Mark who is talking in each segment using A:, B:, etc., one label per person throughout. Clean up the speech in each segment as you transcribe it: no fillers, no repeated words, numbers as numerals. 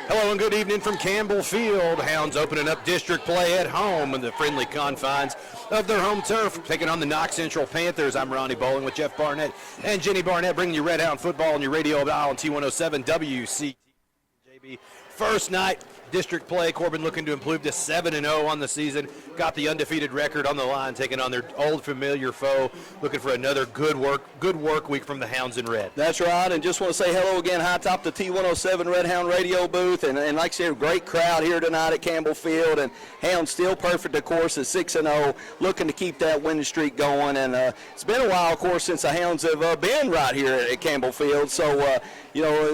A: Hello and good evening from Campbell Field. Hounds opening up district play at home in the friendly confines of their home turf, taking on the Knox Central Panthers. I'm Ronnie Bowling with Jeff Barnett and Jenny Barnett, bringing you Red Hound football on your radio dial on T107 WCT. JB, first night district play. Corbin looking to improve to 7-0 on the season. Got the undefeated record on the line, taking on their old familiar foe. Looking for another good work week from the Hounds in red.
B: That's right, and just want to say hello again, high top the T107 Red Hound radio booth, and like I said, great crowd here tonight at Campbell Field, and Hounds still perfect, of course, at 6-0, looking to keep that winning streak going, and it's been a while, of course, since the Hounds have been right here at Campbell Field, so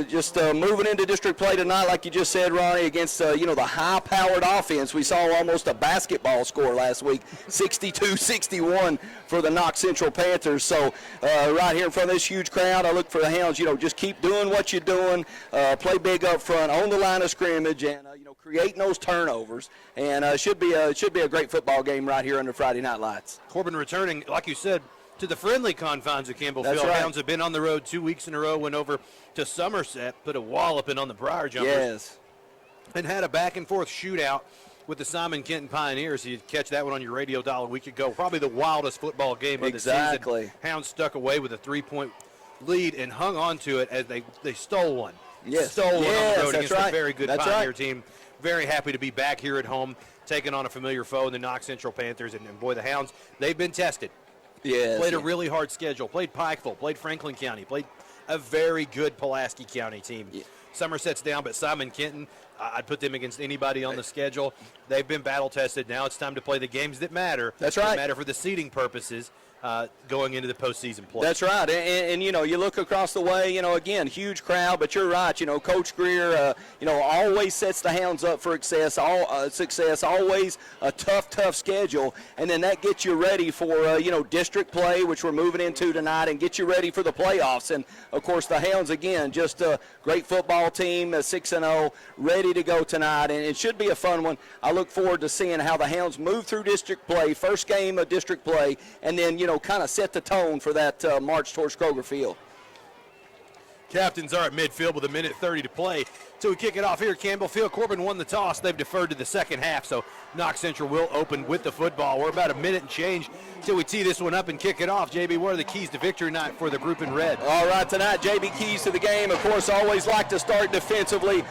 B: just moving into district play tonight, like you just said, Ronnie, against the high-powered offense. We saw almost a basketball score last week, 62-61 for the Knox Central Panthers. So right here in front of this huge crowd, I look for the Hounds, just keep doing what you're doing, play big up front, on the line of scrimmage, and creating those turnovers. And should be a great football game right here under Friday Night Lights.
A: Corbin returning, like you said, to the friendly confines of Campbell Field.
B: That's right.
A: Hounds have been on the road 2 weeks in a row, went over to Somerset, put a walloping on the Briar Jumpers.
B: Yes.
A: And had a back-and-forth shootout with the Simon Kenton Pioneers. You catch that one on your radio dial a week ago. Probably the wildest football game of the season. Hounds stuck away with a 3-point lead and hung on to it as they stole one.
B: Yes.
A: Stole one on the road against
B: right.
A: a very good
B: That's
A: Pioneer
B: right.
A: team. Very happy to be back here at home, taking on a familiar foe in the Knox Central Panthers. And boy, the Hounds, they've been tested.
B: Yes.
A: Played a really hard schedule. Played Pikeville, played Franklin County, played a very good Pulaski County team.
B: Yeah.
A: Somerset's down, but Simon Kenton, I'd put them against anybody on the schedule. They've been battle-tested. Now it's time to play the games that matter.
B: That's right.
A: That matter for the seeding purposes going into the postseason play.
B: That's right. And you look across the way, again, huge crowd, but you're right. Coach Greer, always sets the Hounds up for success, always a tough schedule. And then that gets you ready for, district play, which we're moving into tonight, and get you ready for the playoffs. And, of course, the Hounds, again, just a great football team, 6-0, ready to go tonight. And it should be a fun one. I look forward to seeing how the Hounds move through district play, first game of district play, and then, kind of set the tone for that march towards Kroger Field.
A: Captains are at midfield with 1:30 to play. So we kick it off here at Campbell Field. Corbin won the toss. They've deferred to the second half, so Knox Central will open with the football. We're about a minute and change till we tee this one up and kick it off. JB, what are the keys to victory tonight for the group in red?
B: All right, tonight, JB, keys to the game. Of course, always like to start defensively.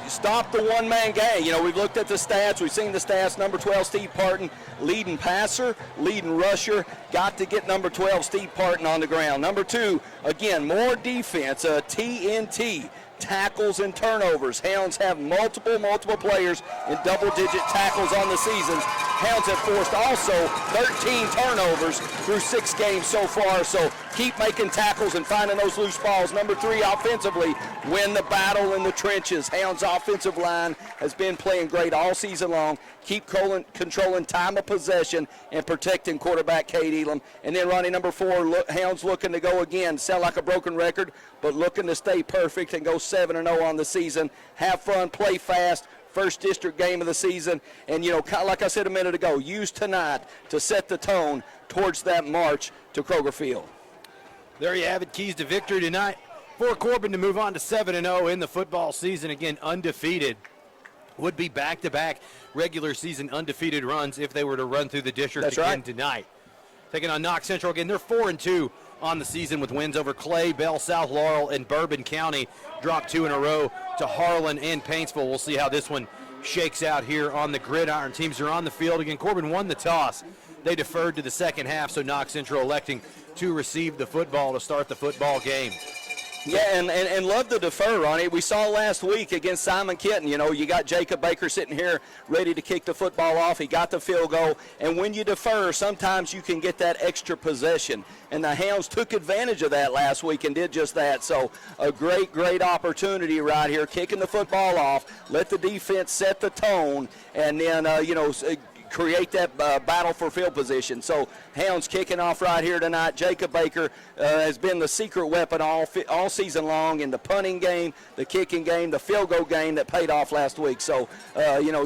B: Stop the one-man gang. We've looked at the stats. We've seen the stats. Number 12, Steve Parton, leading passer, leading rusher. Got to get number 12, Steve Parton, on the ground. Number 2, again, more defense, TNT. Tackles and turnovers. Hounds have multiple players in double-digit tackles on the season. Hounds have forced also 13 turnovers through 6 games so far, so keep making tackles and finding those loose balls. Number 3, offensively, win the battle in the trenches. Hounds' offensive line has been playing great all season long. Keep controlling time of possession and protecting quarterback Cade Elam. And then Ronnie, number 4, Hounds looking to go again. Sound like a broken record, but looking to stay perfect and go 7-0 on the season. Have fun, play fast. First district game of the season. And, kind of like I said a minute ago, use tonight to set the tone towards that march to Kroger Field.
A: There you have it, keys to victory tonight for Corbin to move on to 7-0 in the football season. Again, undefeated. Would be back-to-back regular season undefeated runs if they were to run through the district again tonight. Taking on Knox Central again. They're 4-2 on the season with wins over Clay, Bell, South Laurel, and Bourbon County. Dropped 2 in a row to Harlan and Paintsville. We'll see how this one shakes out here on the gridiron. Teams are on the field again. Corbin won the toss. They deferred to the second half, so Knox Central electing to receive the football to start the football game.
B: Yeah, and love to defer, Ronnie. We saw last week against Simon Kenton, you got Jacob Baker sitting here ready to kick the football off. He got the field goal. And when you defer, sometimes you can get that extra possession. And the Hounds took advantage of that last week and did just that. So a great opportunity right here, kicking the football off, let the defense set the tone, and then, create that battle for field position. So Hounds kicking off right here tonight. Jacob Baker has been the secret weapon all season long in the punting game, the kicking game, the field goal game that paid off last week. So,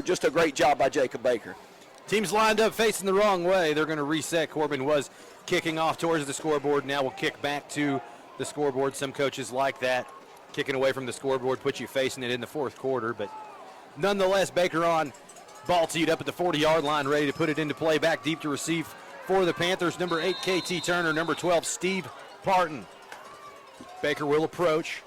B: just a great job by Jacob Baker.
A: Teams lined up facing the wrong way. They're going to reset. Corbin was kicking off towards the scoreboard. Now we'll kick back to the scoreboard. Some coaches like that. kicking away from the scoreboard puts you facing it in the fourth quarter. But nonetheless, Baker on. Ball teed up at the 40-yard line, ready to put it into play. Back deep to receive for the Panthers. Number 8, KT Turner. Number 12, Steve Parton. Baker will approach.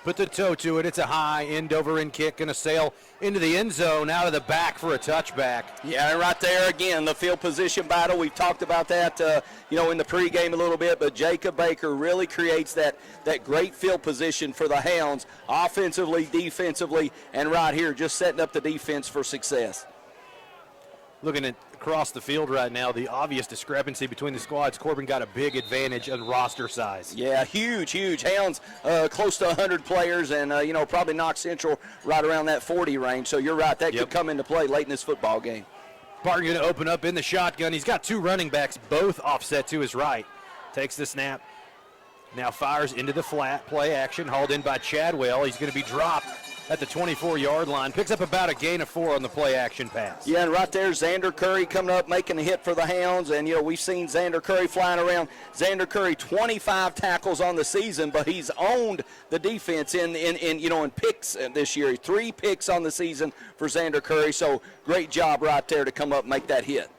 A: Put the toe to it. It's a high end-over-end kick. Going to sail into the end zone, out of the back for a touchback.
B: Yeah, and right there again, the field position battle. We've talked about that, in the pregame a little bit, but Jacob Baker really creates that great field position for the Hounds, offensively, defensively, and right here just setting up the defense for success.
A: Looking across the field right now, the obvious discrepancy between the squads. Corbin got a big advantage on roster size.
B: Yeah, huge. Hounds close to 100 players, and, probably Knox Central right around that 40 range. So you're right, that could come into play late in this football game.
A: Barton going to open up in the shotgun. He's got 2 running backs, both offset to his right. Takes the snap. Now fires into the flat, play action, hauled in by Chadwell. He's going to be dropped at the 24-yard line. Picks up about a gain of 4 on the play action pass.
B: Yeah, and right there, Xander Curry coming up, making a hit for the Hounds. And, we've seen Xander Curry flying around. Xander Curry, 25 tackles on the season, but he's owned the defense in picks this year. 3 picks on the season for Xander Curry. So great job right there to come up and make that hit.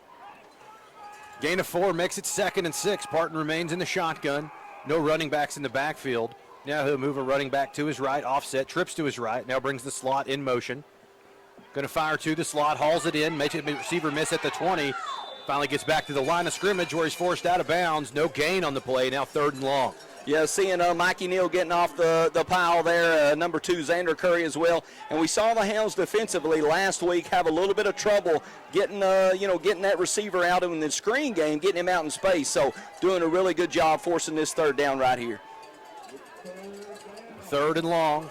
A: Gain of 4 makes it 2nd and 6. Parton remains in the shotgun. No running backs in the backfield. Now he'll move a running back to his right, offset, trips to his right, now brings the slot in motion. Going to fire to the slot, hauls it in, makes it receiver miss at the 20. Finally gets back to the line of scrimmage where he's forced out of bounds. No gain on the play, now 3rd and long.
B: Yeah, seeing Mikey Neal getting off the pile there, number 2, Xander Curry as well. And we saw the Hounds defensively last week have a little bit of trouble getting that receiver out in the screen game, getting him out in space. So doing a really good job forcing this 3rd down right here.
A: 3rd and long.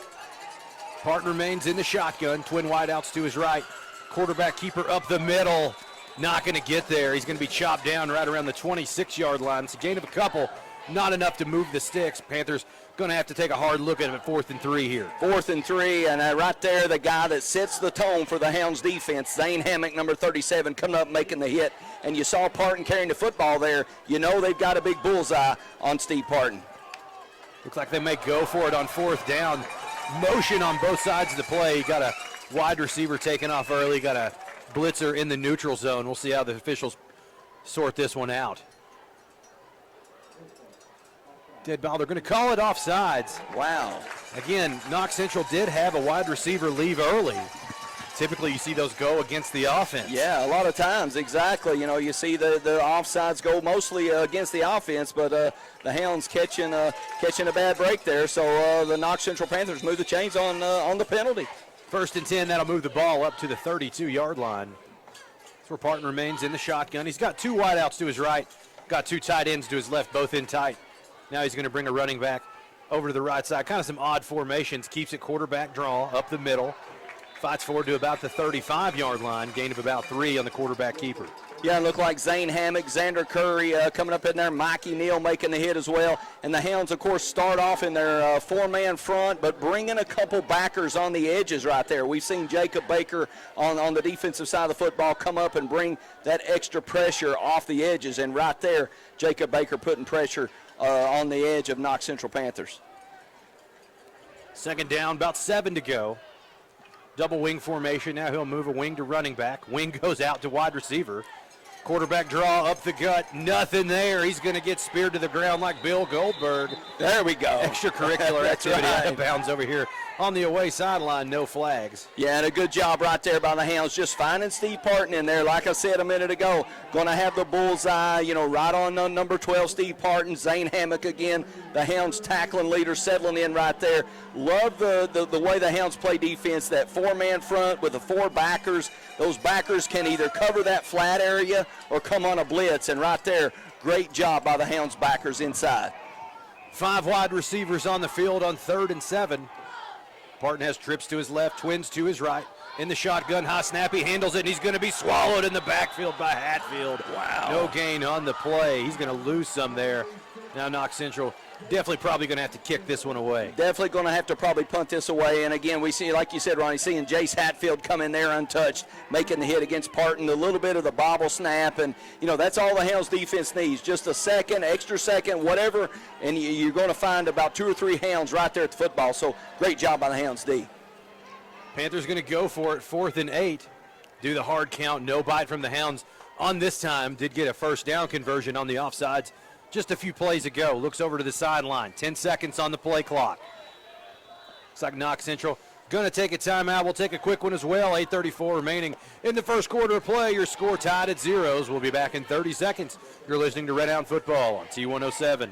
A: Parton remains in the shotgun. Twin wideouts to his right. Quarterback keeper up the middle. Not going to get there. He's going to be chopped down right around the 26-yard line. It's a gain of a couple. Not enough to move the sticks. Panthers going to have to take a hard look at it at 4th and 3 here.
B: 4th and 3, and right there, the guy that sets the tone for the Hounds defense, Zane Hammock, number 37, coming up making the hit. And you saw Parton carrying the football there. They've got a big bullseye on Steve Parton.
A: Looks like they may go for it on 4th down. Motion on both sides of the play. You got a wide receiver taken off early. Got a blitzer in the neutral zone. We'll see how the officials sort this one out. Dead ball. They're going to call it offsides.
B: Wow.
A: Again, Knox Central did have a wide receiver leave early. Typically, you see those go against the offense.
B: Yeah, a lot of times, exactly. You see the offsides go mostly against the offense, but the Hounds catching a bad break there. So the Knox Central Panthers move the chains on the penalty.
A: 1st and 10, that'll move the ball up to the 32-yard line. That's where Parton remains in the shotgun. He's got 2 wideouts to his right, got 2 tight ends to his left, both in tight. Now he's going to bring a running back over to the right side. Kind of some odd formations. Keeps it quarterback draw up the middle. Fights forward to about the 35-yard line. Gain of about 3 on the quarterback keeper.
B: Yeah, it looked like Zane Hammock, Xander Curry coming up in there. Mikey Neal making the hit as well. And the Hounds, of course, start off in their 4-man front, but bringing a couple backers on the edges right there. We've seen Jacob Baker on the defensive side of the football come up and bring that extra pressure off the edges. And right there, Jacob Baker putting pressure on the edge of Knox Central Panthers.
A: 2nd down, about 7 to go. Double wing formation. Now he'll move a wing to running back. Wing goes out to wide receiver. Quarterback draw up the gut. Nothing there. He's going to get speared to the ground like Bill Goldberg.
B: There we go.
A: Extracurricular activity out of bounds over here on the away sideline. No flags.
B: Yeah, and a good job right there by the Hounds, just finding Steve Parton in there. Like I said a minute ago, going to have the bullseye, right on number 12, Steve Parton. Zane Hammock again, the Hounds tackling leader, settling in right there. Love the way the Hounds play defense, that 4-man front with the 4 backers. Those backers can either cover that flat area or come on a blitz, and right there, great job by the Hounds backers inside.
A: 5 wide receivers on the field on 3rd and 7. Parton has trips to his left, twins to his right. In the shotgun, high snap, he handles it, and he's going to be swallowed in the backfield by Hatfield.
B: Wow.
A: No gain on the play. He's going to lose some there. Now Knox Central Definitely probably going to have to kick this one away.
B: Definitely going to have to probably punt this away. And again, we see, like you said, Ronnie, seeing Jace Hatfield come in there untouched, making the hit against Parton, a little bit of the bobble snap. And, that's all the Hounds defense needs. Just a second, extra second, whatever. And you're going to find about 2 or 3 Hounds right there at the football. So great job by the Hounds D.
A: Panthers going to go for it, 4th and 8. Do the hard count, no bite from the Hounds on this time. Did get a first down conversion on the offsides just a few plays ago. Looks over to the sideline. 10 seconds on the play clock. Looks like Knox Central going to take a timeout. We'll take a quick one as well. 8:34 remaining in the first quarter of play. Your score tied at 0s. We'll be back in 30 seconds. You're listening to Red Hound Football on T107.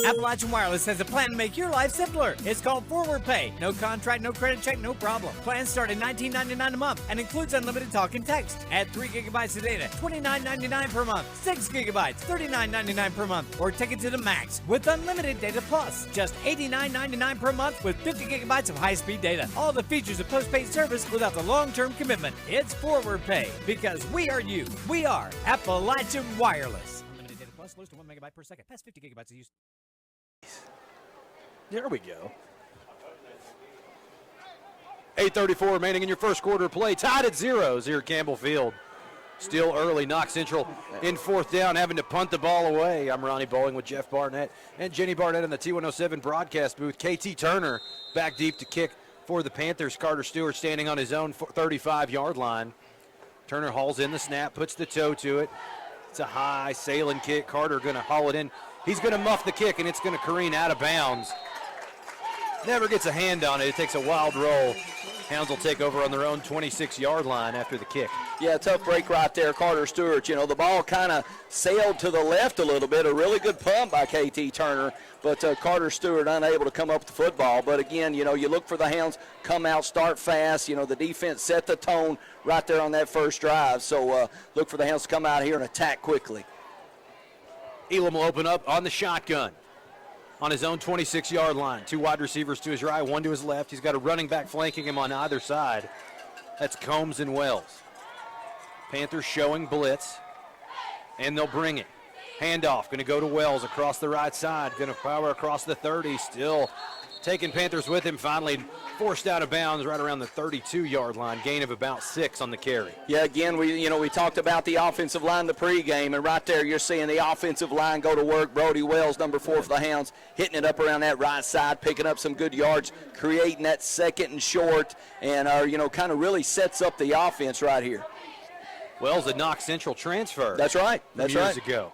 C: Appalachian Wireless has a plan to make your life simpler. It's called Forward Pay. No contract, no credit check, no problem. Plans start at $19.99 a month and includes unlimited talk and text. Add 3 gigabytes of data, $29.99 per month. 6 gigabytes, $39.99 per month. Or take it to the max with unlimited data plus. Just $89.99 per month with 50 gigabytes of high-speed data. All the features of postpaid service without the long-term commitment. It's Forward Pay because we are you. We are Appalachian Wireless. Unlimited data plus, slows to 1 megabyte per second. Past 50 gigabytes of use.
A: There we go. 8:34 remaining in your first quarter of play. Tied at 0s here at Campbell Field. Still early. Knox Central in 4th down, having to punt the ball away. I'm Ronnie Bowling with Jeff Barnett and Jenny Barnett in the T107 broadcast booth. KT Turner back deep to kick for the Panthers. Carter Stewart standing on his own 35-yard line. Turner hauls in the snap, puts the toe to it. It's a high sailing kick. Carter going to haul it in. He's going to muff the kick, and it's going to careen out of bounds. Never gets a hand on it. It takes a wild roll. Hounds will take over on their own 26-yard line after the kick.
B: Yeah, tough break right there, Carter Stewart. The ball kind of sailed to the left a little bit. A really good punt by KT Turner, but Carter Stewart unable to come up with the football. But again, you look for the Hounds, come out, start fast. The defense set the tone right there on that first drive. So look for the Hounds to come out here and attack quickly.
A: Elam will open up on the shotgun on his own 26-yard line. 2 wide receivers to his right, 1 to his left. He's got a running back flanking him on either side. That's Combs and Wells. Panthers showing blitz, and they'll bring it. Handoff, going to go to Wells across the right side. Going to power across the 30, still taking Panthers with him. Finally forced out of bounds right around the 32-yard line. Gain of about 6 on the carry.
B: Yeah, again, we talked about the offensive line the pregame, and right there you're seeing the offensive line go to work. Brody Wells, number 4 for the Hounds, hitting it up around that right side, picking up some good yards, creating that 2nd and short, and kind of really sets up the offense right here.
A: Wells, a Knox Central transfer.
B: That's right. That's
A: years
B: right.
A: ago.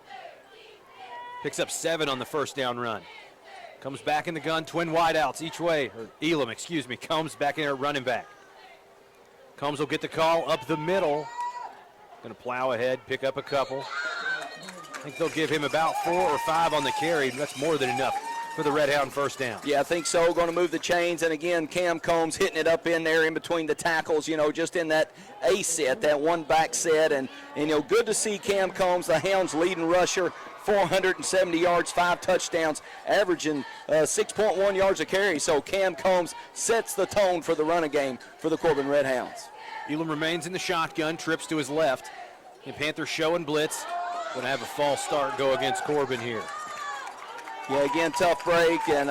A: Picks up 7 on the first down run. Comes back in the gun, twin wideouts each way. Or Elam, Combs back in there running back. Combs will get the call up the middle. Going to plow ahead, pick up a couple. I think they'll give him about 4 or 5 on the carry. That's more than enough for the Red Hound first down.
B: Yeah, I think so. Going to move the chains. And again, Cam Combs hitting it up in there in between the tackles, just in that A set, that one back set. And good to see Cam Combs, the Hounds leading rusher, 470 yards, 5 touchdowns, averaging 6.1 yards a carry. So Cam Combs sets the tone for the running game for the Corbin Red Hounds.
A: Elam remains in the shotgun, trips to his left. And Panthers showing blitz. Going to have a false start go against Corbin here.
B: Yeah, again, tough break, and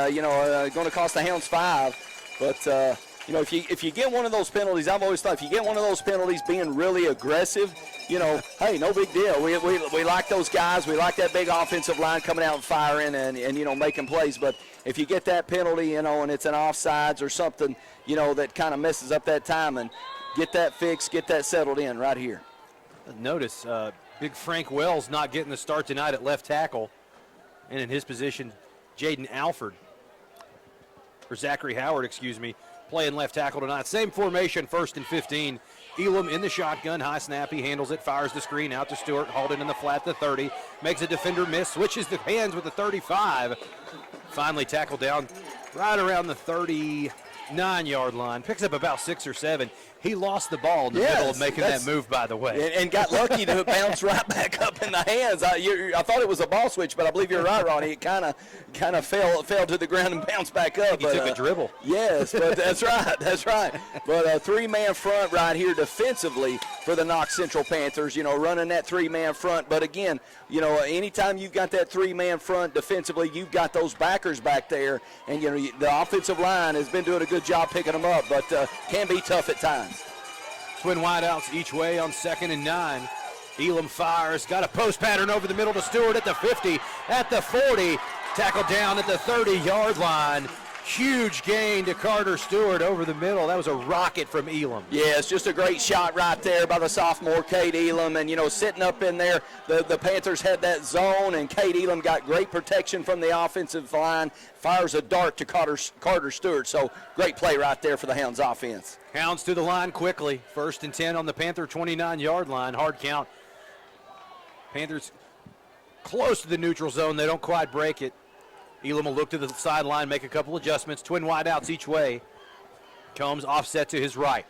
B: going to cost the Hounds 5. But if you get one of those penalties, I've always thought if you get one of those penalties, being really aggressive, hey, no big deal. We like those guys. We like that big offensive line coming out and firing and making plays. But if you get that penalty, and it's an offsides or something, that kind of messes up that time, and get that fixed, get that settled in right here.
A: Notice big Frank Wells not getting the start tonight at left tackle. And in his position, Jaden Alford, or Zachary Howard, playing left tackle tonight. Same formation, 1st and 15. Elam in the shotgun, high snap, he handles it, fires the screen out to Stewart, hauled in the flat, the 30, makes a defender miss, switches the hands with the 35. Finally tackled down right around the 39-yard line, picks up about 6 or 7. He lost the ball in the middle of making that move, by the way.
B: And got lucky to bounce right back up in the hands. I thought it was a ball switch, but I believe you're right, Ronnie. It kind of fell to the ground and bounced back up.
A: He took a dribble.
B: Yes, but that's right. But a three-man front right here defensively for the Knox Central Panthers, running that three-man front. But again, anytime you've got that three-man front defensively, you've got those backers back there. And, the offensive line has been doing a good job picking them up, but can be tough at times.
A: Twin wideouts each way on 2nd and 9. Elam fires, got a post pattern over the middle to Stewart at the 50, at the 40, tackled down at the 30-yard line. Huge gain to Carter Stewart over the middle. That was a rocket from Elam.
B: Yeah, it's just a great shot right there by the sophomore Kate Elam. And, sitting up in there, the Panthers had that zone, and Kate Elam got great protection from the offensive line, fires a dart to Carter Stewart. So great play right there for the Hounds offense.
A: Hounds to the line quickly. 1st and 10 on the Panther 29-yard line. Hard count. Panthers close to the neutral zone. They don't quite break it. Elam will look to the sideline, make a couple adjustments. Twin wideouts each way. Combs offset to his right.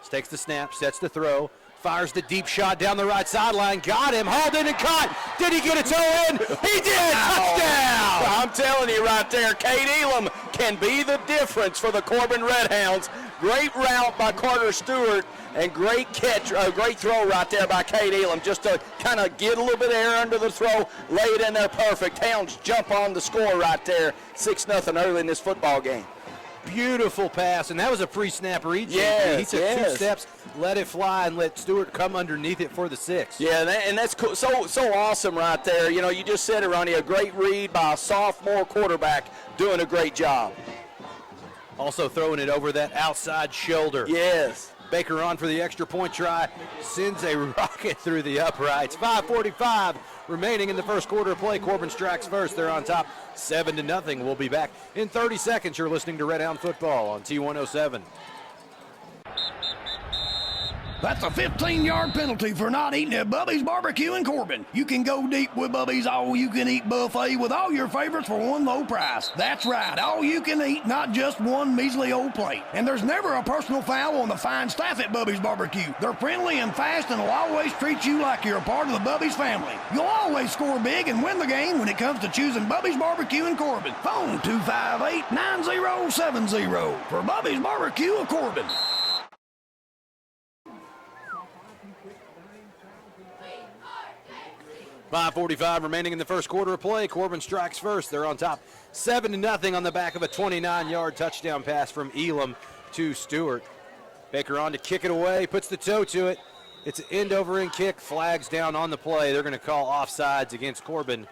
A: Takes the snap, sets the throw, fires the deep shot down the right sideline. Got him, hauled in and caught. Did he get a toe in? He did! Touchdown!
B: I'm telling you right there, Kate Elam can be the difference for the Corbin Redhounds. Great route by Carter Stewart and great catch, great throw right there by Kate Elam, just to kind of get a little bit of air under the throw, lay it in there perfect. Hounds jump on the score right there, 6-0 early in this football game.
A: Beautiful pass, and that was a pre-snap read.
B: Yes,
A: he took 2 steps, let it fly, and let Stewart come underneath it for the 6.
B: Yeah, and that's cool. So awesome right there. You just said it, Ronnie, a great read by a sophomore quarterback doing a great job.
A: Also throwing it over that outside shoulder.
B: Yes.
A: Baker on for the extra point try, sends a rocket through the uprights. 5:45 remaining in the first quarter of play. Corbin strikes first. They're on top 7-0. We'll be back in 30 seconds. You're listening to Red Hound Football on T107.
D: That's a 15-yard penalty for not eating at Bubby's Barbecue in Corbin. You can go deep with Bubby's all-you-can-eat buffet with all your favorites for one low price. That's right, all-you-can-eat, not just one measly old plate. And there's never a personal foul on the fine staff at Bubby's Barbecue. They're friendly and fast and will always treat you like you're a part of the Bubby's family. You'll always score big and win the game when it comes to choosing Bubby's Barbecue in Corbin. Phone 258-9070 for Bubby's Barbecue of Corbin.
A: 5:45 remaining in the first quarter of play. Corbin strikes first. They're on top 7-0 on the back of a 29-yard touchdown pass from Elam to Stewart. Baker on to kick it away, puts the toe to it. It's an end-over-end kick, flags down on the play. They're going to call offsides against Corbin.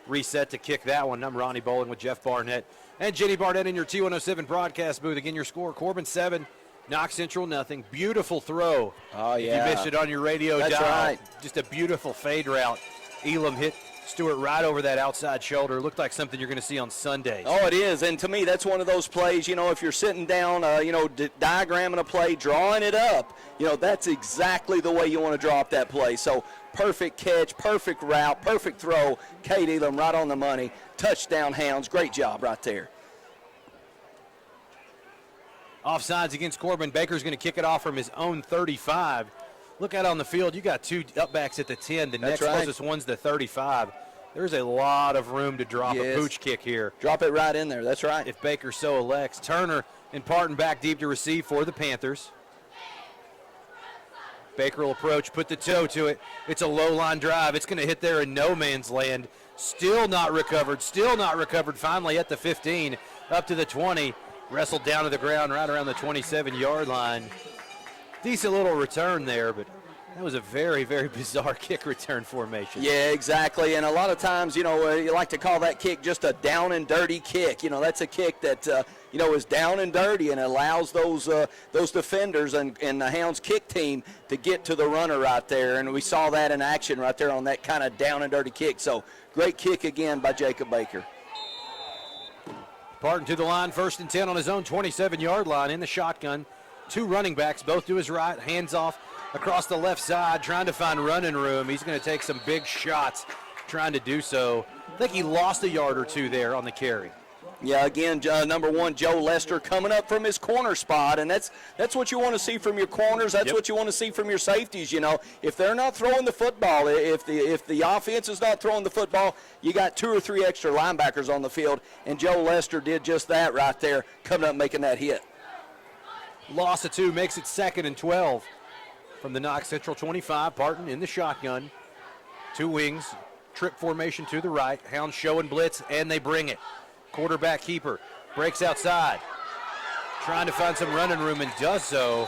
A: Reset to kick that one. I'm Ronnie Bowling with Jeff Barnett and Jenny Barnett in your T107 broadcast booth. Again, your score, Corbin 7, Knox Central nothing. Beautiful throw.
B: Oh, yeah.
A: If you missed it on your radio
B: That's
A: dial.
B: right.
A: Just a beautiful fade route. Elam hit Stewart right over that outside shoulder. Looked like something you're going to see on Sundays.
B: Oh, it is. And to me, that's one of those plays, if you're sitting down, diagramming a play, drawing it up, that's exactly the way you want to draw up that play. So perfect catch, perfect route, perfect throw. Kate Elam right on the money. Touchdown, Hounds. Great job right there.
A: Offsides against Corbin. Baker's going to kick it off from his own 35. Look out on the field. You got 2 upbacks at the 10. The next closest one's the 35. There's a lot of room to drop a pooch kick here.
B: Drop it right in there. That's right.
A: If Baker so elects. Turner and Parton back deep to receive for the Panthers. Baker will approach, put the toe to it. It's a low line drive. It's going to hit there in no man's land. Still not recovered. Finally at the 15, up to the 20. Wrestled down to the ground right around the 27-yard line. Decent little return there, but that was a very, very bizarre kick return formation.
B: Yeah, exactly. And a lot of times, you like to call that kick just a down and dirty kick. That's a kick that, is down and dirty and allows those defenders and the Hounds kick team to get to the runner right there. And we saw that in action right there on that kind of down and dirty kick. So great kick again by Jacob Baker.
A: Parton to the line, 1st and 10 on his own 27-yard line in the shotgun. 2 running backs, both to his right, hands off across the left side, trying to find running room. He's going to take some big shots trying to do so. I think he lost a yard or 2 there on the carry.
B: Yeah, again, number 1, Joe Lester coming up from his corner spot, and that's what you want to see from your corners. That's what you want to see from your safeties. You know, if they're not throwing the football, if the offense is not throwing the football, you got 2 or 3 extra linebackers on the field, and Joe Lester did just that right there, coming up making that hit.
A: Loss of 2 makes it 2nd and 12 from the Knox Central 25. Parton in the shotgun. 2 wings, trip formation to the right. Hounds showing blitz, and they bring it. Quarterback keeper breaks outside, trying to find some running room and does so.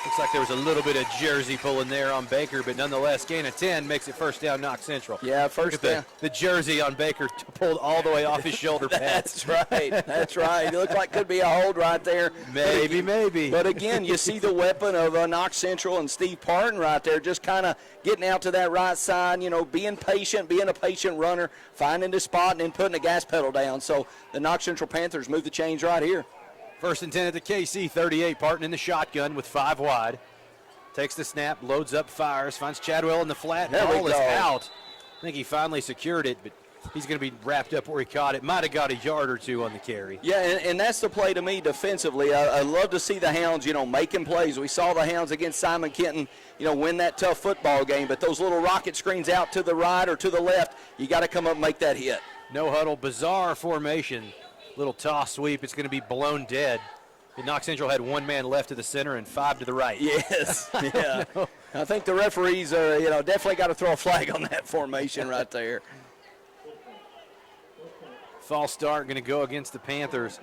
A: Looks like there was a little bit of jersey pulling there on Baker, but nonetheless, gain of 10 makes it first down Knox Central.
B: Yeah, first down.
A: The jersey on Baker pulled all the way off his shoulder pad.
B: That's right. That's right. It looked like could be a hold right there.
A: Maybe.
B: But again, you see the weapon of Knox Central and Steve Parton right there, just kind of getting out to that right side, you know, being patient, being a patient runner, finding the spot, and then putting the gas pedal down. So the Knox Central Panthers move the chains right here.
A: 1st and 10 at the KC 38. Parton in the shotgun with 5 wide. Takes the snap, loads up, fires, finds Chadwell in the flat.
B: There we
A: Ball is
B: go.
A: out. I think he finally secured it, but he's going to be wrapped up where he caught it. Might have got a yard or 2 on the carry.
B: Yeah, and that's the play to me defensively. I love to see the Hounds, you know, making plays. We saw the Hounds against Simon Kenton, you know, win that tough football game. But those little rocket screens out to the right or to the left, you got to come up and make that hit.
A: No huddle, bizarre formation. Little toss sweep. It's going to be blown dead. Knox Central had 1 man left to the center and 5 to the right.
B: Yes, yeah. I think the referees, you know, definitely got to throw a flag on that formation right there.
A: False start going to go against the Panthers.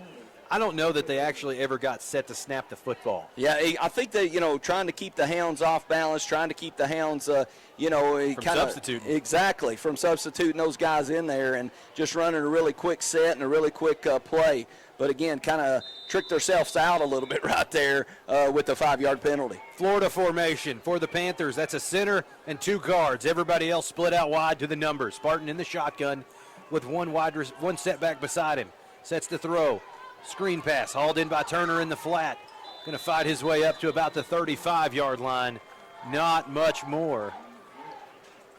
A: I don't know that they actually ever got set to snap the football.
B: Yeah, I think that, you know, trying to keep the Hounds off balance, trying to keep the Hounds, you know,
A: From substituting.
B: Exactly, from substituting those guys in there and just running a really quick set and a really quick play. But again, kind of tricked themselves out a little bit right there with the 5-yard penalty.
A: Florida formation for the Panthers. That's a center and 2 guards. Everybody else split out wide to the numbers. Spartan in the shotgun with 1 setback beside him. Sets the throw. Screen pass hauled in by Turner in the flat. Going to fight his way up to about the 35-yard line. Not much more.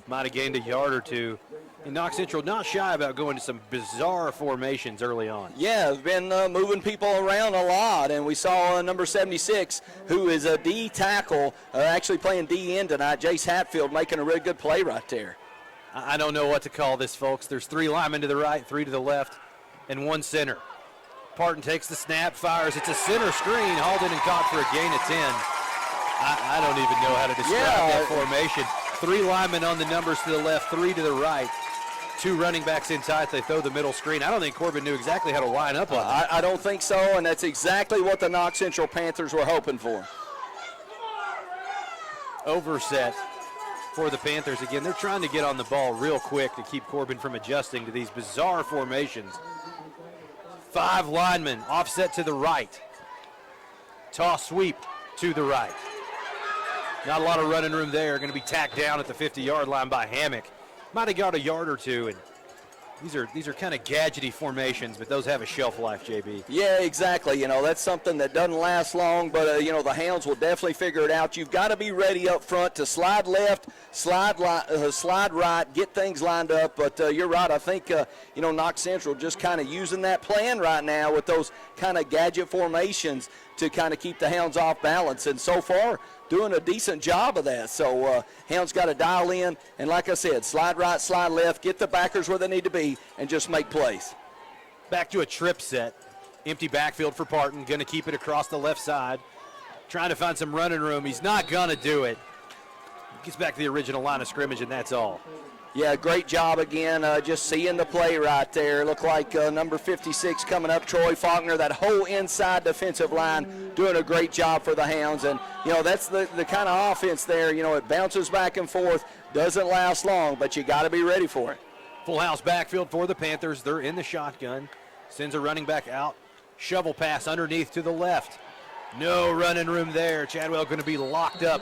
A: Might have gained a yard or 2. And Knox Central not shy about going to some bizarre formations early on.
B: Yeah, they've been moving people around a lot, and we saw number 76, who is a D tackle, actually playing D end tonight, Jace Hatfield, making a really good play right there.
A: I don't know what to call this, folks. There's 3 linemen to the right, 3 to the left, and 1 center. Parton takes the snap, fires. It's a center screen, hauled in and caught for a gain of 10. I don't even know how to describe that formation. 3 linemen on the numbers to the left, 3 to the right. 2 running backs in tight. They throw the middle screen. I don't think Corbin knew exactly how to line up on that.
B: I don't think so, and that's exactly what the Knox Central Panthers were hoping for.
A: Overset for the Panthers again. They're trying to get on the ball real quick to keep Corbin from adjusting to these bizarre formations. 5 linemen offset to the right. Toss sweep to the right. Not a lot of running room there. Going to be tacked down at the 50-yard line by Hammock. Might have got a yard or 2, and these are kind of gadgety formations, but those have a shelf life, JB.
B: Yeah, exactly. You know, that's something that doesn't last long, but, you know, the Hounds will definitely figure it out. You've got to be ready up front to slide left, slide right, get things lined up. But you're right. I think, you know, Knox Central just kind of using that plan right now with those kind of gadget formations to kind of keep the Hounds off balance. And so far, doing a decent job of that. So Hounds got to dial in, and like I said, slide right, slide left, get the backers where they need to be, and just make plays.
A: Back to a trip set. Empty backfield for Parton. Going to keep it across the left side. Trying to find some running room. He's not going to do it. Gets back to the original line of scrimmage, and that's all.
B: Yeah, great job again, just seeing the play right there. Looked like number 56 coming up, Troy Faulkner, that whole inside defensive line doing a great job for the Hounds. And, you know, that's the kind of offense there. You know, it bounces back and forth, doesn't last long, but you got to be ready for it.
A: Full house backfield for the Panthers. They're in the shotgun. Sends a running back out. Shovel pass underneath to the left. No running room there. Chadwell going to be locked up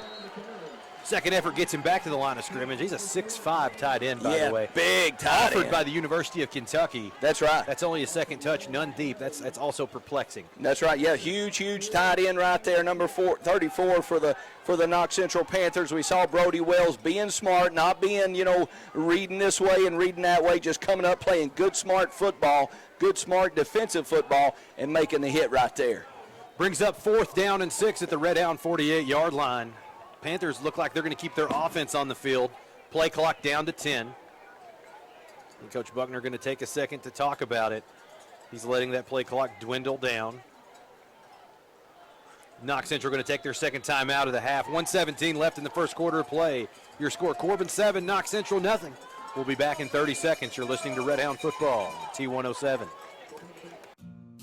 A: Second effort gets him back to the line of scrimmage. He's a 6'5" tight end, by the way.
B: Big tight end.
A: Offered by the University of Kentucky.
B: That's right.
A: That's only a second touch, none deep. That's also perplexing.
B: That's right. Yeah, huge tight end right there, number 34 for the Knox Central Panthers. We saw Brody Wells being smart, not being, reading this way and reading that way, just coming up playing good, smart football, good, smart defensive football, and making the hit right there.
A: Brings up 4th down and 6 at the Red Hound 48-yard line. Panthers look like they're going to keep their offense on the field. Play clock down to 10. And Coach Buckner going to take a second to talk about it. He's letting that play clock dwindle down. Knox Central going to take their second time out of the half. 1:17 left in the first quarter of play. Your score, Corbin 7, Knox Central nothing. We'll be back in 30 seconds. You're listening to Red Hound Football, T107.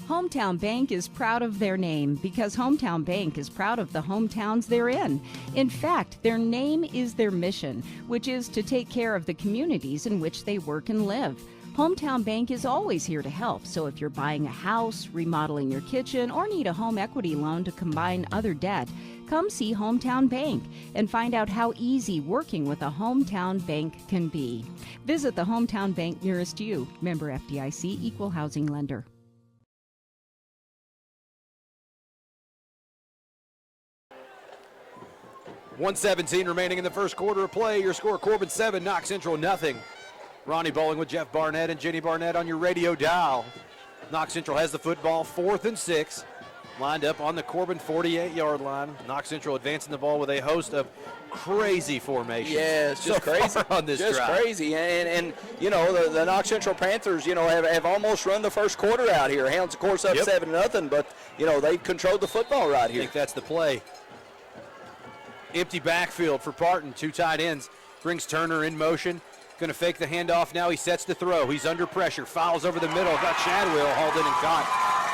E: Hometown Bank is proud of their name because Hometown Bank is proud of the hometowns they're in. In fact, their name is their mission, which is to take care of the communities in which they work and live. Hometown Bank is always here to help, so if you're buying a house, remodeling your kitchen, or need a home equity loan to combine other debt, come see Hometown Bank and find out how easy working with a Hometown Bank can be. Visit the Hometown Bank nearest you. Member FDIC, Equal Housing Lender.
A: .117 remaining in the first quarter of play. Your score, Corbin 7, Knox Central nothing. Ronnie Bowling with Jeff Barnett and Jenny Barnett on your radio dial. Knox Central has the football, 4th and 6. Lined up on the Corbin 48-yard line. Knox Central advancing the ball with a host of crazy formations.
B: Yeah, it's just crazy
A: on this
B: just
A: drive.
B: crazy. And the Knox Central Panthers, have almost run the first quarter out here. Hounds, of course, up 7-0, but, they controlled the football right
A: I
B: here.
A: think that's the play. Empty backfield for Parton, 2 tight ends. Brings Turner in motion. Going to fake the handoff now. He sets the throw. He's under pressure. Fouls over the middle. Got Shadwell hauled in and caught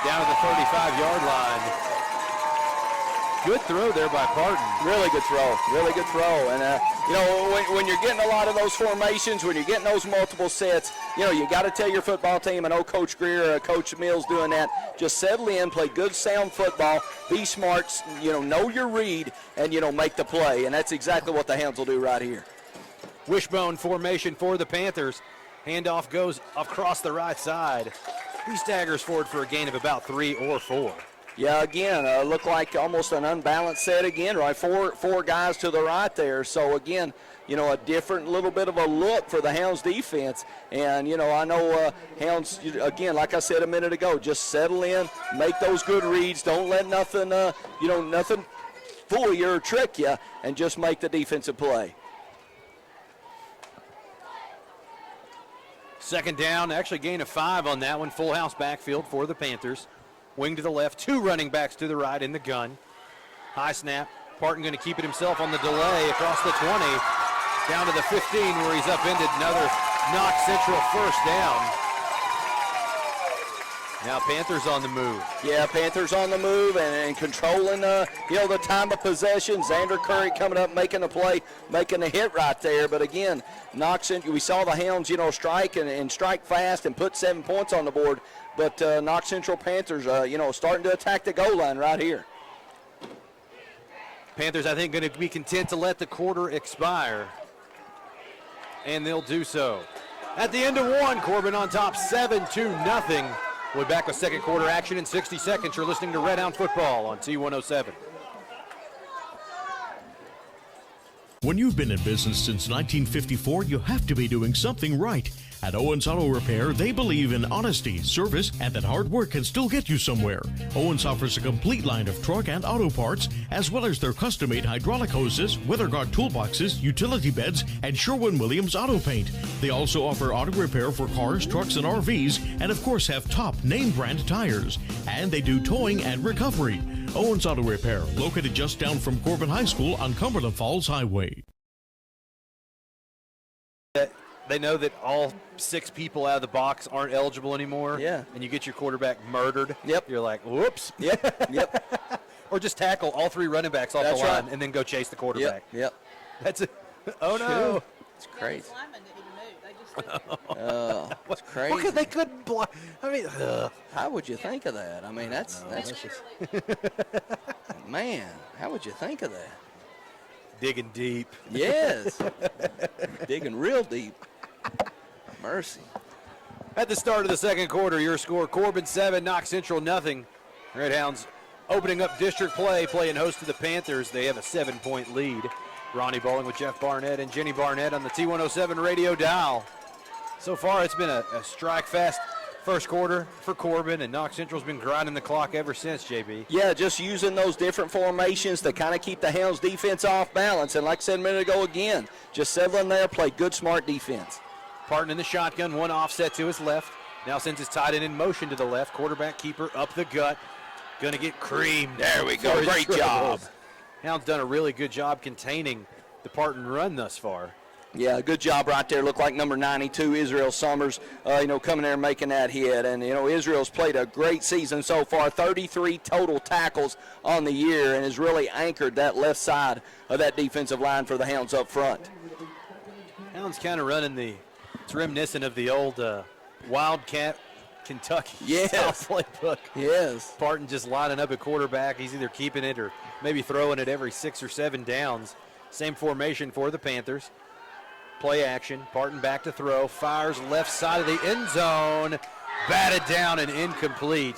A: down to the 35-yard line. Good throw there by Parton.
B: Really good throw. Really good throw. And, when you're getting a lot of those formations, when you're getting those multiple sets, you got to tell your football team, I know Coach Greer, Coach Mills doing that, just settle in, play good, sound football, be smart, know your read, and, make the play. And that's exactly what the Hounds will do right here.
A: Wishbone formation for the Panthers. Handoff goes across the right side. He staggers forward for a gain of about 3 or 4.
B: Yeah, again, looked like almost an unbalanced set again, right? Four guys to the right there. So, again, a different little bit of a look for the Hounds defense. And, I know Hounds, again, like I said a minute ago, just settle in, make those good reads. Don't let nothing, nothing fool you or trick you, and just make the defensive play.
A: Second down, actually gain of 5 on that one. Full house backfield for the Panthers. Wing to the left, 2 running backs to the right in the gun. High snap. Parton going to keep it himself on the delay across the 20. Down to the 15 where he's upended. Another Knox Central first down. Now Panthers on the move.
B: Yeah, Panthers on the move and controlling, the time of possession. Xander Curry coming up, making the play, making the hit right there. But again, Knox, we saw the Hounds, strike and strike fast and put 7 points on the board. But Knox Central Panthers, starting to attack the goal line right here.
A: Panthers, I think, going to be content to let the quarter expire. And they'll do so. At the end of 1, Corbin on top, 7-0. We'll be back with second quarter action in 60 seconds. You're listening to Red Hound Football on T107.
F: When you've been in business since 1954, you have to be doing something right. At Owens Auto Repair, they believe in honesty, service, and that hard work can still get you somewhere. Owens offers a complete line of truck and auto parts, as well as their custom-made hydraulic hoses, weather guard toolboxes, utility beds, and Sherwin-Williams auto paint. They also offer auto repair for cars, trucks, and RVs, and of course have top name-brand tires. And they do towing and recovery. Owens Auto Repair, located just down from Corbin High School on Cumberland Falls Highway.
A: They know that all 6 people out of the box aren't eligible anymore.
B: Yeah.
A: And you get your quarterback murdered.
B: Yep.
A: You're like, whoops.
B: Yep.
A: Or just tackle all 3 running backs off
B: That's
A: the line
B: right.
A: and then go chase the quarterback.
B: Yep.
A: That's it. Oh, no.
B: It's crazy.
G: Linemen didn't even move. They just
B: It's crazy.
A: Because they couldn't block. I mean,
B: How would you think of that? I mean, that's just, man, how would you think of that?
A: Digging deep.
B: Yes. Digging real deep. Mercy.
A: At the start of the second quarter, your score, Corbin 7, Knox Central nothing. Red Hounds opening up district play, playing host to the Panthers. They have a 7-point lead. Ronnie Bowling with Jeff Barnett and Jenny Barnett on the T107 radio dial. So far, it's been a strike-fast first quarter for Corbin, and Knox Central's been grinding the clock ever since, JB.
B: Yeah, just using those different formations to kind of keep the Hounds defense off balance. And like I said a minute ago again, just settling there, play good, smart defense.
A: Parton in the shotgun, one offset to his left. Now sends his tight end in motion to the left. Quarterback keeper up the gut. Going to get creamed.
B: There we go. Great job.
A: Hounds done a really good job containing the Parton run thus far.
B: Yeah, good job right there. Looked like number 92, Israel Summers, coming there and making that hit. And, Israel's played a great season so far, 33 total tackles on the year, and has really anchored that left side of that defensive line for the Hounds up front.
A: Hounds kind of running it's reminiscent of the old Wildcat Kentucky style playbook.
B: Yes.
A: Parton just lining up at quarterback. He's either keeping it or maybe throwing it every 6 or 7 downs. Same formation for the Panthers. Play action. Parton back to throw. Fires left side of the end zone. Batted down and incomplete.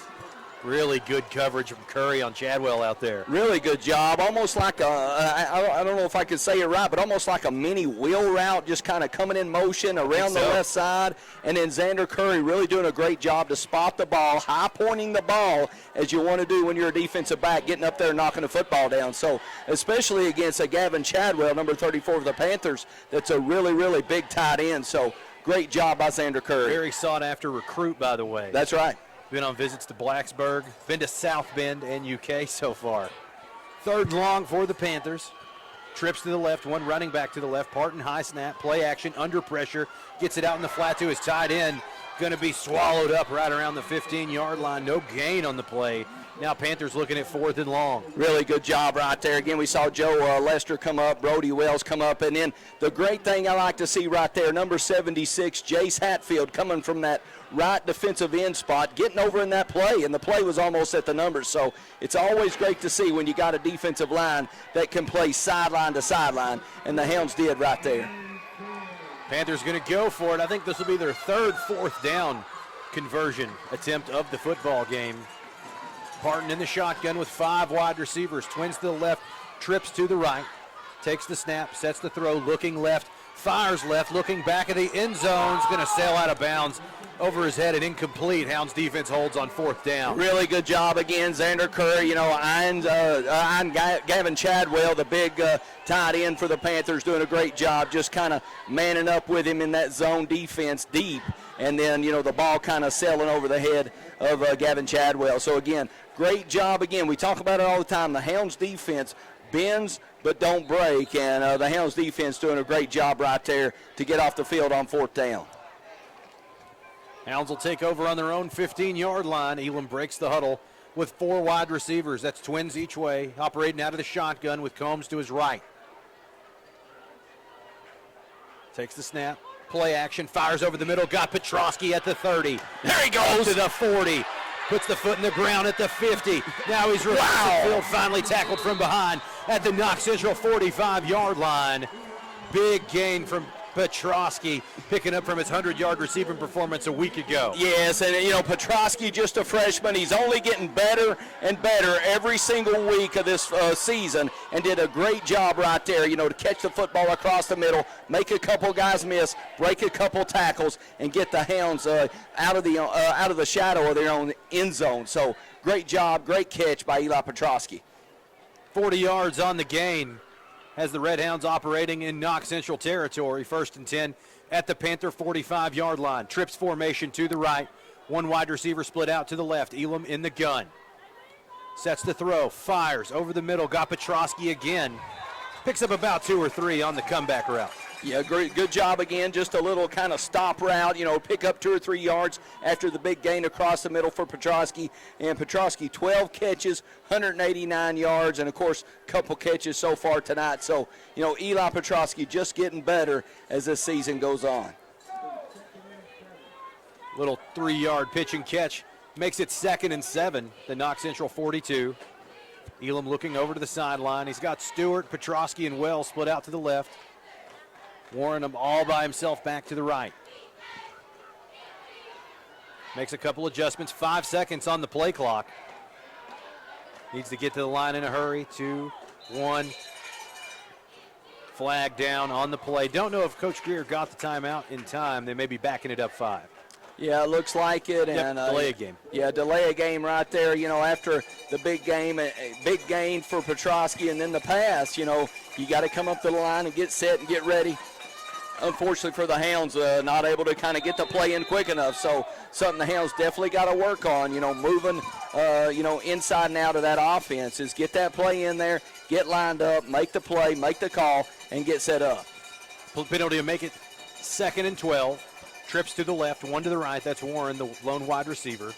A: Really good coverage from Curry on Chadwell out there.
B: Really good job. Almost like I don't know if I could say it right, but almost like a mini wheel route, just kind of coming in motion around the left side. And then Xander Curry really doing a great job to spot the ball, high pointing the ball, as you want to do when you're a defensive back, getting up there and knocking the football down. So especially against a Gavin Chadwell, number 34 of the Panthers, that's a really, really big tight end. So great job by Xander Curry.
A: Very sought after recruit, by the way.
B: That's right.
A: Been on visits to Blacksburg, been to South Bend and UK so far. Third long for the Panthers. Trips to the left, one running back to the left. Parton high snap, play action, under pressure. Gets it out in the flat to his tight end. Going to be swallowed up right around the 15-yard line. No gain on the play. Now Panthers looking at 4th and long.
B: Really good job right there. Again, we saw Joe Lester come up, Brody Wells come up, and then the great thing I like to see right there, number 76, Jace Hatfield, coming from that right defensive end spot, getting over in that play, and the play was almost at the numbers. So it's always great to see when you got a defensive line that can play sideline to sideline, and the Hounds did right there.
A: Panthers going to go for it. I think this will be their 3rd 4th down conversion attempt of the football game. Parton in the shotgun with 5 wide receivers. Twins to the left, trips to the right. Takes the snap, sets the throw, looking left, fires left, looking back at the end zone. Is going to sail out of bounds over his head and incomplete. Hounds defense holds on 4th down.
B: Really good job again, Xander Curry. Eyeing Gavin Chadwell, the big tight end for the Panthers, doing a great job just kind of manning up with him in that zone defense deep. And then, the ball kind of sailing over the head of Gavin Chadwell. So, again, great job again. We talk about it all the time. The Hounds defense bends but don't break. And the Hounds defense doing a great job right there to get off the field on 4th down.
A: Hounds will take over on their own 15-yard line. Elam breaks the huddle with 4 wide receivers. That's twins each way, operating out of the shotgun with Combs to his right. Takes the snap. Play action, fires over the middle, got Petrosky at the 30. There he goes to the 40. Puts the foot in the ground at the 50. Now he's reversing field, finally tackled from behind at the Knox Central 45-yard line. Big gain from Petrosky, picking up from his 100-yard receiving performance a week ago.
B: Yes, and Petrosky, just a freshman. He's only getting better and better every single week of this season, and did a great job right there, to catch the football across the middle, make a couple guys miss, break a couple tackles, and get the Hounds out of the shadow of their own end zone. So great job, great catch by Eli Petrosky.
A: 40 yards on the gain. Has the Red Hounds operating in Knox Central territory. 1st and 10 at the Panther 45-yard line. Trips formation to the right. 1 wide receiver split out to the left. Elam in the gun. Sets the throw. Fires over the middle. Got Petrosky again. Picks up about 2 or 3 on the comeback route.
B: Yeah, great, good job again. Just a little kind of stop route, pick up 2 or 3 yards after the big gain across the middle for Petrosky. And Petrosky, 12 catches, 189 yards, and of course, a couple catches so far tonight. So, Eli Petrosky just getting better as this season goes on.
A: Little 3-yard pitch and catch makes it 2nd and 7. The Knox Central 42. Elam looking over to the sideline. He's got Stewart, Petrosky, and Wells split out to the left. Warren all by himself back to the right. Makes a couple adjustments. 5 seconds on the play clock. Needs to get to the line in a hurry. 2, 1. Flag down on the play. Don't know if Coach Greer got the timeout in time. They may be backing it up 5.
B: Yeah, it looks like it.
A: Yep,
B: And
A: delay a game.
B: Yeah, delay a game right there. After the big game, a big gain for Petrosky and then the pass, you got to come up to the line and get set and get ready. Unfortunately for the Hounds, not able to kind of get the play in quick enough. So something the Hounds definitely got to work on, moving, inside and out of that offense is get that play in there, get lined up, make the play, make the call, and get set up.
A: Penalty to make it 2nd and 12. Trips to the left, 1 to the right. That's Warren, the lone wide receiver.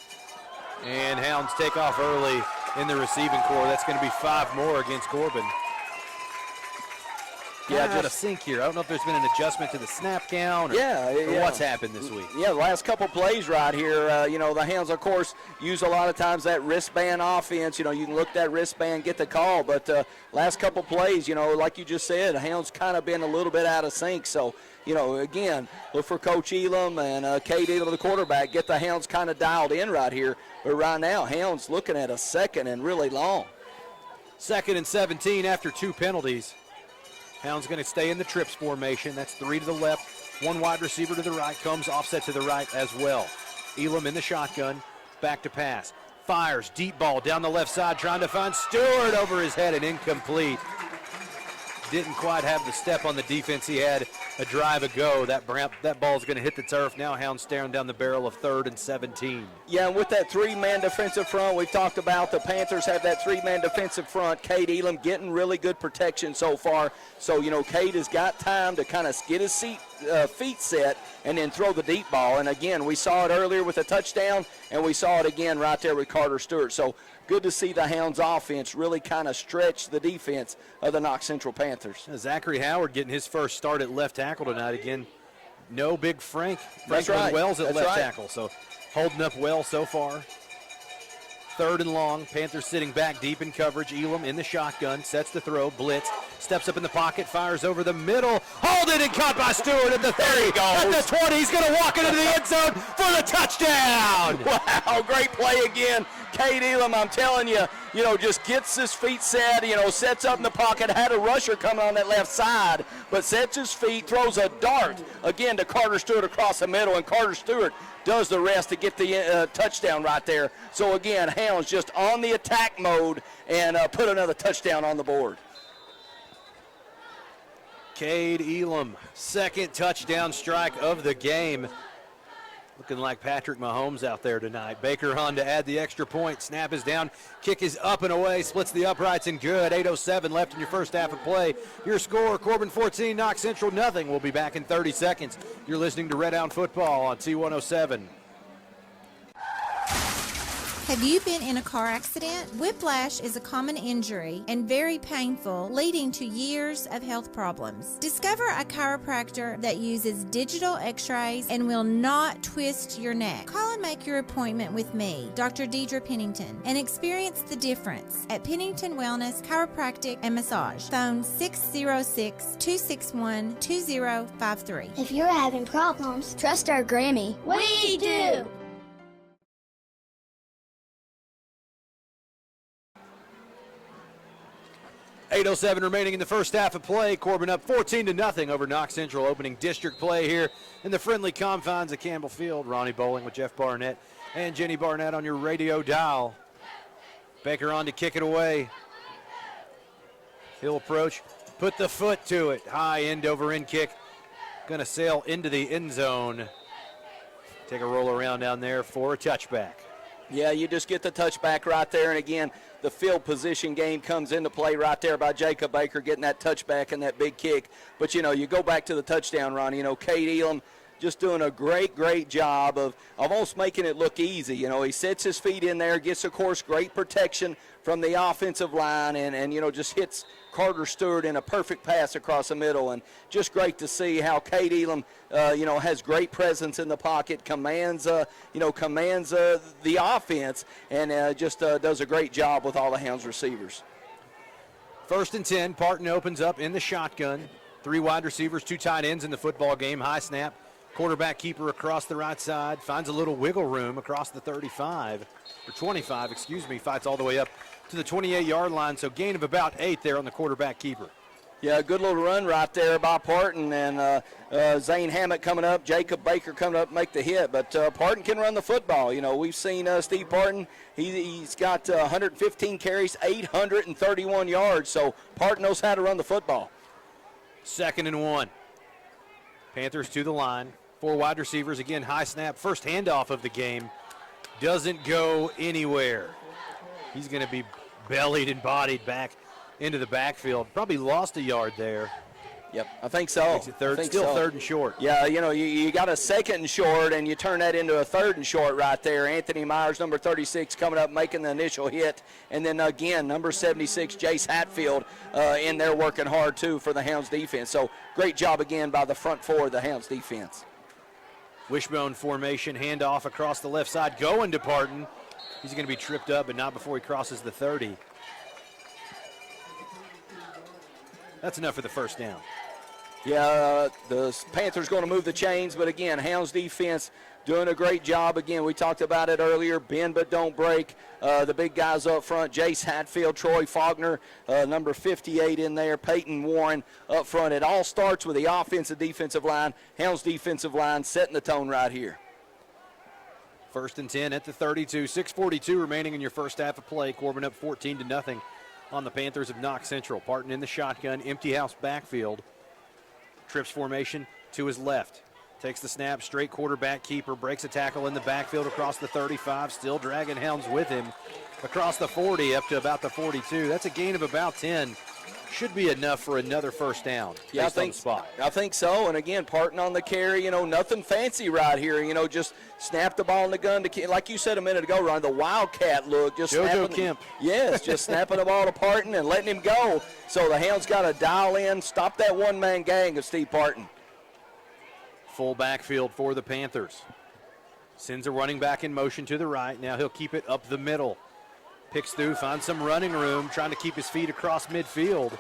A: And Hounds take off early in the receiving core. That's going to be 5 more against Corbin. Yeah, out of sync here. I don't know if there's been an adjustment to the snap count or what's happened this week.
B: Yeah, the last couple plays right here, the Hounds, of course, use a lot of times that wristband offense. You can look that wristband, get the call. But last couple plays, like you just said, the Hounds kind of been a little bit out of sync. So, again, look for Coach Elam and Cade Elam, the quarterback, get the Hounds kind of dialed in right here. But right now, Hounds looking at a 2nd and really long.
A: 2nd and 17 after 2 penalties. Hounds going to stay in the trips formation. That's 3 to the left, 1 wide receiver to the right, comes offset to the right as well. Elam in the shotgun, back to pass. Fires, deep ball down the left side, trying to find Stewart over his head and incomplete. Didn't quite have the step on the defense he had a drive ago. That ball's going to hit the turf. Now Hounds staring down the barrel of 3rd and 17.
B: Yeah, and with that 3-man defensive front, we've talked about the Panthers have that 3-man defensive front. Cade Elam getting really good protection so far. So, Cade has got time to kind of get his feet set and then throw the deep ball. And, again, we saw it earlier with a touchdown, and we saw it again right there with Carter Stewart. So, good to see the Hounds offense really kind of stretch the defense of the Knox Central Panthers.
A: Zachary Howard getting his first start at left tackle tonight. Again, no big Franklin
B: right.
A: Wells at
B: That's
A: left
B: right.
A: tackle. So holding up well so far. 3rd and long. Panthers sitting back deep in coverage. Elam in the shotgun. Sets the throw. Blitz. Steps up in the pocket. Fires over the middle. Hold it and caught by Stewart at the 30. At the 20. He's going to walk it into the end zone for the touchdown.
B: Wow, great play again. Cade Elam, I'm telling you, just gets his feet set, sets up in the pocket, had a rusher coming on that left side, but sets his feet, throws a dart, again, to Carter Stewart across the middle, and Carter Stewart does the rest to get the touchdown right there. So, again, Hounds just on the attack mode and put another touchdown on the board.
A: Cade Elam, 2nd touchdown strike of the game. Looking like Patrick Mahomes out there tonight. Baker on to add the extra point. Snap is down. Kick is up and away. Splits the uprights and good. 8:07 left in your first half of play. Your score, Corbin 14, Knox Central nothing. We'll be back in 30 seconds. You're listening to Red Hound Football on T107.
H: Have you been in a car accident? Whiplash is a common injury and very painful, leading to years of health problems. Discover a chiropractor that uses digital x-rays and will not twist your neck. Call and make your appointment with me, Dr. Deidre Pennington, and experience the difference at Pennington Wellness Chiropractic and Massage. Phone 606-261-2053.
I: If you're having problems, trust our Grammy. We do!
A: 8:07 remaining in the first half of play. Corbin up 14-0 over Knox Central, opening district play here in the friendly confines of Campbell Field. Ronnie Bowling with Jeff Barnett and Jenny Barnett on your radio dial. Baker on to kick it away. He'll approach, put the foot to it. High end over end kick. Going to sail into the end zone. Take a roll around down there for a touchback.
B: Yeah, you just get the touchback right there. And again, the field position game comes into play right there by Jacob Baker getting that touchback and that big kick. But, you go back to the touchdown, Ronnie. Cade Elam just doing a great job of almost making it look easy. He sets his feet in there, gets, of course, great protection from the offensive line, and just hits Carter Stewart in a perfect pass across the middle. And just great to see how Cade Elam, has great presence in the pocket, commands the offense, and just does a great job with all the Hounds receivers.
A: 1st and 10, Parton opens up in the shotgun. 3 wide receivers, 2 tight ends in the football game. High snap, quarterback keeper across the right side, finds a little wiggle room across the 35, or 25, fights all the way up to the 28-yard line, so gain of about 8 there on the quarterback keeper.
B: Yeah, a good little run right there by Parton, and Zane Hammett coming up, Jacob Baker coming up to make the hit. But Parton can run the football. We've seen Steve Parton. He's got 115 carries, 831 yards, so Parton knows how to run the football.
A: 2nd and 1. Panthers to the line. 4 wide receivers. Again, high snap. First handoff of the game. Doesn't go anywhere. He's going to be bellied and bodied back into the backfield. Probably lost a yard there.
B: Yep, I think so.
A: Makes it still 3rd and short.
B: Yeah, you got a 2nd and short, and you turn that into a 3rd and short right there. Anthony Myers, number 36, coming up, making the initial hit. And then, again, number 76, Jace Hatfield, in there working hard, too, for the Hounds defense. So, great job, again, by the front 4 of the Hounds defense.
A: Wishbone formation, handoff across the left side, going to Parton. He's going to be tripped up, but not before he crosses the 30. That's enough for the first down.
B: Yeah, the Panthers going to move the chains, but again, Hounds defense doing a great job. Again, we talked about it earlier, bend but don't break. The big guys up front, Jace Hatfield, Troy Faulkner, number 58 in there, Peyton Warren up front. It all starts with the offensive defensive line, Hounds defensive line setting the tone right here.
A: 1st and 10 at the 32, 6:42 remaining in your first half of play. Corbin up 14-0 on the Panthers of Knox Central. Parton in the shotgun, empty house backfield. Trips formation to his left. Takes the snap, straight quarterback keeper, breaks a tackle in the backfield across the 35, still dragging Hounds with him across the 40 up to about the 42. That's a gain of about 10. Should be enough for another first down.
B: Yeah, I think so. And again, Parton on the carry, nothing fancy right here. Just snap the ball in the gun to, like you said a minute ago, Ron, the Wildcat look. Just
A: JoJo Kemp.
B: Yes, just snapping the ball to Parton and letting him go. So the Hounds got to dial in, stop that one-man gang of Steve Parton.
A: Full backfield for the Panthers. Sends a running back in motion to the right. Now he'll keep it up the middle. Picks through, finds some running room, trying to keep his feet across midfield.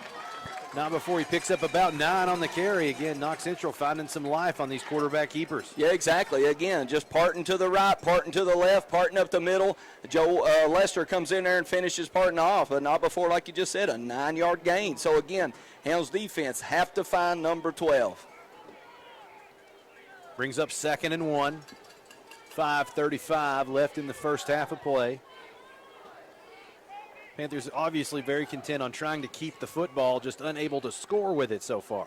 A: Not before he picks up about 9 on the carry. Again, Knox Central finding some life on these quarterback keepers.
B: Yeah, exactly. Again, just Parton to the right, Parton to the left, Parton up the middle. Joe Lester comes in there and finishes Parton off, but not before, like you just said, a 9-yard gain. So, again, Hounds defense have to find number 12.
A: Brings up 2nd and 1. 5:35 left in the first half of play. Panthers obviously very content on trying to keep the football, just unable to score with it so far.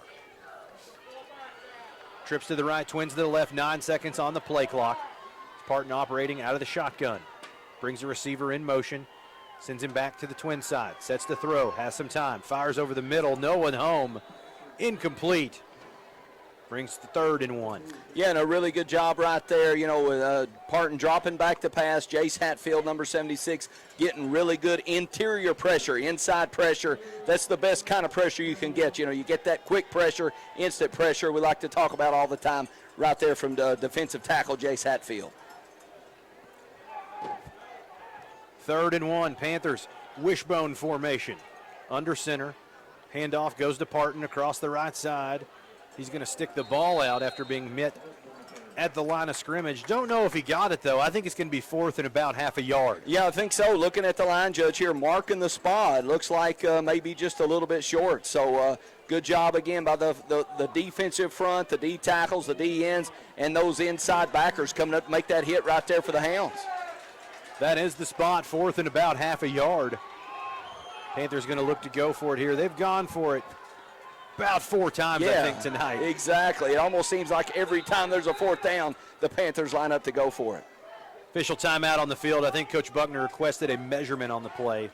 A: Trips to the right, twins to the left, 9 seconds on the play clock. Parton operating out of the shotgun. Brings a receiver in motion, sends him back to the twin side, sets the throw, has some time, fires over the middle, no one home, incomplete. Brings the 3rd and 1.
B: Yeah, and a really good job right there, with Parton dropping back the pass. Jace Hatfield, number 76, getting really good interior pressure, inside pressure. That's the best kind of pressure you can get. You get that quick pressure, instant pressure we like to talk about all the time right there from the defensive tackle, Jace Hatfield.
A: 3rd and 1, Panthers wishbone formation. Under center, handoff goes to Parton across the right side. He's going to stick the ball out after being met at the line of scrimmage. Don't know if he got it, though. I think it's going to be 4th and about half a yard.
B: Yeah, I think so. Looking at the line judge here, marking the spot. Looks like maybe just a little bit short. So good job again by the defensive front, the D tackles, the D ends, and those inside backers coming up to make that hit right there for the Hounds.
A: That is the spot, 4th and about half a yard. Panthers going to look to go for it here. They've gone for it about 4 times, I think, tonight.
B: Exactly. It almost seems like every time there's a 4th down, the Panthers line up to go for it.
A: Official timeout on the field. I think Coach Buckner requested a measurement on the play.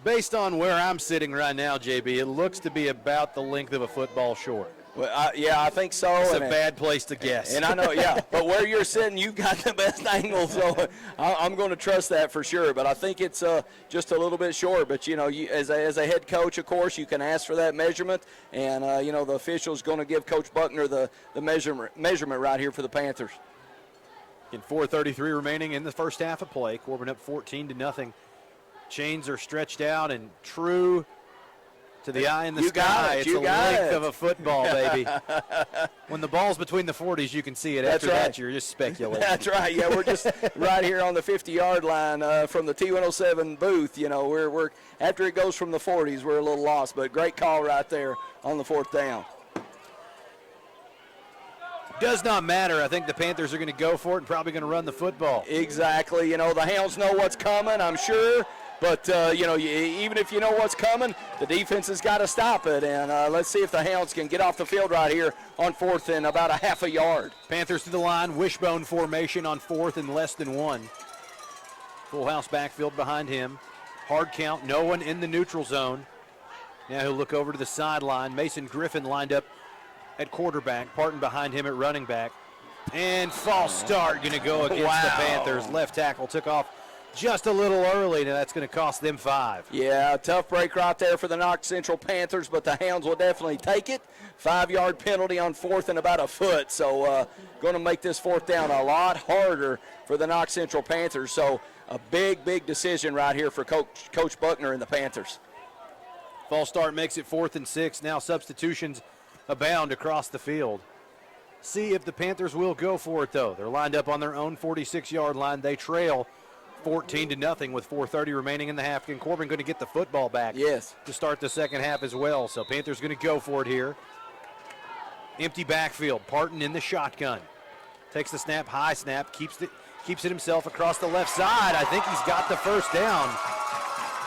A: Based on where I'm sitting right now, JB, it looks to be about the length of a football short.
B: Well, yeah, I think so.
A: It's a bad place to guess.
B: And I know, yeah. But where you're sitting, you've got the best angle, so I'm going to trust that for sure. But I think it's just a little bit short. But, as a head coach, of course, you can ask for that measurement. And, the official's going to give Coach Buckner the measurement right here for the Panthers.
A: In 4:33 remaining in the first half of play. Corbin up 14-0. Chains are stretched out and true to the eye in the sky. It's the length of a football, baby. When the ball's between the 40s, you can see it. After that, you're just speculating.
B: That's right. Yeah, we're just right here on the 50-yard line from the T107 booth. We're after it goes from the 40s, we're a little lost. But great call right there on the fourth down.
A: Does not matter. I think the Panthers are going to go for it and probably going to run the football.
B: Exactly. The Hounds know what's coming, I'm sure. But, even if you know what's coming, the defense has got to stop it. And let's see if the Hounds can get off the field right here on fourth and about a half a yard.
A: Panthers to the line, wishbone formation on fourth and less than one. Full house backfield behind him. Hard count, no one in the neutral zone. Now he'll look over to the sideline. Mason Griffin lined up at quarterback, Parton behind him at running back. And false start going to go against the Panthers. Left tackle took off just a little early. Now that's going to cost them 5.
B: Yeah, tough break right there for the Knox Central Panthers, but the Hounds will definitely take it. 5-yard penalty on fourth and about a foot. So going to make this fourth down a lot harder for the Knox Central Panthers. So a big, big decision right here for Coach Buckner and the Panthers.
A: False start makes it 4th and 6. Now substitutions abound across the field. See if the Panthers will go for it, though. They're lined up on their own 46-yard line. They trail 14-0 with 4:30 remaining in the half. And Corbin going to get the football back to start the second half as well. So Panthers going to go for it here. Empty backfield. Parton in the shotgun. Takes the snap, high snap, keeps it himself across the left side. I think he's got the first down.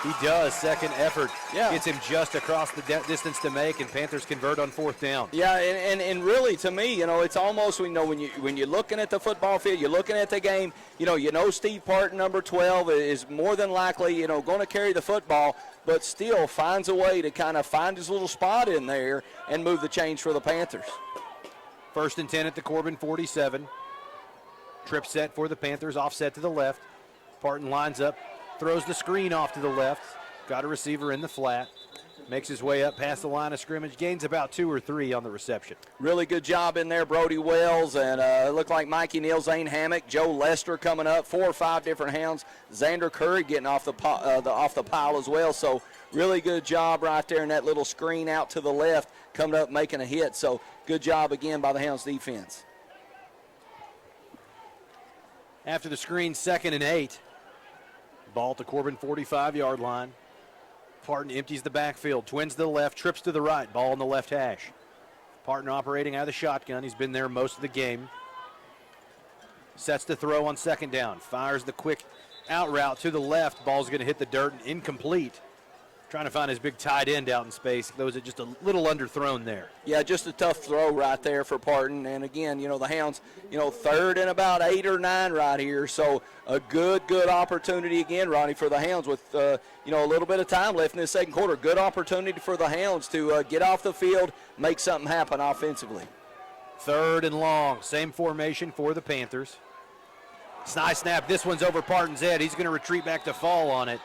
A: He does. Second effort gets him just across the distance to make, and Panthers convert on fourth down.
B: Yeah, and really to me, it's almost when you're looking at the football field, you're looking at the game, Steve Parton, number 12, is more than likely going to carry the football, but still finds a way to kind of find his little spot in there and move the chains for the Panthers.
A: 1st and 10 at the Corbin 47. Trip set for the Panthers, offset to the left. Parton lines up. Throws the screen off to the left. Got a receiver in the flat. Makes his way up past the line of scrimmage. Gains about 2 or 3 on the reception.
B: Really good job in there, Brody Wells. And it looked like Mikey Neal, Zane Hammock, Joe Lester coming up. 4 or 5 different Hounds. Xander Curry getting off the pile as well. So really good job right there in that little screen out to the left. Coming up making a hit. So good job again by the Hounds defense.
A: After the screen, 2nd and 8. Ball to Corbin, 45-yard line. Parton empties the backfield, twins to the left, trips to the right, ball on the left hash. Parton operating out of the shotgun. He's been there most of the game. Sets the throw on 2nd down, fires the quick out route to the left. Ball's going to hit the dirt and incomplete. Trying to find his big tight end out in space. Those are just a little underthrown there.
B: Yeah, just a tough throw right there for Parton. And again, the Hounds, 3rd and about 8 or 9 right here. So a good opportunity again, Ronnie, for the Hounds with, a little bit of time left in the second quarter. Good opportunity for the Hounds to get off the field, make something happen offensively.
A: 3rd and long. Same formation for the Panthers. Nice snap. This one's over Parton's head. He's going to retreat back to fall on it.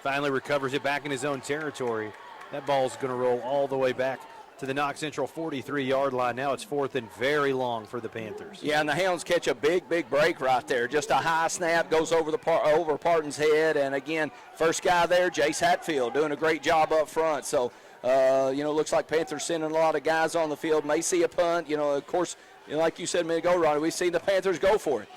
A: Finally recovers it back in his own territory. That ball's going to roll all the way back to the Knox Central 43-yard line. Now it's 4th and very long for the Panthers.
B: Yeah, and the Hounds catch a big break right there. Just a high snap goes over over Parton's head. And again, first guy there, Jace Hatfield, doing a great job up front. So, looks like Panthers sending a lot of guys on the field. May see a punt. Of course, like you said a minute ago, Ronnie, we've seen the Panthers go for it.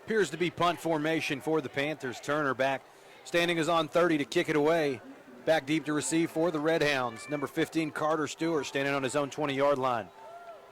A: Appears to be punt formation for the Panthers. Turner back, standing is on 30 to kick it away. Back deep to receive for the Red Hounds. Number 15, Carter Stewart, standing on his own 20-yard line.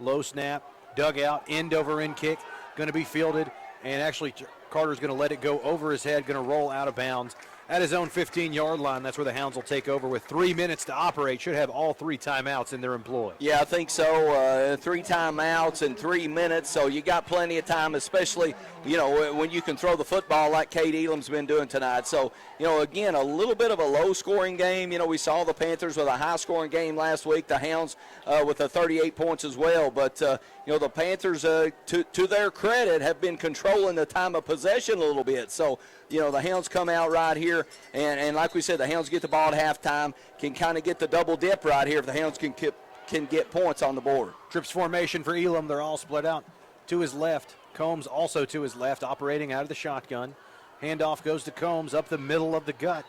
A: Low snap, dug out, end over end kick, going to be fielded and actually Carter's going to let it go over his head, going to roll out of bounds at his own 15-yard line. That's where the Hounds will take over with 3 minutes to operate. Should have all 3 timeouts in their employ.
B: Yeah, I think so. 3 timeouts in 3 minutes, so you got plenty of time, especially, when you can throw the football like Cade Elam's been doing tonight. So, again, a little bit of a low-scoring game. We saw the Panthers with a high-scoring game last week, the Hounds with 38 points as well. But, the Panthers, to their credit, have been controlling the time of possession a little bit. So, the Hounds come out right here, and like we said, the Hounds get the ball at halftime, can kind of get the double dip right here if the Hounds can get points on the board.
A: Trips formation for Elam. They're all split out to his left. Combs also to his left, operating out of the shotgun. Handoff goes to Combs up the middle of the gut.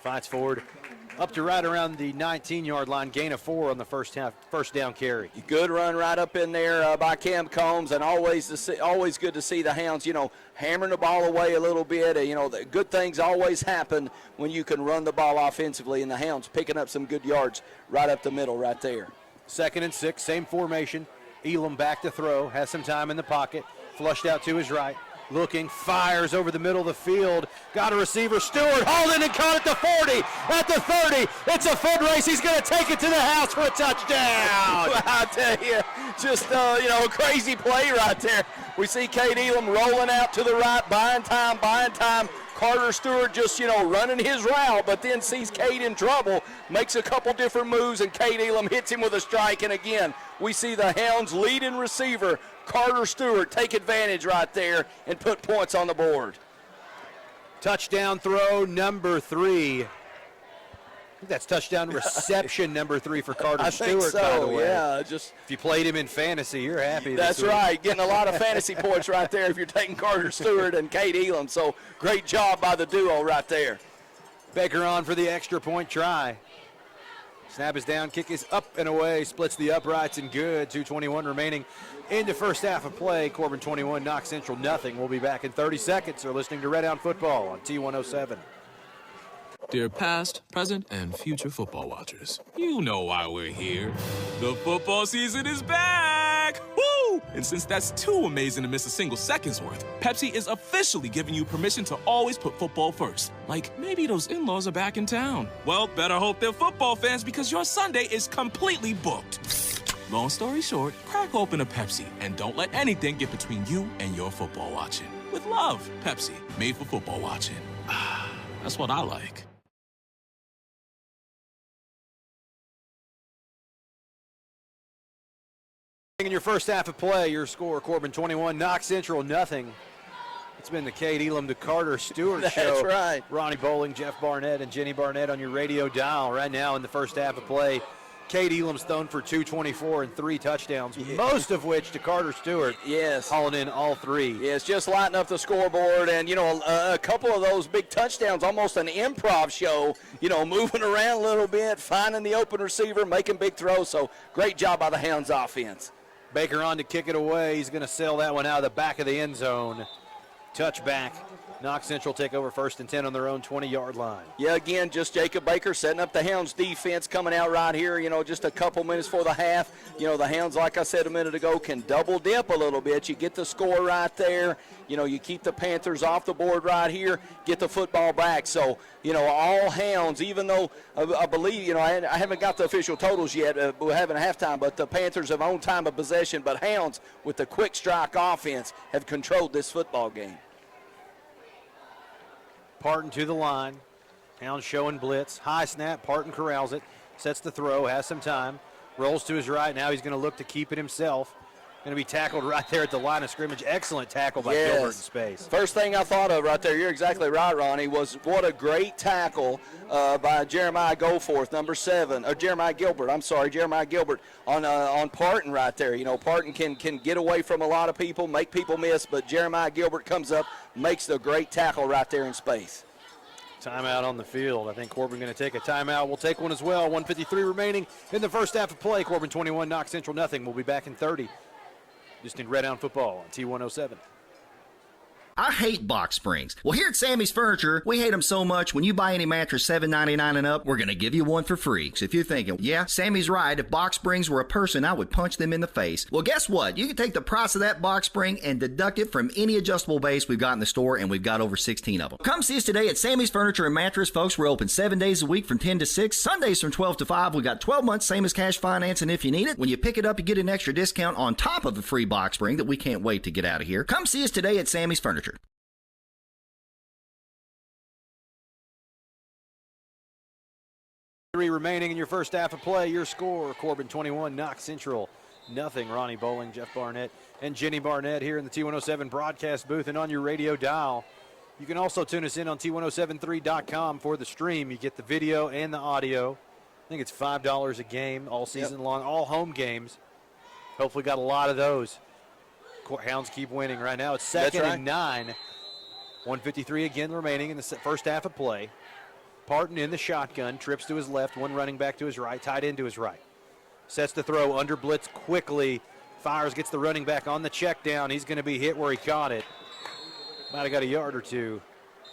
A: Fights forward up to right around the 19-yard line. Gain of 4 on the first down carry.
B: Good run right up in there by Cam Combs, and always good to see the Hounds, hammering the ball away a little bit. The good things always happen when you can run the ball offensively, and the Hounds picking up some good yards right up the middle right there.
A: 2nd and 6, same formation. Elam back to throw, has some time in the pocket, flushed out to his right. Looking, fires over the middle of the field. Got a receiver, Stewart, hauled in and caught at the 40, at the 30. It's a foot race. He's going to take it to the house for a touchdown.
B: I tell you, just, a crazy play right there. We see Cade Elam rolling out to the right, buying time. Carter Stewart just, running his route, but then sees Cade in trouble, makes a couple different moves, and Cade Elam hits him with a strike. And again, we see the Hounds' leading receiver, Carter Stewart, take advantage right there and put points on the board.
A: Touchdown throw number 3. I think that's touchdown reception number 3 for Carter Stewart,
B: so,
A: by the way.
B: Yeah,
A: if you played him in fantasy, you're happy.
B: That's right. Getting a lot of fantasy points right there if you're taking Carter Stewart and Cade Elam. So great job by the duo right there.
A: Baker on for the extra point try. Snap is down, kick is up and away, splits the uprights and good. 2:21 remaining in the first half of play. Corbin 21, Knox Central nothing. We'll be back in 30 seconds. You're listening to Red Hound Football on T107.
J: Dear past, present, and future football watchers, you know why we're here. The football season is back! Woo! And since that's too amazing to miss a single second's worth, Pepsi is officially giving you permission to always put football first. Like, maybe those in-laws are back in town. Well, better hope they're football fans because your Sunday is completely booked. Long story short, crack open a Pepsi and don't let anything get between you and your football watching. With love, Pepsi, made for football watching. That's what I like.
A: In your first half of play, your score, Corbin 21, Knox Central nothing. It's been the Cade Elam to Carter Stewart show.
B: That's right.
A: Ronnie Bowling, Jeff Barnett, and Jenny Barnett on your radio dial right now in the first half of play. Cade Elam's thrown for 224 and 3 touchdowns, most of which to Carter Stewart.
B: Yes.
A: Hauling in all 3.
B: Yes, just lighting up the scoreboard. And, a couple of those big touchdowns, almost an improv show, moving around a little bit, finding the open receiver, making big throws. So great job by the Hounds offense.
A: Baker on to kick it away. He's going to sail that one out of the back of the end zone. Touchback. Knox Central take over 1st and 10 on their own 20-yard line.
B: Yeah, again, just Jacob Baker setting up the Hounds defense coming out right here, just a couple minutes for the half. The Hounds, like I said a minute ago, can double dip a little bit. You get the score right there. You keep the Panthers off the board right here, get the football back. So, all Hounds, even though I believe, I haven't got the official totals yet. We're having a halftime, but the Panthers have owned time of possession. But Hounds, with the quick strike offense, have controlled this football game.
A: Parton to the line. Hounds showing blitz. High snap. Parton corrals it. Sets the throw. Has some time. Rolls to his right. Now he's going to look to keep it himself. Going to be tackled right there at the line of scrimmage. Excellent tackle by Gilbert in space.
B: First thing I thought of right there, you're exactly right, Ronnie, was what a great tackle by Jeremiah Goforth, number 7. Or Jeremiah Gilbert on Parton right there. Parton can get away from a lot of people, make people miss, but Jeremiah Gilbert comes up, makes the great tackle right there in space.
A: Timeout on the field. I think Corbin going to take a timeout. We'll take one as well. 1:53 remaining in the first half of play. Corbin 21, Knox Central nothing. We'll be back in 30. Just in Red Hound Football on T107.
K: I hate box springs. Well, here at Sammy's Furniture, we hate them so much, when you buy any mattress $7.99 and up, we're going to give you one for free. So if you're thinking, yeah, Sammy's right, if box springs were a person, I would punch them in the face. Well, guess what? You can take the price of that box spring and deduct it from any adjustable base we've got in the store, and we've got over 16 of them. Come see us today at Sammy's Furniture and Mattress, folks. We're open 7 days a week from 10 to 6, Sundays from 12 to 5. We've got 12 months, same as cash financing if you need it. When you pick it up, you get an extra discount on top of the free box spring that we can't wait to get out of here. Come see us today at Sammy's Furniture.
A: Three remaining in your first half of play. Your score, Corbin 21, Knox Central nothing. Ronnie Bowling, Jeff Barnett, and Jenny Barnett here in the T107 broadcast booth and on your radio dial. You can also tune us in on T1073.com for the stream. You get the video and the audio. I think it's $5 a game all season long, all home games. Hopefully got a lot of those. Hounds keep winning right now. It's second and 9. 1:53 again remaining in the first half of play. Parton in the shotgun, trips to his left, one running back to his right, tight end to his right. Sets the throw, under blitz quickly, fires, gets the running back on the check down. He's going to be hit where he caught it. Might have got a yard or two.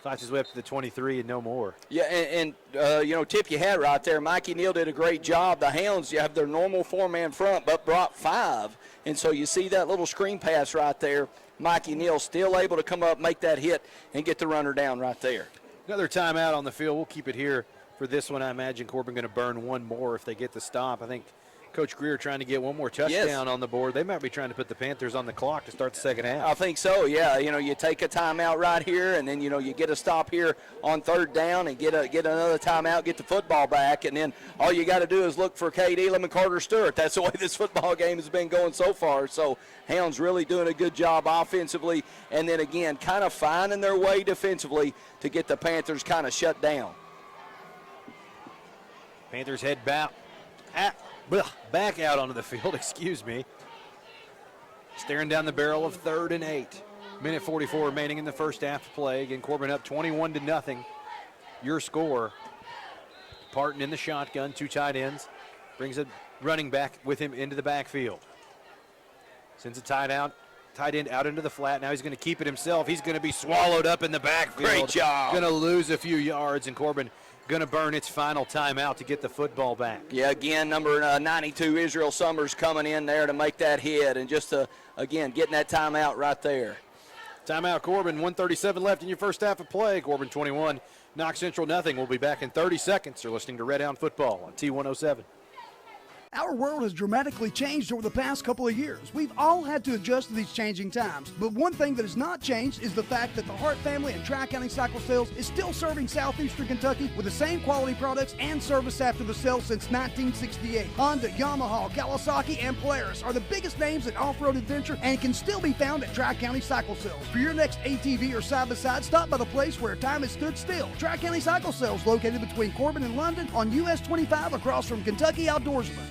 A: Fights his way up to the 23 and no more.
B: Yeah, and tip your hat right there. Mikey Neal did a great job. The Hounds, you have their normal four-man front, but brought 5. And so you see that little screen pass right there. Mikey Neal still able to come up, make that hit, and get the runner down right there.
A: Another timeout on the field. We'll keep it here for this one. I imagine Corbin going to burn one more if they get the stop. I think Coach Greer trying to get one more touchdown on the board. They might be trying to put the Panthers on the clock to start the second half.
B: I think so, yeah. You take a timeout right here, and then, you get a stop here on third down and get another timeout, get the football back, and then all you got to do is look for Cade Elam and Carter Stewart. That's the way this football game has been going so far. So Hounds really doing a good job offensively, and then, again, kind of finding their way defensively to get the Panthers kind of shut down.
A: Panthers head back out onto the field, excuse me. Staring down the barrel of 3rd and 8. Minute 44 remaining in the first half of play. Again, Corbin up 21-0. Your score. Parton in the shotgun, 2 tight ends. Brings a running back with him into the backfield. Sends a tight end out into the flat. Now he's going to keep it himself. He's going to be swallowed up in the backfield.
B: Great job.
A: Going to lose a few yards, and Corbin going to burn its final timeout to get the football back.
B: Yeah, again, number 92, Israel Summers, coming in there to make that hit, and just, again, getting that timeout right there.
A: Timeout, Corbin. 1:37 left in your first half of play. Corbin 21, Knox Central nothing. We'll be back in 30 seconds. You're listening to Red Hound Football on T107.
D: Our world has dramatically changed over the past couple of years. We've all had to adjust to these changing times. But one thing that has not changed is the fact that the Hart family and Tri-County Cycle Sales is still serving southeastern Kentucky with the same quality products and service after the sale since 1968. Honda, Yamaha, Kawasaki, and Polaris are the biggest names in off-road adventure and can still be found at Tri-County Cycle Sales. For your next ATV or side-by-side, stop by the place where time has stood still. Tri-County Cycle Sales, located between Corbin and London on US 25 across from Kentucky Outdoorsman.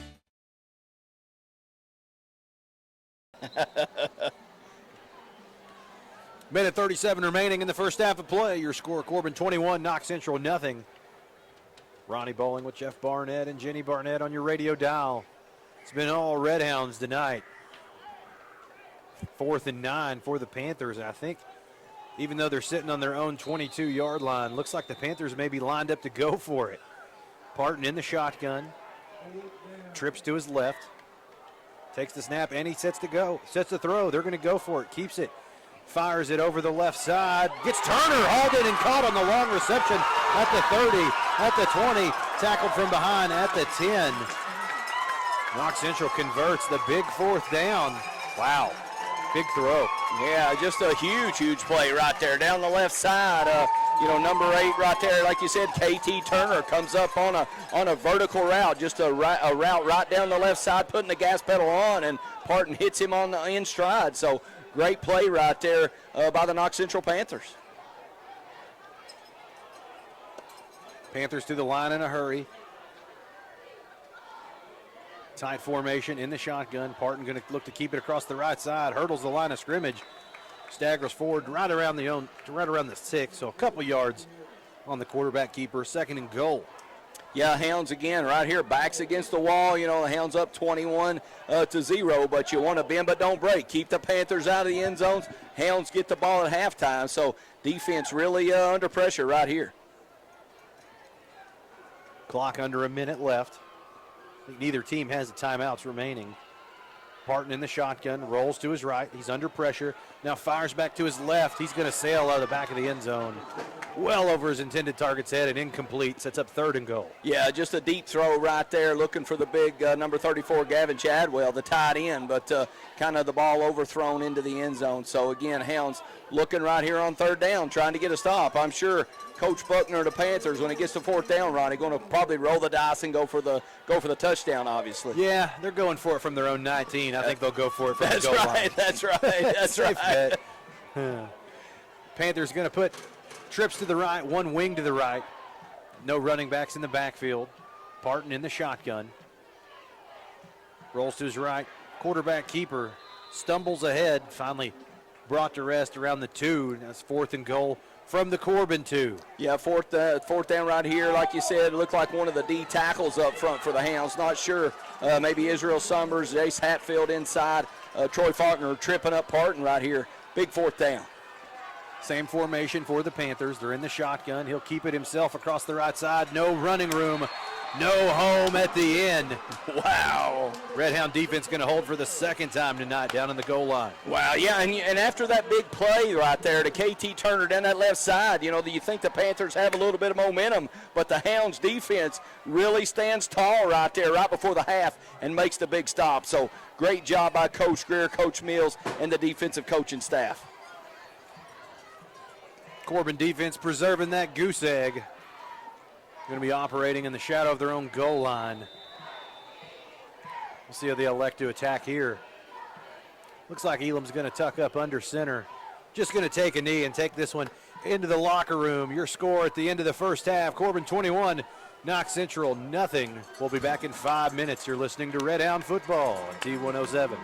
A: Minute 37 remaining in the first half of play. Your score, Corbin 21, Knox Central nothing. Ronnie Bowling with Jeff Barnett and Jenny Barnett on your radio dial. It's been all Red Hounds tonight. 4th and 9 for the Panthers. I think even though they're sitting on their own 22-yard line, looks like the Panthers may be lined up to go for it. Parton in the shotgun. Trips to his left. Takes the snap, and he sets the throw. They're going to go for it. Keeps it. Fires it over the left side. Gets Turner hauled in and caught on the long reception at the 30, at the 20. Tackled from behind at the 10. Knox Central converts the big 4th down. Wow. Big throw.
B: Yeah, just a huge play right there down the left side. Number 8 right there, like you said, KT Turner comes up on a vertical route, just a route right down the left side, putting the gas pedal on, and Parton hits him on the in stride. So great play right there by the Knox Central Panthers.
A: Panthers to the line in a hurry. Tight formation in the shotgun. Parton going to look to keep it across the right side. Hurdles the line of scrimmage. Staggers forward right around the 6, so a couple yards on the quarterback keeper. 2nd and goal.
B: Yeah, Hounds again right here, backs against the wall. You know, the Hounds up 21-0, but you want to bend but don't break. Keep the Panthers out of the end zones. Hounds get the ball at halftime, so defense really under pressure right here.
A: Clock under a minute left. I think neither team has the timeouts remaining. Parton in the shotgun, rolls to his right. He's under pressure. Now fires back to his left. He's going to sail out of the back of the end zone. Well over his intended target's head and incomplete. Sets up 3rd and goal.
B: Yeah, just a deep throw right there, looking for the big number 34, Gavin Chadwell, the tight end, but kind of the ball overthrown into the end zone. So, again, Hounds looking right here on 3rd down, trying to get a stop. I'm sure Coach Buckner of the Panthers, when he gets to 4th down, Ronnie, going to probably roll the dice and go for the touchdown, obviously.
A: Yeah, they're going for it from their own 19. I think they'll go for it from the goal line.
B: That's right. That's right.
A: Panthers going to put trips to the right, one wing to the right. No running backs in the backfield. Parton in the shotgun. Rolls to his right. Quarterback keeper stumbles ahead. Finally brought to rest around the 2. That's 4th and goal from the Corbin 2.
B: Yeah, fourth down right here. Like you said, it looked like one of the D tackles up front for the Hounds. Not sure. Maybe Israel Summers, Jace Hatfield inside. Troy Faulkner tripping up Parton right here. Big 4th down.
A: Same formation for the Panthers. They're in the shotgun. He'll keep it himself across the right side. No running room. No home at the end. Wow. Red Hound defense going to hold for the 2nd time tonight down on the goal line.
B: Wow, yeah, and after that big play right there to KT Turner down that left side, you know, you think the Panthers have a little bit of momentum, but the Hounds defense really stands tall right there right before the half and makes the big stop. So great job by Coach Greer, Coach Mills, and the defensive coaching staff.
A: Corbin defense preserving that goose egg. Going to be operating in the shadow of their own goal line. We'll see how they elect to attack here. Looks like Elam's going to tuck up under center. Just going to take a knee and take this one into the locker room. Your score at the end of the first half, Corbin 21, Knox Central nothing. We'll be back in 5 minutes. You're listening to Red Hound Football on T107.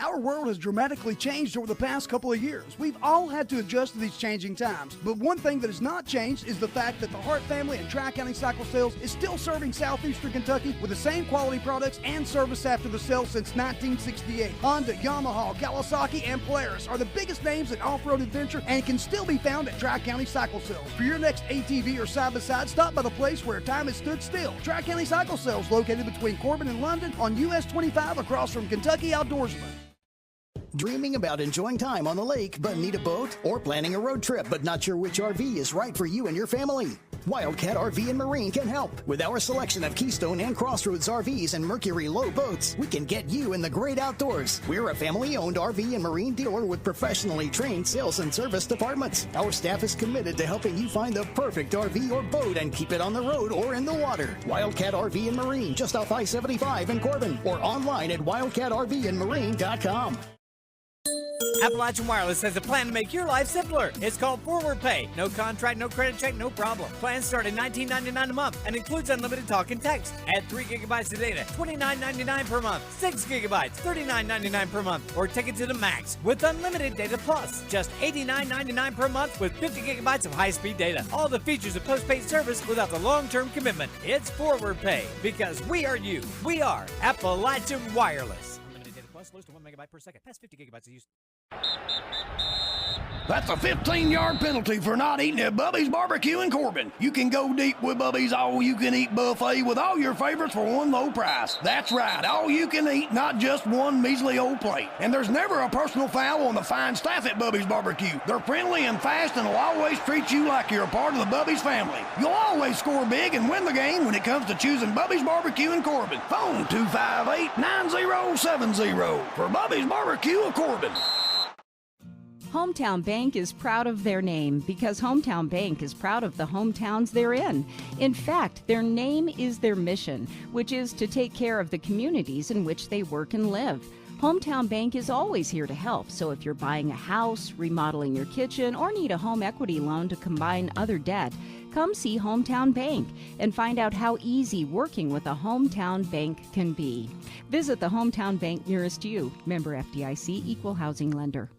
D: Our world has dramatically changed over the past couple of years. We've all had to adjust to these changing times. But one thing that has not changed is the fact that the Hart family and Tri-County Cycle Sales is still serving southeastern Kentucky with the same quality products and service after the sale since 1968. Honda, Yamaha, Kawasaki, and Polaris are the biggest names in off-road adventure and can still be found at Tri-County Cycle Sales. For your next ATV or side-by-side, stop by the place where time has stood still. Tri-County Cycle Sales, located between Corbin and London on US 25 across from Kentucky Outdoorsman.
L: Dreaming about enjoying time on the lake but need a boat? Or planning a road trip but not sure which RV is right for you and your family? Wildcat RV and Marine can help. With our selection of Keystone and Crossroads RVs and Mercury Low boats, we can get you in the great outdoors. We're a family-owned RV and Marine dealer with professionally trained sales and service departments. Our staff is committed to helping you find the perfect RV or boat and keep it on the road or in the water. Wildcat RV and Marine, just off I-75 in Corbin, or online at wildcatrvandmarine.com.
C: Appalachian Wireless has a plan to make your life simpler. It's called Forward Pay. No contract, no credit check, no problem. Plans start at $19.99 a month and includes unlimited talk and text. Add 3 gigabytes of data, $29.99 per month. 6 gigabytes, $39.99 per month. Or take it to the max with unlimited data plus. Just $89.99 per month with 50 gigabytes of high-speed data. All the features of postpaid service without the long-term commitment. It's Forward Pay because we are you. We are Appalachian Wireless. Unlimited data plus, slows to 1 megabyte per second. Past 50 gigabytes of use.
D: That's a 15-yard penalty for not eating at Bubby's Barbecue in Corbin. You can go deep with Bubby's all-you-can-eat buffet with all your favorites for one low price. That's right, all-you-can-eat, not just one measly old plate. And there's never a personal foul on the fine staff at Bubby's Barbecue. They're friendly and fast and will always treat you like you're a part of the Bubby's family. You'll always score big and win the game when it comes to choosing Bubby's Barbecue in Corbin. Phone 258-9070 for Bubby's Barbecue of Corbin.
E: Hometown Bank is proud of their name because Hometown Bank is proud of the hometowns they're in. In fact, their name is their mission, which is to take care of the communities in which they work and live. Hometown Bank is always here to help, so if you're buying a house, remodeling your kitchen, or need a home equity loan to combine other debt, come see Hometown Bank and find out how easy working with a Hometown Bank can be. Visit the Hometown Bank nearest you. Member FDIC, Equal Housing Lender.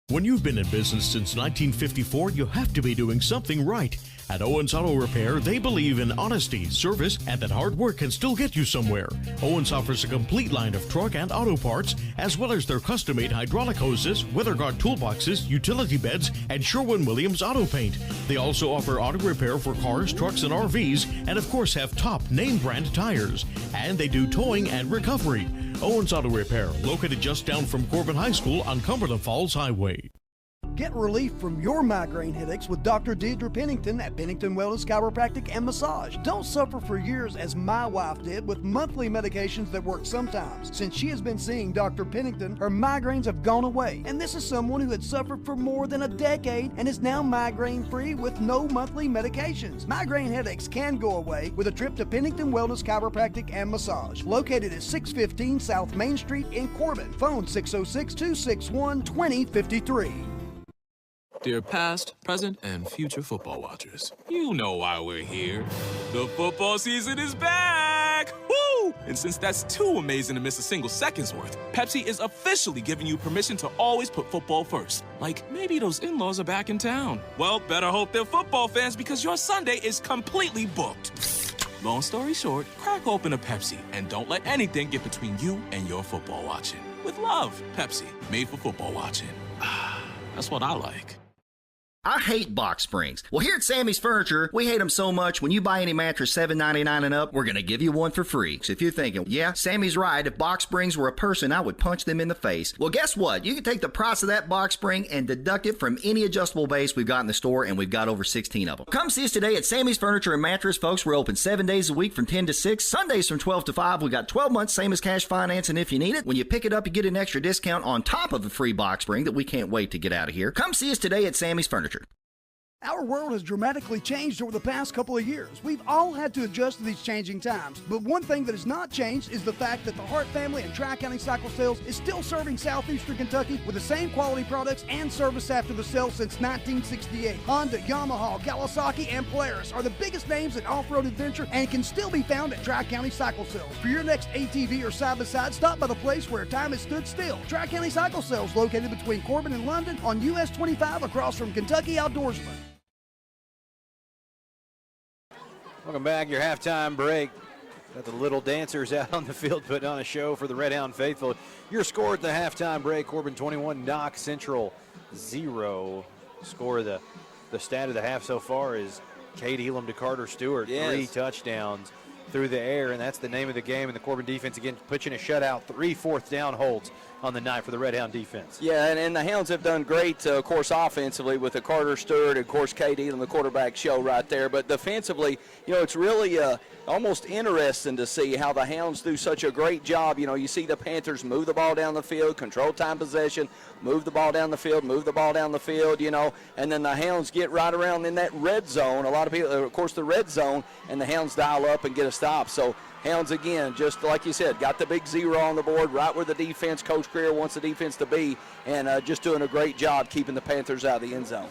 F: When you've been in business since 1954, you have to be doing something right. At Owens Auto Repair, they believe in honesty, service, and that hard work can still get you somewhere. Owens offers a complete line of truck and auto parts, as well as their custom-made hydraulic hoses, weather guard toolboxes, utility beds, and Sherwin-Williams auto paint. They also offer auto repair for cars, trucks, and RVs, and of course have top name brand tires. And they do towing and recovery. Owens Auto Repair, located just down from Corbin High School on Cumberland Falls Highway.
M: Get relief from your migraine headaches with Dr. Deidre Pennington at Pennington Wellness Chiropractic and Massage. Don't suffer for years as my wife did with monthly medications that work sometimes. Since she has been seeing Dr. Pennington, her migraines have gone away. And this is someone who had suffered for more than a decade and is now migraine-free with no monthly medications. Migraine headaches can go away with a trip to Pennington Wellness Chiropractic and Massage, located at 615 South Main Street in Corbin. Phone 606-261-2053.
J: Dear past, present, and future football watchers, you know why we're here. The football season is back! Woo! And since that's too amazing to miss a single second's worth, Pepsi is officially giving you permission to always put football first. Like, maybe those in-laws are back in town. Well, better hope they're football fans because your Sunday is completely booked. Long story short, crack open a Pepsi and don't let anything get between you and your football watching. With love, Pepsi, made for football watching. That's what I like.
K: I hate box springs. Well, here at Sammy's Furniture, we hate them so much, when you buy any mattress $7.99 and up, we're going to give you one for free. So if you're thinking, yeah, Sammy's right, if box springs were a person, I would punch them in the face. Well, guess what? You can take the price of that box spring and deduct it from any adjustable base we've got in the store, and we've got over 16 of them. Come see us today at Sammy's Furniture and Mattress, folks. We're open 7 days a week from 10 to 6, Sundays from 12 to 5. We got 12 months, same as cash financing if you need it. When you pick it up, you get an extra discount on top of a free box spring that we can't wait to get out of here. Come see us today at Sammy's Furniture.
M: Our world has dramatically changed over the past couple of years. We've all had to adjust to these changing times. But one thing that has not changed is the fact that the Hart family and Tri-County Cycle Sales is still serving southeastern Kentucky with the same quality products and service after the sale since 1968. Honda, Yamaha, Kawasaki, and Polaris are the biggest names in off-road adventure and can still be found at Tri-County Cycle Sales. For your next ATV or side-by-side, stop by the place where time has stood still. Tri-County Cycle Sales, located between Corbin and London on US 25 across from Kentucky Outdoorsman.
A: Welcome back, your halftime break. Got the little dancers out on the field putting on a show for the Red Hound faithful. Your score at the halftime break, Corbin 21, Knox Central 0. Score of the stat of the half so far is Cade Elam to Carter Stewart. Yes. 3 touchdowns through the air, and that's the name of the game. And the Corbin defense, again, pitching a shutout, 3 fourth down holds on the night for the Red Hound defense.
B: Yeah, and the Hounds have done great, of course, offensively with the Carter Stewart, and, of course, Cade Elam, the quarterback show right there. But defensively, you know, it's really almost interesting to see how the Hounds do such a great job. You know, you see the Panthers move the ball down the field, control time possession, move the ball down the field, you know, and then the Hounds get right around in that red zone. A lot of people, of course, the red zone, and the Hounds dial up and get a stop. So Hounds, again, just like you said, got the big 0 on the board, right where the defense, Coach Greer wants the defense to be, and just doing a great job keeping the Panthers out of the end zone.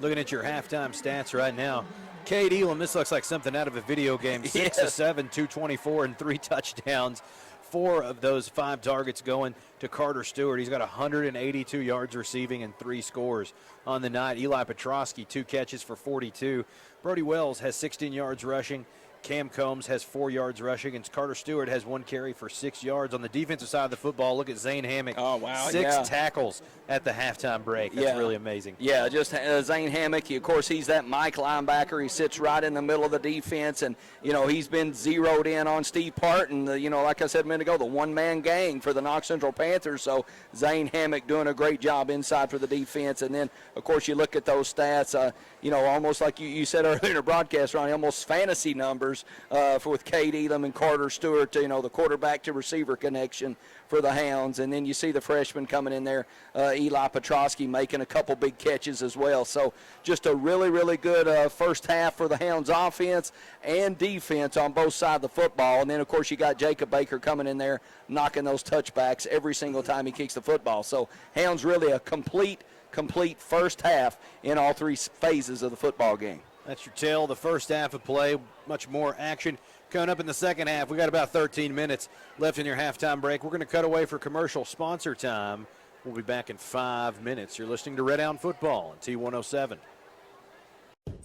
A: Looking at your halftime stats right now, Cade Elam, this looks like something out of a video game. 6 of 7, 224, and 3 touchdowns. 4 of those 5 targets going to Carter Stewart. He's got 182 yards receiving and 3 scores on the night. Eli Petrosky, 2 catches for 42. Brody Wells has 16 yards rushing. Cam Combs has 4 yards rushing, and Carter Stewart has 1 carry for 6 yards. On the defensive side of the football, look at Zane Hammock.
B: Oh, wow.
A: 6 tackles at the halftime break. That's really amazing.
B: Yeah, just Zane Hammock, of course, he's that Mike linebacker. He sits right in the middle of the defense, and, you know, he's been zeroed in on Steve Parton, you know, like I said a minute ago, the one-man gang for the Knox Central Panthers. So Zane Hammock doing a great job inside for the defense. And then, of course, you look at those stats, you know, almost like you said earlier in the broadcast, Ronnie, almost fantasy numbers with Cade Elam and Carter Stewart, you know, the quarterback to receiver connection for the Hounds. And then you see the freshman coming in there, Eli Petrosky, making a couple big catches as well. So just a really, really good first half for the Hounds offense and defense on both sides of the football. And then, of course, you got Jacob Baker coming in there knocking those touchbacks every single time he kicks the football. So Hounds really a complete first half in all 3 phases of the football game.
A: That's your tale, the first half of play. Much more action coming up in the second half. We got about 13 minutes left in your halftime break. We're going to cut away for commercial sponsor time. We'll be back in 5 minutes. You're listening to Red Hound Football on T107.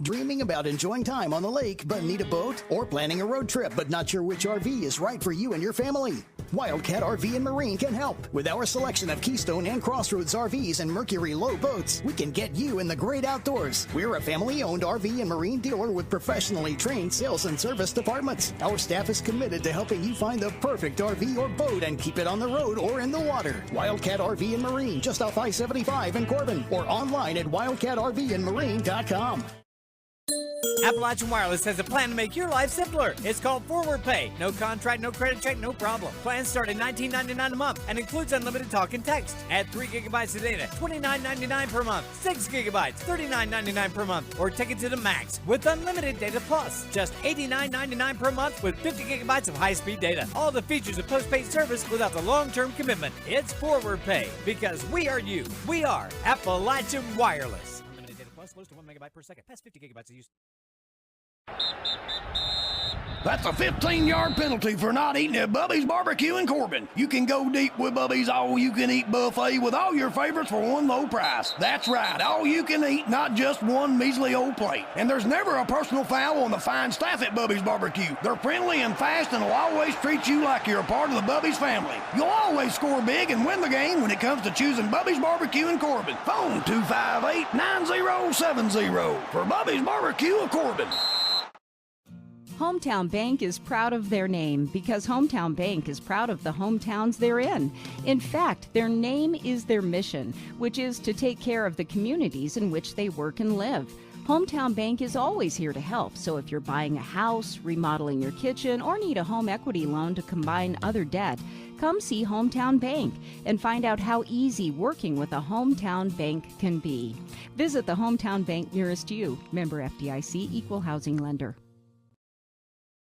L: Dreaming about enjoying time on the lake but need a boat? Or planning a road trip but not sure which RV is right for you and your family? Wildcat RV and Marine can help. With our selection of Keystone and Crossroads RVs and Mercury Low boats, we can get you in the great outdoors. We're a family-owned RV and Marine dealer with professionally trained sales and service departments. Our staff is committed to helping you find the perfect RV or boat and keep it on the road or in the water. Wildcat RV and Marine, just off I-75 in Corbin, or online at wildcatrvandmarine.com.
C: Appalachian Wireless has a plan to make your life simpler. It's called Forward Pay. No contract, no credit check, no problem. Plans start at $19.99 a month and includes unlimited talk and text. Add 3 gigabytes of data, $29.99 per month. 6 gigabytes, $39.99 per month. Or take it to the max with unlimited data plus. Just $89.99 per month with 50 gigabytes of high-speed data. All the features of postpaid service without the long-term commitment. It's Forward Pay because we are you. We are Appalachian Wireless. Unlimited data plus, slows to 1 megabyte per second. Past 50 gigabytes of use.
D: That's a 15-yard penalty for not eating at Bubby's Barbecue in Corbin. You can go deep with Bubby's all-you-can-eat buffet with all your favorites for one low price. That's right, all you can eat, not just one measly old plate. And there's never a personal foul on the fine staff at Bubby's Barbecue. They're friendly and fast and will always treat you like you're a part of the Bubby's family. You'll always score big and win the game when it comes to choosing Bubby's Barbecue in Corbin. Phone 258-9070 for Bubby's Barbecue of Corbin.
E: Hometown Bank is proud of their name because Hometown Bank is proud of the hometowns they're in. In fact, their name is their mission, which is to take care of the communities in which they work and live. Hometown Bank is always here to help, so if you're buying a house, remodeling your kitchen, or need a home equity loan to combine other debt, come see Hometown Bank and find out how easy working with a Hometown Bank can be. Visit the Hometown Bank nearest you. Member FDIC, Equal Housing Lender.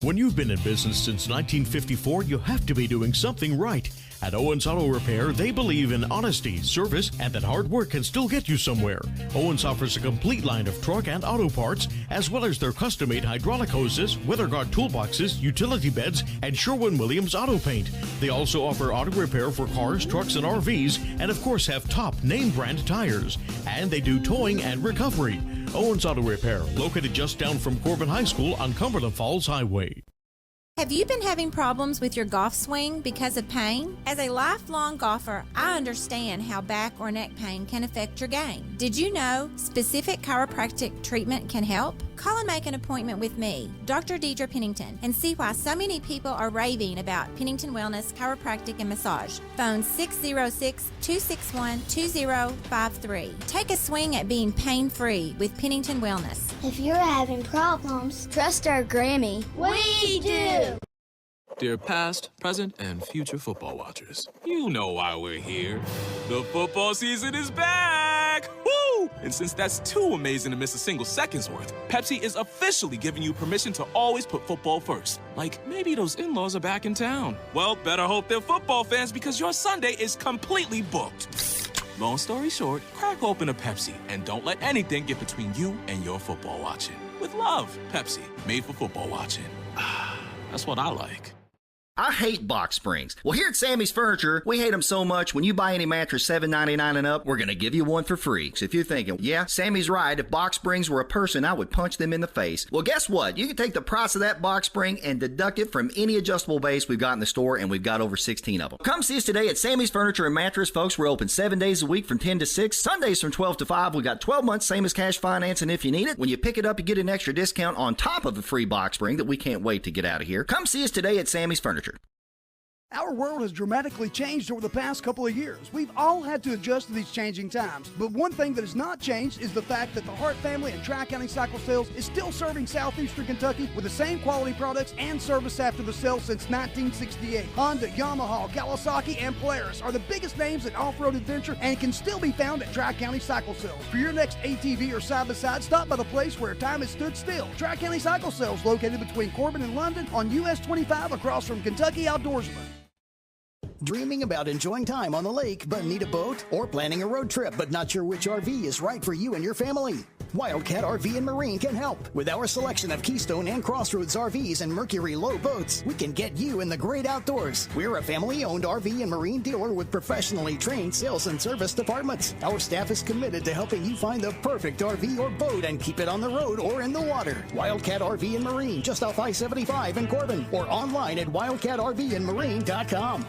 F: When you've been in business since 1954, you have to be doing something right. At Owens Auto Repair, they believe in honesty, service, and that hard work can still get you somewhere. Owens offers a complete line of truck and auto parts, as well as their custom-made hydraulic hoses, weather guard toolboxes, utility beds, and Sherwin-Williams auto paint. They also offer auto repair for cars, trucks, and RVs, and of course have top name-brand tires. And they do towing and recovery. Owens Auto Repair, located just down from Corbin High School on Cumberland Falls Highway.
H: Have you been having problems with your golf swing because of pain? As a lifelong golfer, I understand how back or neck pain can affect your game. Did you know specific chiropractic treatment can help? Call and make an appointment with me, Dr. Deidre Pennington, and see why so many people are raving about Pennington Wellness Chiropractic and Massage. Phone 606-261-2053. Take a swing at being pain-free with Pennington Wellness.
I: If you're having problems, trust our Grammy. We do!
J: Dear past, present, and future football watchers, you know why we're here. The football season is back! Woo! And since that's too amazing to miss a single second's worth, Pepsi is officially giving you permission to always put football first. Like, maybe those in-laws are back in town. Well, better hope they're football fans because your Sunday is completely booked. Long story short, crack open a Pepsi and don't let anything get between you and your football watching. With love, Pepsi, made for football watching. That's what I like.
K: I hate box springs. Well, here at Sammy's Furniture, we hate them so much, when you buy any mattress $7.99 and up, we're going to give you one for free. So if you're thinking, yeah, Sammy's right, if box springs were a person, I would punch them in the face. Well, guess what? You can take the price of that box spring and deduct it from any adjustable base we've got in the store, and we've got over 16 of them. Come see us today at Sammy's Furniture and Mattress, folks. We're open 7 days a week from 10 to 6, Sundays from 12 to 5. We've got 12 months, same as cash financing if you need it. When you pick it up, you get an extra discount on top of the free box spring that we can't wait to get out of here. Come see us today at Sammy's Furniture.
M: Our world has dramatically changed over the past couple of years. We've all had to adjust to these changing times. But one thing that has not changed is the fact that the Hart family and Tri-County Cycle Sales is still serving southeastern Kentucky with the same quality products and service after the sale since 1968. Honda, Yamaha, Kawasaki, and Polaris are the biggest names in off-road adventure and can still be found at Tri-County Cycle Sales. For your next ATV or side-by-side, stop by the place where time has stood still. Tri-County Cycle Sales, located between Corbin and London on US 25 across from Kentucky Outdoorsman.
L: Dreaming about enjoying time on the lake but need a boat? Or planning a road trip but not sure which RV is right for you and your family? Wildcat RV and Marine can help. With our selection of Keystone and Crossroads RVs and Mercury Low boats, we can get you in the great outdoors. We're a family-owned RV and Marine dealer with professionally trained sales and service departments. Our staff is committed to helping you find the perfect RV or boat and keep it on the road or in the water. Wildcat RV and Marine, just off I-75 in Corbin, or online at wildcatrvandmarine.com.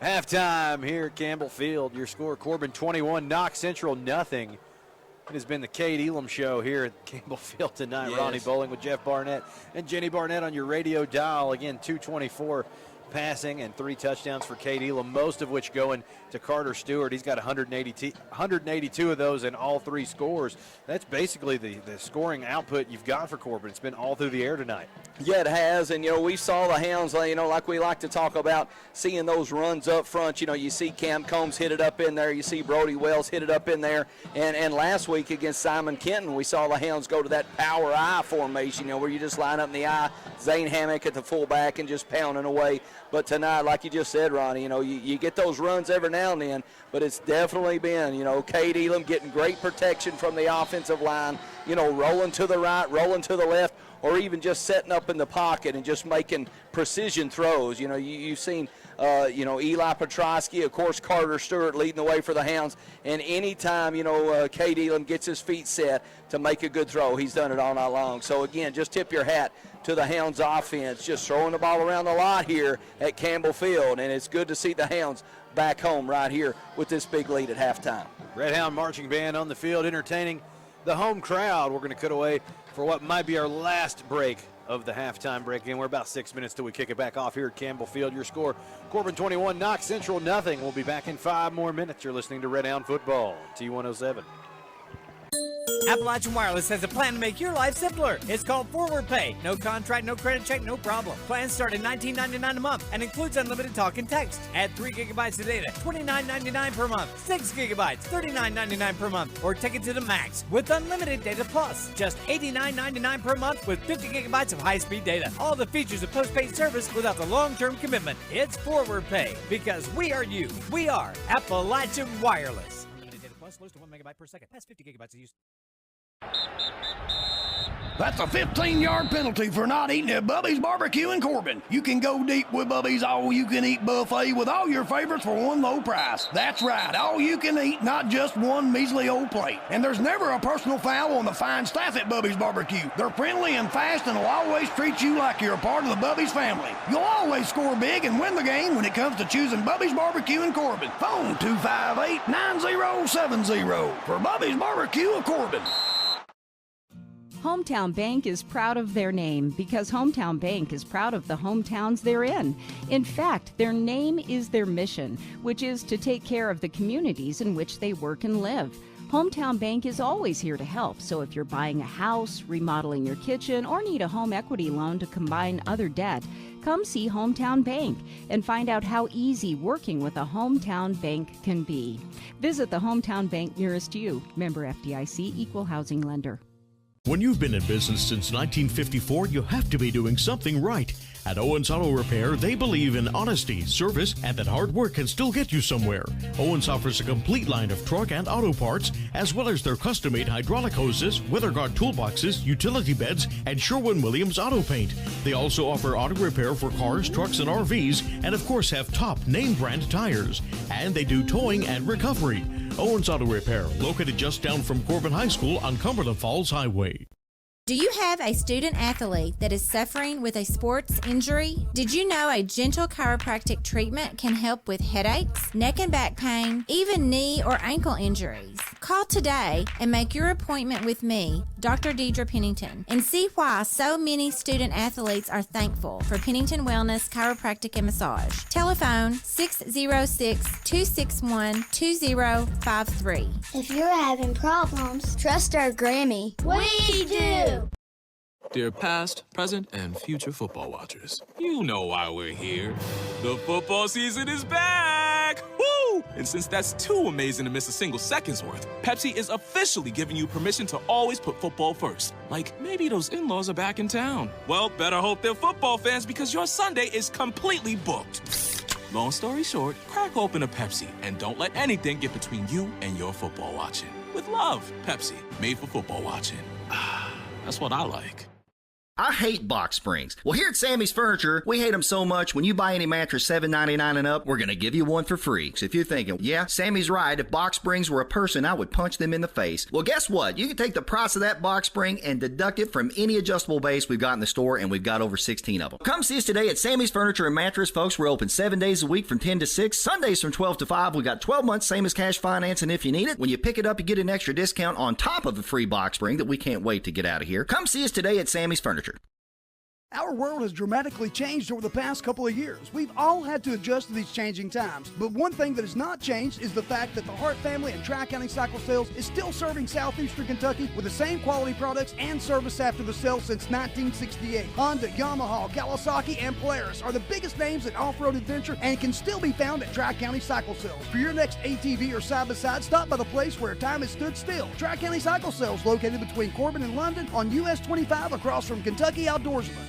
A: Halftime here at Campbell Field. Your score, Corbin 21, Knox Central nothing. It has been the Cade Elam show here at Campbell Field tonight.
B: Yes.
A: Ronnie Bowling with Jeff Barnett and Jenny Barnett on your radio dial. Again, 224 passing and 3 touchdowns for Cade Elam, most of which going to Carter Stewart. He's got 182 of those in all 3 scores. That's basically the scoring output you've got for Corbin. It's been all through the air tonight.
B: Yeah, it has, and, we saw the Hounds, like we like to talk about, seeing those runs up front. You see Cam Combs hit it up in there. You see Brody Wells hit it up in there. And last week against Simon Kenton, we saw the Hounds go to that power I formation, where you just line up in the I, Zane Hammock at the fullback and just pounding away. But tonight, like you just said, Ronnie, you get those runs every now and then, but it's definitely been, Cade Elam getting great protection from the offensive line, rolling to the right, rolling to the left, or even just setting up in the pocket and just making precision throws. You've seen, Eli Petrosky, of course, Carter Stewart leading the way for the Hounds. And anytime, Cade Elam gets his feet set to make a good throw, he's done it all night long. So, again, just tip your hat to the Hounds offense, just throwing the ball around a lot here at Campbell Field. And it's good to see the Hounds back home right here with this big lead at halftime.
A: Red Hound Marching Band on the field entertaining the home crowd. We're going to cut away for what might be our last break of the halftime break. Again, we're about 6 minutes till we kick it back off here at Campbell Field. Your score, Corbin 21, Knox Central nothing. We'll be back in 5 more minutes. You're listening to Red Hound Football, T107.
C: Appalachian Wireless has a plan to make your life simpler. It's called Forward Pay. No contract, no credit check, no problem. Plans start at $19.99 a month and includes unlimited talk and text. Add 3 gigabytes of data, $29.99 per month. 6 gigabytes, $39.99 per month. Or take it to the max with unlimited data plus. Just $89.99 per month with 50 gigabytes of high-speed data. All the features of postpaid service without the long-term commitment. It's Forward Pay because we are you. We are Appalachian Wireless. Unlimited data plus, slows to 1 megabyte per second. Past 50 gigabytes of use.
D: That's a 15-yard penalty for not eating at Bubby's Barbecue in Corbin. You can go deep with Bubby's all-you-can-eat buffet with all your favorites for one low price. That's right, all-you-can-eat, not just one measly old plate. And there's never a personal foul on the fine staff at Bubby's Barbecue. They're friendly and fast and will always treat you like you're a part of the Bubby's family. You'll always score big and win the game when it comes to choosing Bubby's Barbecue in Corbin. Phone 258-9070 for Bubby's Barbecue of Corbin.
E: Hometown Bank is proud of their name because Hometown Bank is proud of the hometowns they're in. In fact, their name is their mission, which is to take care of the communities in which they work and live. Hometown Bank is always here to help, so if you're buying a house, remodeling your kitchen, or need a home equity loan to combine other debt, come see Hometown Bank and find out how easy working with a Hometown Bank can be. Visit the Hometown Bank nearest you. Member FDIC, Equal Housing Lender.
F: When you've been in business since 1954, you have to be doing something right. At Owens Auto Repair, they believe in honesty, service, and that hard work can still get you somewhere. Owens offers a complete line of truck and auto parts, as well as their custom-made hydraulic hoses, weather guard toolboxes, utility beds, and Sherwin-Williams auto paint. They also offer auto repair for cars, trucks, and RVs, and of course have top name-brand tires. And they do towing and recovery. Owens Auto Repair, located just down from Corbin High School on Cumberland Falls Highway.
H: Do you have a student athlete that is suffering with a sports injury? Did you know a gentle chiropractic treatment can help with headaches, neck and back pain, even knee or ankle injuries? Call today and make your appointment with me, Dr. Deidre Pennington, and see why so many student athletes are thankful for Pennington Wellness Chiropractic and Massage. Telephone 606-261-2053.
I: If you're having problems, trust our Grammy. We do!
J: Dear past, present, and future football watchers, you know why we're here. The football season is back! Woo! And since that's too amazing to miss a single second's worth, Pepsi is officially giving you permission to always put football first. Like, maybe those in-laws are back in town. Well, better hope they're football fans because your Sunday is completely booked. Long story short, crack open a Pepsi and don't let anything get between you and your football watching. with love. Pepsi, made for football watching. That's what I like.
K: I hate box springs. Well, here at Sammy's Furniture, we hate them so much, when you buy any mattress $7.99 and up, we're going to give you one for free. So if you're thinking, yeah, Sammy's right, if box springs were a person, I would punch them in the face. Well, guess what? You can take the price of that box spring and deduct it from any adjustable base we've got in the store, and we've got over 16 of them. Come see us today at Sammy's Furniture and Mattress, folks. We're open 7 days a week from 10 to 6, Sundays from 12 to 5. We got 12 months, same as cash financing if you need it. When you pick it up, you get an extra discount on top of the free box spring that we can't wait to get out of here. Come see us today at Sammy's Furniture.
M: Our world has dramatically changed over the past couple of years. We've all had to adjust to these changing times. But one thing that has not changed is the fact that the Hart family and Tri-County Cycle Sales is still serving southeastern Kentucky with the same quality products and service after the sale since 1968. Honda, Yamaha, Kawasaki, and Polaris are the biggest names in off-road adventure and can still be found at Tri-County Cycle Sales. For your next ATV or side-by-side, stop by the place where time has stood still. Tri-County Cycle Sales, located between Corbin and London on US 25 across from Kentucky Outdoorsman.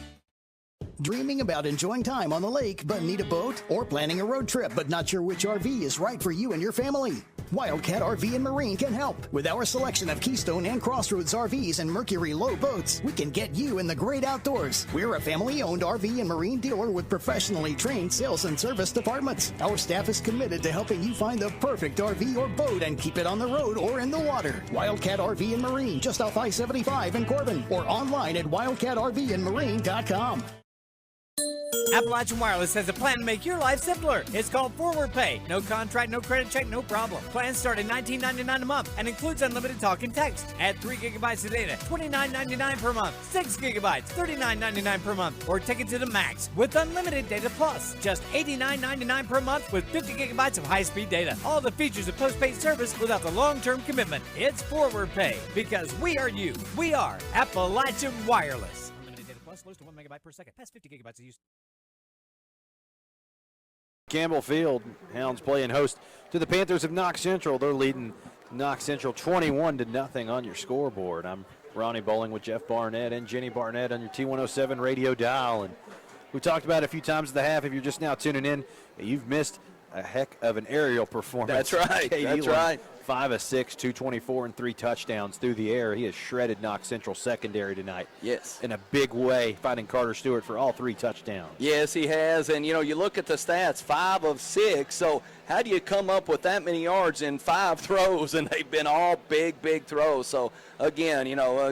L: Dreaming about enjoying time on the lake but need a boat? Or planning a road trip but not sure which RV is right for you and your family? Wildcat RV and Marine can help. With our selection of Keystone and Crossroads RVs and Mercury Low boats, we can get you in the great outdoors. We're a family-owned RV and Marine dealer with professionally trained sales and service departments. Our staff is committed to helping you find the perfect RV or boat and keep it on the road or in the water. Wildcat RV and Marine, just off I-75 in Corbin, or online at wildcatrvandmarine.com.
C: Appalachian Wireless has a plan to make your life simpler. It's called Forward Pay. No contract, no credit check, no problem. Plans start at $19.99 a month and includes unlimited talk and text. Add 3 gigabytes of data, $29.99 per month. 6 gigabytes, $39.99 per month. Or take it to the max with unlimited data plus. Just $89.99 per month with 50 gigabytes of high-speed data. All the features of postpaid service without the long-term commitment. It's Forward Pay because we are you. We are Appalachian Wireless. Unlimited data plus, slows to 1 megabyte per second. Past 50 gigabytes of use.
A: Campbell Field, Hounds playing host to the Panthers of Knox Central. They're leading Knox Central 21-0 on your scoreboard. I'm Ronnie Bowling with Jeff Barnett and Jenny Barnett on your T107 radio dial. And we talked about it a few times at the half. If you're just now tuning in, you've missed a heck of an aerial performance.
B: That's right. That's right.
A: 5 of 6, 224, and 3 touchdowns through the air. He has shredded Knox Central secondary tonight.
B: Yes.
A: In a big way, finding Carter Stewart for all 3 touchdowns.
B: Yes, he has. And, you look at the stats, 5 of 6. So how do you come up with that many yards in 5 throws? And they've been all big, big throws. So, again,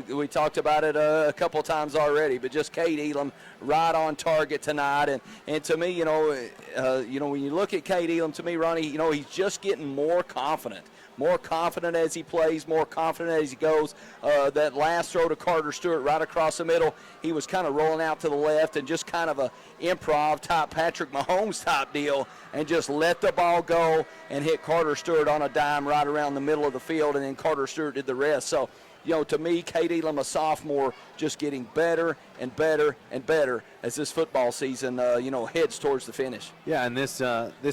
B: we talked about it a couple times already, but just Cade Elam right on target tonight. And to me, when you look at Cade Elam, to me, Ronnie, he's just getting more confident. More confident as he plays, more confident as he goes. That last throw to Carter Stewart right across the middle, he was kind of rolling out to the left and just kind of a improv type, Patrick Mahomes type deal, and just let the ball go and hit Carter Stewart on a dime right around the middle of the field, and then Carter Stewart did the rest. So, to me, Cade Elam, a sophomore, just getting better and better and better as this football season, heads towards the finish.
A: Yeah, and this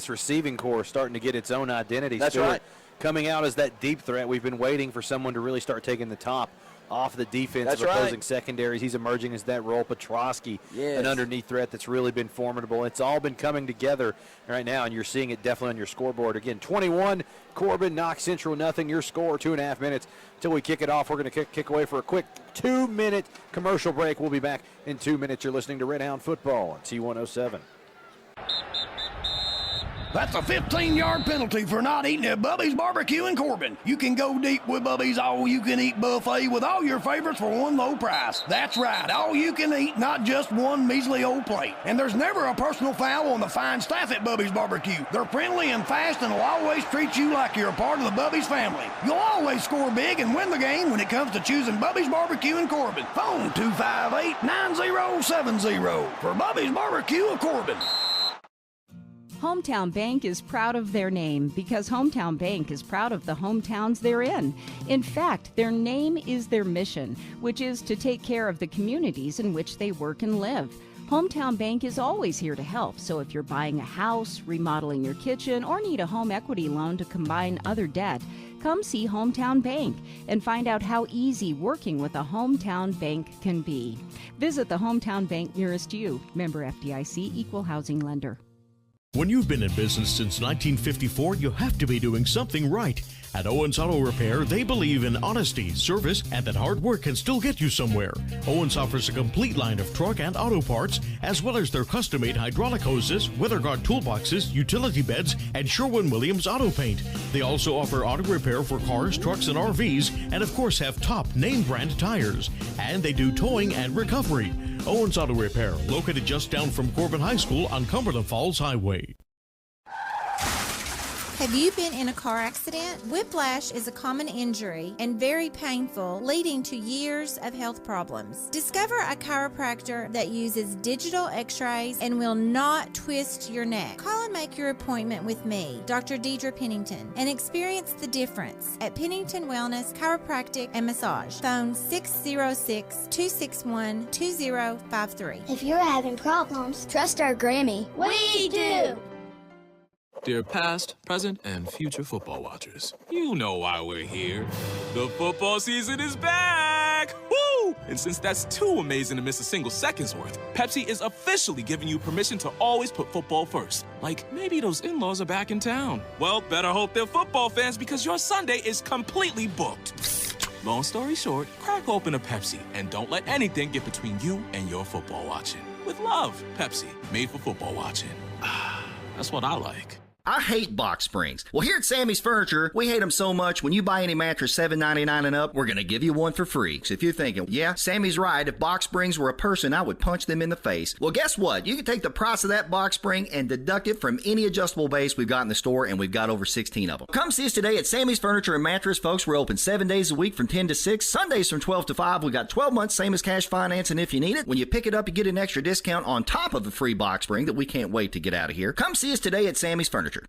A: receiving core is starting to get its own identity.
B: That's
A: Stewart,
B: right.
A: Coming out as that deep threat. We've been waiting for someone to really start taking the top off the defense
B: That's
A: of opposing
B: right.
A: secondaries. He's emerging as that role. Petrosky,
B: Yes.
A: an underneath threat that's really been formidable. It's all been coming together right now, and you're seeing it definitely on your scoreboard. Again, 21, Corbin, Knox Central, nothing. Your score, 2.5 minutes until we kick it off. We're going to kick away for a quick 2-minute commercial break. We'll be back in 2 minutes. You're listening to Red Hound Football on T107.
D: That's a 15-yard penalty for not eating at Bubby's Barbecue in Corbin. You can go deep with Bubby's all-you-can-eat buffet with all your favorites for one low price. That's right, all you can eat, not just one measly old plate. And there's never a personal foul on the fine staff at Bubby's Barbecue. They're friendly and fast and will always treat you like you're a part of the Bubby's family. You'll always score big and win the game when it comes to choosing Bubby's Barbecue in Corbin. Phone 258-9070 for Bubby's Barbecue of Corbin.
E: Hometown Bank is proud of their name because Hometown Bank is proud of the hometowns they're in. In fact, their name is their mission, which is to take care of the communities in which they work and live. Hometown Bank is always here to help, so if you're buying a house, remodeling your kitchen, or need a home equity loan to combine other debt, come see Hometown Bank and find out how easy working with a Hometown Bank can be. Visit the Hometown Bank nearest you. Member FDIC, Equal Housing Lender.
F: When you've been in business since 1954, you have to be doing something right. At Owens Auto Repair, they believe in honesty, service, and that hard work can still get you somewhere. Owens offers a complete line of truck and auto parts, as well as their custom-made hydraulic hoses, weather guard toolboxes, utility beds, and Sherwin-Williams auto paint. They also offer auto repair for cars, trucks, and RVs, and of course have top name brand tires. And they do towing and recovery. Owens Auto Repair, located just down from Corbin High School on Cumberland Falls Highway.
H: Have you been in a car accident? Whiplash is a common injury and very painful, leading to years of health problems. Discover a chiropractor that uses digital x-rays and will not twist your neck. Call and make your appointment with me, Dr. Deidre Pennington, and experience the difference at Pennington Wellness Chiropractic and Massage. Phone 606-261-2053.
I: If you're having problems, trust our Grammy. We do!
J: Dear past, present, and future football watchers, you know why we're here. The football season is back! Woo! And since that's too amazing to miss a single second's worth, Pepsi is officially giving you permission to always put football first. Like, maybe those in-laws are back in town. Well, better hope they're football fans because your Sunday is completely booked. Long story short, crack open a Pepsi and don't let anything get between you and your football watching. With love, Pepsi, made for football watching. That's what I like.
K: I hate box springs. Well, here at Sammy's Furniture, we hate them so much, when you buy any mattress $7.99 and up, we're going to give you one for free. So if you're thinking, yeah, Sammy's right, if box springs were a person, I would punch them in the face. Well, guess what? You can take the price of that box spring and deduct it from any adjustable base we've got in the store, and we've got over 16 of them. Come see us today at Sammy's Furniture and Mattress, folks. We're open 7 days a week from 10 to 6, Sundays from 12 to 5. We got 12 months, same as cash financing if you need it. When you pick it up, you get an extra discount on top of the free box spring that we can't wait to get out of here. Come see us today at Sammy's Furniture.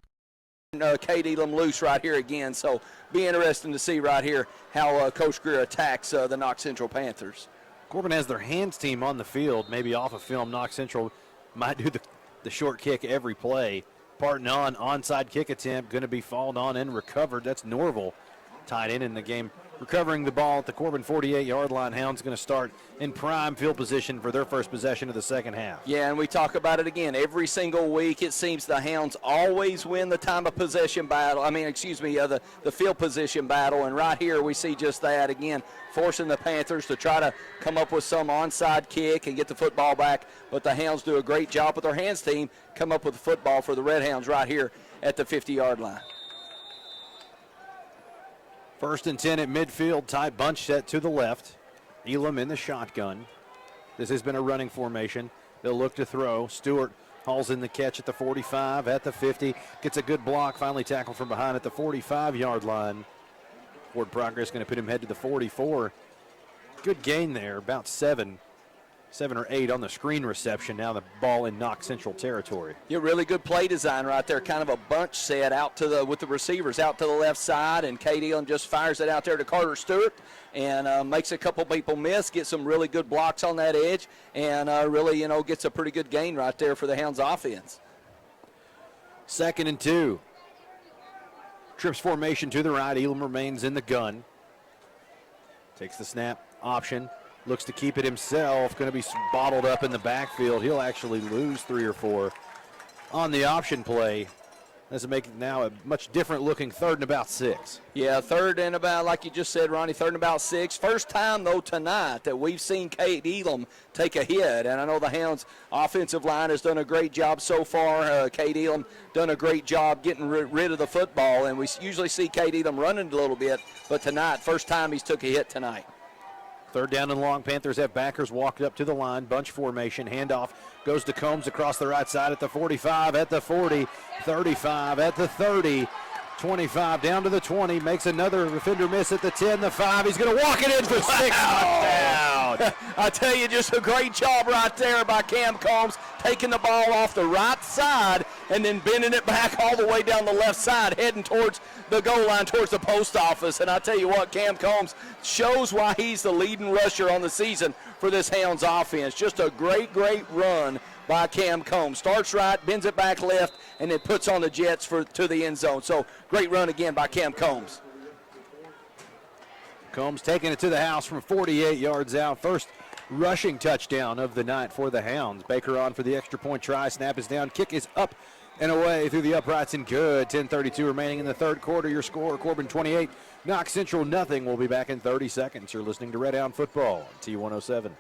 B: Cade Elam loose right here again, so be interesting to see right here how Coach Greer attacks the Knox Central Panthers.
A: Corbin has their hands team on the field, maybe off of film. Knox Central might do the short kick every play. Parton on, onside kick attempt, going to be fouled on and recovered. That's Norval tied in the game. Recovering the ball at the Corbin 48-yard line. Hounds going to start in prime field position for their first possession of the second half.
B: Yeah, and we talk about it again. Every single week it seems the Hounds always win the time of possession battle. The field position battle. And right here we see just that again, forcing the Panthers to try to come up with some onside kick and get the football back. But the Hounds do a great job with their hands team, come up with the football for the Red Hounds right here at the 50-yard line.
A: 1st and 10 at midfield, tight bunch set to the left. Elam in the shotgun. This has been a running formation. They'll look to throw. Stewart hauls in the catch at the 45, at the 50. Gets a good block, finally tackled from behind at the 45-yard line. Forward progress going to put him head to the 44. Good gain there, about 7 or 8 on the screen reception. Now the ball in Knox Central territory.
B: Yeah, really good play design right there. Kind of a bunch set out to with the receivers out to the left side, and Cade Elam just fires it out there to Carter Stewart and makes a couple people miss, gets some really good blocks on that edge, and really, gets a pretty good gain right there for the Hounds offense.
A: 2nd and 2. Trips formation to the right. Elam remains in the gun. Takes the snap option. Looks to keep it himself. Going to be bottled up in the backfield. He'll actually lose 3 or 4 on the option play. This will make it now a much different looking 3rd and about 6.
B: Yeah, 3rd and about, like you just said, Ronnie, 3rd and about 6. First time, though, tonight that we've seen Cade Elam take a hit. And I know the Hounds' offensive line has done a great job so far. Cade Elam done a great job getting rid of the football. And we usually see Cade Elam running a little bit. But tonight, first time he's took a hit tonight.
A: 3rd down and long. Panthers have backers walked up to the line. Bunch formation. Handoff goes to Combs across the right side at the 45, at the 40, 35, at the 30, 25, down to the 20. Makes another defender miss at the 10, the 5. He's going to walk it in for 6. Touchdown.
B: I tell you, just a great job right there by Cam Combs, taking the ball off the right side and then bending it back all the way down the left side, heading towards the goal line, towards the post office. And I tell you what, Cam Combs shows why he's the leading rusher on the season for this Hounds offense. Just a great, great run by Cam Combs. Starts right, bends it back left, and then puts on the jets to the end zone. So great run again by Cam Combs.
A: Combs taking it to the house from 48 yards out. First rushing touchdown of the night for the Hounds. Baker on for the extra point try. Snap is down. Kick is up. and away through the uprights and good. 10:32 remaining in the third quarter. Your score, Corbin 28, Knox Central nothing. We'll be back in 30 seconds. You're listening to Red Hound Football on T107.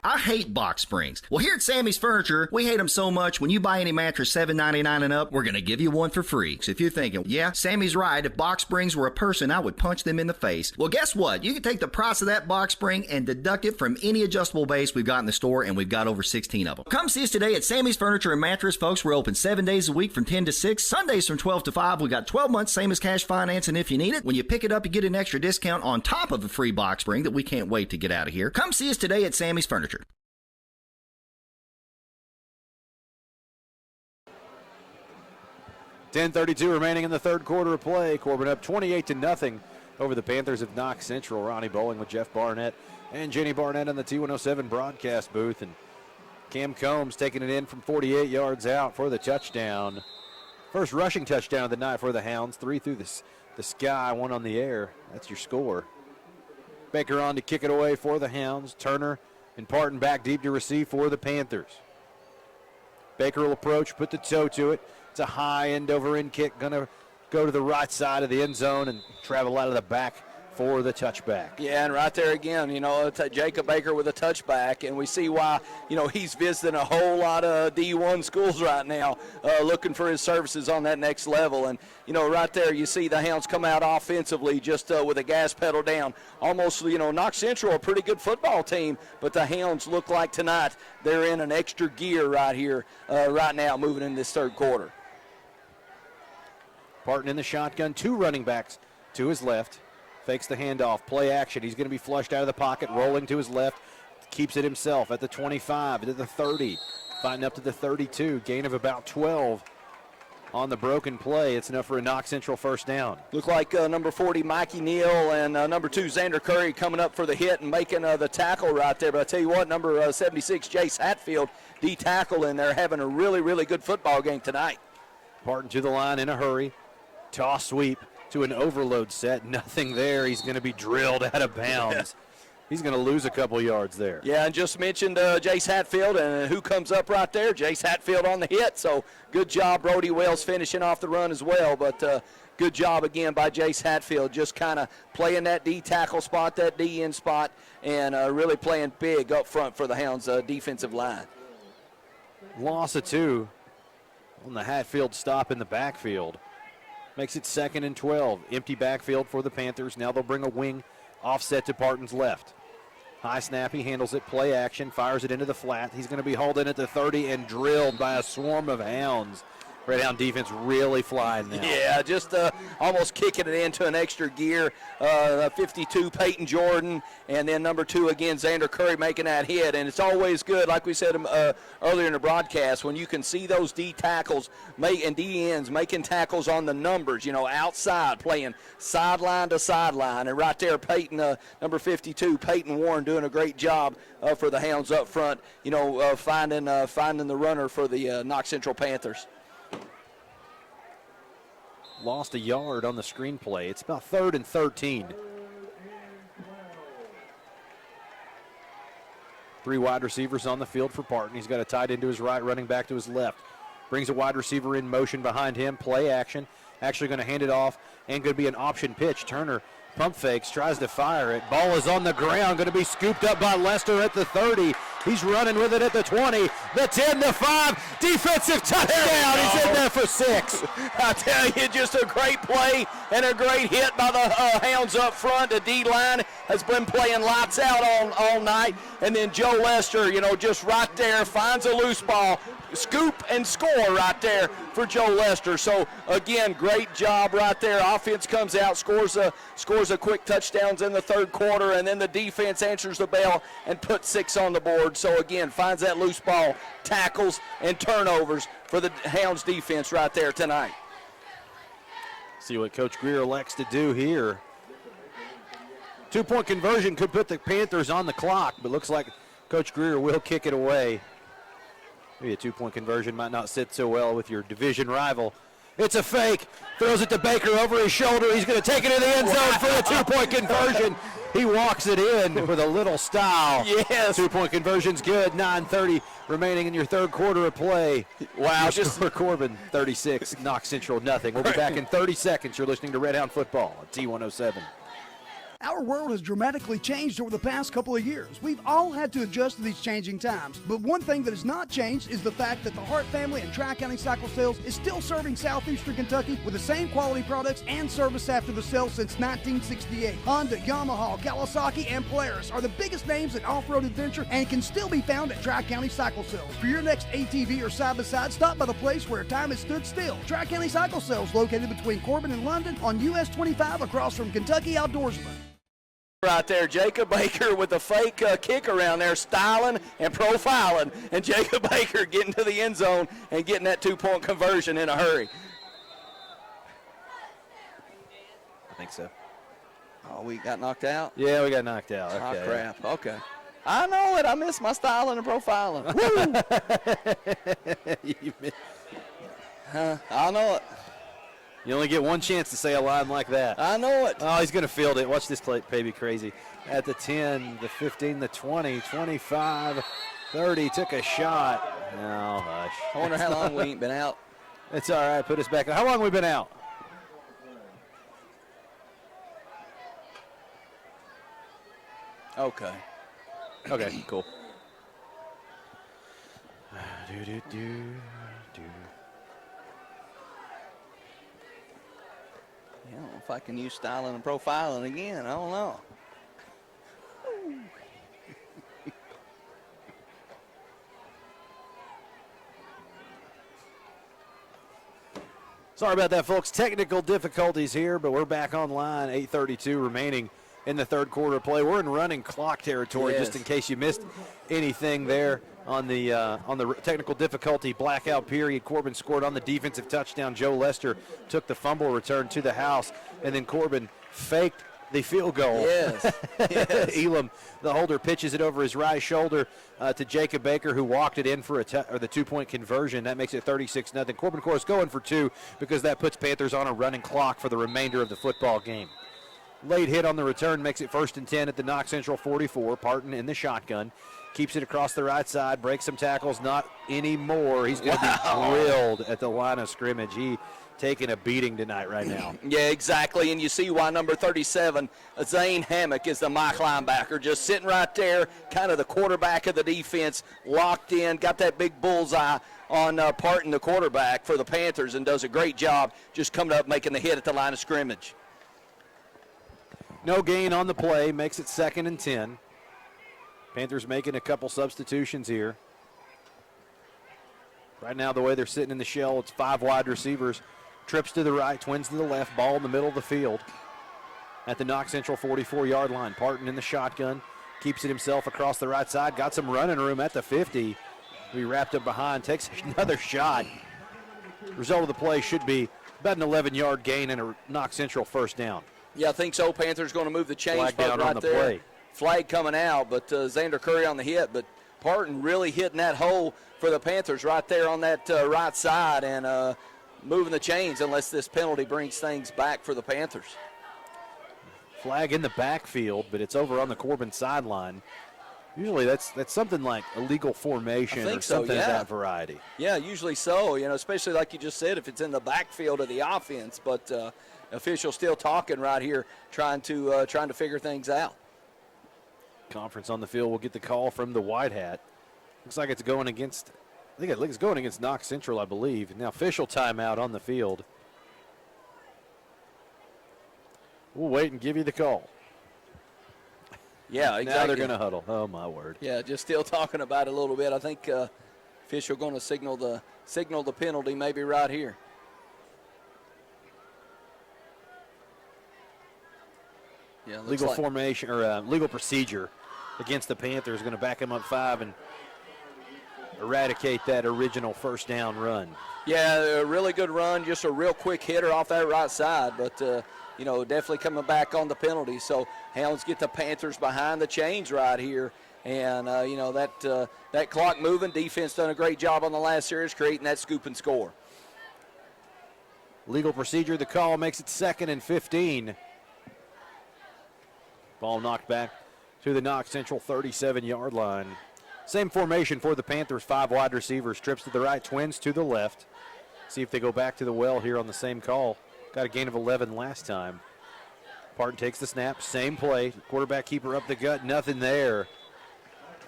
K: I hate box springs. Well, here at Sammy's Furniture, we hate them so much, when you buy any mattress $7.99 and up, we're going to give you one for free. So if you're thinking, yeah, Sammy's right, if box springs were a person, I would punch them in the face. Well, guess what? You can take the price of that box spring and deduct it from any adjustable base we've got in the store, and we've got over 16 of them. Come see us today at Sammy's Furniture and Mattress, folks. We're open 7 days a week from 10 to 6, Sundays from 12 to 5. We've got 12 months, same as cash financing if you need it. When you pick it up, you get an extra discount on top of a free box spring that we can't wait to get out of here. Come see us today at Sammy's Furniture.
A: 10:32 remaining in the third quarter of play. Corbin up 28-0 over the Panthers of Knox Central. Ronnie Bowling with Jeff Barnett and Jenny Barnett on the T107 broadcast booth. And Cam Combs taking it in from 48 yards out for the touchdown. First rushing touchdown of the night for the Hounds. 3 through the sky, 1 on the air. That's your score. Baker on to kick it away for the Hounds. Turner and Parton back deep to receive for the Panthers. Baker will approach, put the toe to it. It's a high end-over-end kick, going to go to the right side of the end zone and travel out of the back for the touchback.
B: Yeah, and right there again, Jacob Baker with a touchback, and we see why, he's visiting a whole lot of D1 schools right now, looking for his services on that next level. And, right there you see the Hounds come out offensively just with a gas pedal down. Almost, Knox Central, a pretty good football team, but the Hounds look like tonight they're in an extra gear right here, right now, moving in this third quarter.
A: Parton in the shotgun, 2 running backs to his left. Fakes the handoff, play action. He's going to be flushed out of the pocket, rolling to his left. Keeps it himself at the 25, to the 30. Fighting up to the 32. Gain of about 12 on the broken play. It's enough for a Knox Central first down.
B: Look like number 40, Mikey Neal, and number 2, Xander Curry coming up for the hit and making the tackle right there. But I tell you what, number 76, Jace Hatfield, D-tackle in there, having a really, really good football game tonight.
A: Parton to the line in a hurry. Toss sweep to an overload set. Nothing there. He's going to be drilled out of bounds. He's going to lose a couple yards there.
B: Yeah, and just mentioned Jace Hatfield, and who comes up right there? Jace Hatfield on the hit. So good job, Brody Wells finishing off the run as well. But good job again by Jace Hatfield, just kind of playing that D tackle spot, that D end spot, and really playing big up front for the Hounds defensive line.
A: Loss of 2 on the Hatfield stop in the backfield. Makes it 2nd and 12. Empty backfield for the Panthers. Now they'll bring a wing offset to Parton's left. High snap, he handles it, play action, fires it into the flat. He's going to be hauled in at the 30 and drilled by a swarm of Hounds. Red Hound defense really flying now.
B: Yeah, just almost kicking it into an extra gear. 52, Peyton Jordan, and then number 2 again, Xander Curry making that hit. And it's always good, like we said earlier in the broadcast, when you can see those D tackles and D ends making tackles on the numbers, outside, playing sideline to sideline. And right there, Peyton, number 52, Peyton Warren doing a great job for the Hounds up front, finding the runner for the Knox Central Panthers.
A: Lost a yard on the screenplay. It's about 3rd and 13. 3 wide receivers on the field for Parton. He's got a tight end to his right, running back to his left. Brings a wide receiver in motion behind him. Play action. Actually going to hand it off and going to be an option pitch. Turner pump fakes, tries to fire it. Ball is on the ground, going to be scooped up by Lester at the 30. He's running with it at the 20, the 10, the 5. Defensive touchdown. He's in there for 6.
B: I tell you, just a great play and a great hit by the Hounds up front. The D-line has been playing lights out all night. And then Joe Lester, just right there, finds a loose ball. Scoop and score right there for Joe Lester. So, again, great job right there. Offense comes out, scores a quick touchdowns in the third quarter, and then the defense answers the bell and puts 6 on the board. So, again, finds that loose ball, tackles, and turnovers for the Hounds defense right there tonight.
A: See what Coach Greer elects to do here. 2-point conversion could put the Panthers on the clock, but looks like Coach Greer will kick it away. Maybe a 2-point conversion might not sit so well with your division rival. It's a fake. Throws it to Baker over his shoulder. He's going to take it in the end zone for a 2-point conversion. He walks it in with a little style.
B: Yes.
A: 2-point conversion's good. 9:30 remaining in your third quarter of play.
B: Wow.
A: Just for Corbin, 36. Knox Central, nothing. We'll be back in 30 seconds. You're listening to Red Hound Football on T107.
M: Our world has dramatically changed over the past couple of years. We've all had to adjust to these changing times. But one thing that has not changed is the fact that the Hart family and Tri-County Cycle Sales is still serving southeastern Kentucky with the same quality products and service after the sale since 1968. Honda, Yamaha, Kawasaki, and Polaris are the biggest names in off-road adventure and can still be found at Tri-County Cycle Sales. For your next ATV or side-by-side, stop by the place where time has stood still. Tri-County Cycle Sales, located between Corbin and London on US 25 across from Kentucky Outdoorsman.
B: Right there, Jacob Baker with the fake kick around there, styling and profiling, and Jacob Baker getting to the end zone and getting that 2-point conversion in a hurry.
A: I think so.
B: Oh, we got knocked out?
A: Yeah, we got knocked out.
B: Oh,
A: Okay.
B: crap. Okay. I know it. I missed my styling and profiling. I know it.
A: You only get one chance to say a line like that.
B: I know it.
A: Oh, he's going to field it. Watch this play be crazy. At the 10, the 15, the 20, 25, 30, took a shot. Oh, hush.
B: I wonder how long we ain't been out.
A: It's all right. Put us back. How long have we been out?
B: Okay.
A: Okay, cool.
B: I don't know if I can use styling and profiling again. I don't know.
A: Sorry about that, folks. Technical difficulties here, but we're back online. 8:32 remaining in the third quarter of play. We're in running clock territory,
B: Yes.
A: just in case you missed anything there on the technical difficulty blackout period. Corbin scored on the defensive touchdown. Joe Lester took the fumble return to the house, and then Corbin faked the field goal.
B: Yes. Yes.
A: Elam, the holder, pitches it over his right shoulder to Jacob Baker, who walked it in for the 2-point conversion. That makes it 36-0. Corbin, of course, going for 2 because that puts Panthers on a running clock for the remainder of the football game. Late hit on the return makes it 1st and 10 at the Knox Central 44. Parton in the shotgun. Keeps it across the right side, breaks some tackles, not anymore. He's going to be drilled at the line of scrimmage. He taking a beating tonight right now.
B: Yeah, exactly, and you see why number 37, Zane Hammock, is the Mike linebacker, just sitting right there, kind of the quarterback of the defense, locked in, got that big bullseye on Parton, the quarterback for the Panthers, and does a great job just coming up making the hit at the line of scrimmage.
A: No gain on the play, makes it 2nd and 10. Panthers making a couple substitutions here. Right now, the way they're sitting in the shell, it's 5 wide receivers. Trips to the right, twins to the left, ball in the middle of the field. At the Knox Central 44-yard line, Parton in the shotgun, keeps it himself across the right side, got some running room at the 50. He wrapped up behind, takes another shot. Result of the play should be about an 11-yard gain and a Knox Central first down.
B: Yeah, I think so. Panthers going to move the chains
A: Flag down
B: right
A: on the
B: there.
A: play.
B: Flag coming out, but Xander Curry on the hit, but Parton really hitting that hole for the Panthers right there on that right side and moving the chains unless this penalty brings things back for the Panthers.
A: Flag in the backfield, but it's over on the Corbin sideline. Usually that's something like illegal formation or something of that variety.
B: Yeah, usually so, especially like you just said, if it's in the backfield of the offense, but official still talking right here, trying to figure things out.
A: Conference on the field will get the call from the White Hat. Looks like it's going against, it's going against Knox Central, I believe. Now official timeout on the field. We'll wait and give you the call.
B: Yeah, exactly.
A: Now they're going to huddle. Oh, my word.
B: Yeah, just still talking about it a little bit. I think official going to signal the penalty maybe right here. Yeah,
A: legal formation or legal procedure against the Panthers, going to back them up 5 and eradicate that original first down run.
B: Yeah, a really good run, just a real quick hitter off that right side, but definitely coming back on the penalty. So Hounds get the Panthers behind the chains right here, and that clock moving. Defense done a great job on the last series, creating that scoop and score.
A: Legal procedure, the call makes it 2nd and 15. Ball knocked back to the Knox Central 37-yard line. Same formation for the Panthers, 5 wide receivers. Trips to the right, twins to the left. See if they go back to the well here on the same call. Got a gain of 11 last time. Parton takes the snap, same play. Quarterback keeper up the gut, nothing there.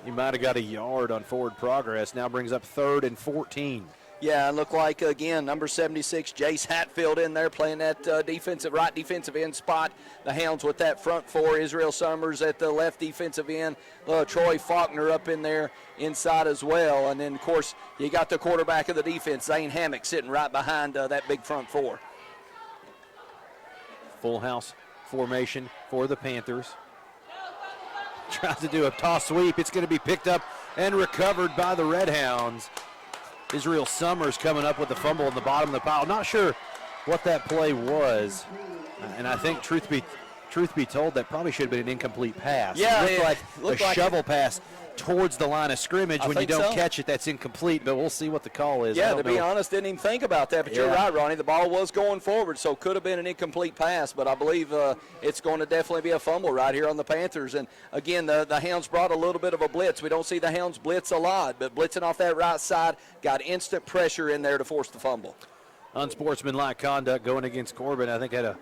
A: He might have got a yard on forward progress. Now brings up 3rd and 14.
B: Yeah, it looked like, again, number 76, Jace Hatfield in there playing that right defensive end spot. The Hounds with that front 4. Israel Summers at the left defensive end. Troy Faulkner up in there inside as well. And then, of course, you got the quarterback of the defense, Zane Hammock, sitting right behind that big front 4.
A: Full house formation for the Panthers. Tries to do a toss sweep. It's going to be picked up and recovered by the Red Hounds. Israel Summers coming up with the fumble in the bottom of the pile. Not sure what that play was. And I think, truth be told, that probably should have been an incomplete pass.
B: Yeah,
A: it looked like a shovel pass towards the line of scrimmage. When you don't catch it, that's incomplete, but we'll see what the call is.
B: Yeah, to be honest, didn't even think about that, but you're right, Ronnie. The ball was going forward, so could have been an incomplete pass, but I believe it's going to definitely be a fumble right here on the Panthers. And, again, the Hounds brought a little bit of a blitz. We don't see the Hounds blitz a lot, but blitzing off that right side got instant pressure in there to force the fumble.
A: Unsportsmanlike conduct going against Corbin. I think had a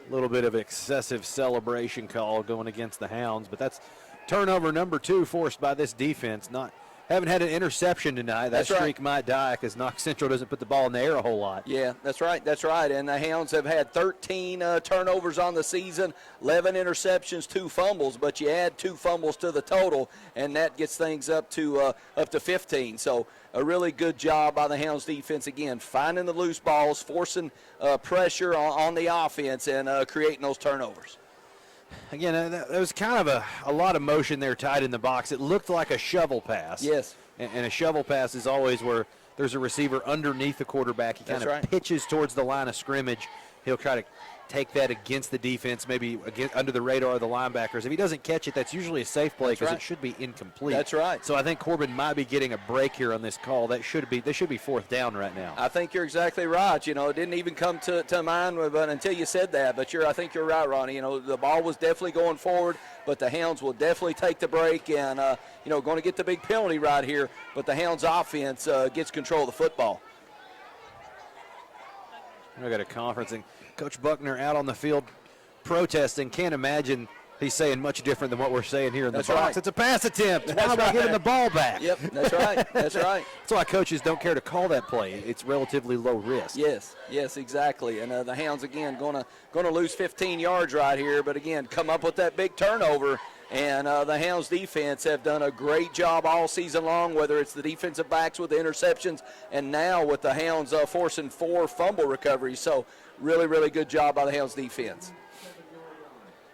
A: little bit of excessive celebration call going against the Hounds, but that's turnover number 2 forced by this defense. Haven't had an interception tonight. That streak might die because Knox Central doesn't put the ball in the air a whole lot.
B: Yeah, that's right. And the Hounds have had 13 turnovers on the season, 11 interceptions, 2 fumbles, but you add 2 fumbles to the total, and that gets things up to 15. So a really good job by the Hounds defense, again, finding the loose balls, forcing pressure on the offense, and creating those turnovers.
A: Again, there was kind of a lot of motion there tied in the box. It looked like a shovel pass.
B: Yes.
A: And a shovel pass is always where there's a receiver underneath the quarterback. He kind of pitches towards the line of scrimmage. He'll try to take that against the defense, maybe under the radar of the linebackers. If he doesn't catch it, that's usually a safe play because it should be incomplete.
B: That's right.
A: So I think Corbin might be getting a break here on this call. They should be 4th down right now.
B: I think you're exactly right. It didn't even come to mind until you said that. But I think you're right, Ronnie. The ball was definitely going forward, but the Hounds will definitely take the break and, going to get the big penalty right here. But the Hounds offense gets control of the football.
A: I got a conference, and Coach Buckner out on the field protesting. Can't imagine he's saying much different than what we're saying here in the box.
B: Right.
A: It's a pass attempt. How about giving the ball back?
B: Yep, that's right. That's right.
A: That's why coaches don't care to call that play. It's relatively low risk.
B: Yes, exactly. And the Hounds, again, going to lose 15 yards right here, but, again, come up with that big turnover. And the Hounds defense have done a great job all season long, whether it's the defensive backs with the interceptions and now with the Hounds forcing 4 fumble recoveries. So really, really good job by the Hounds defense.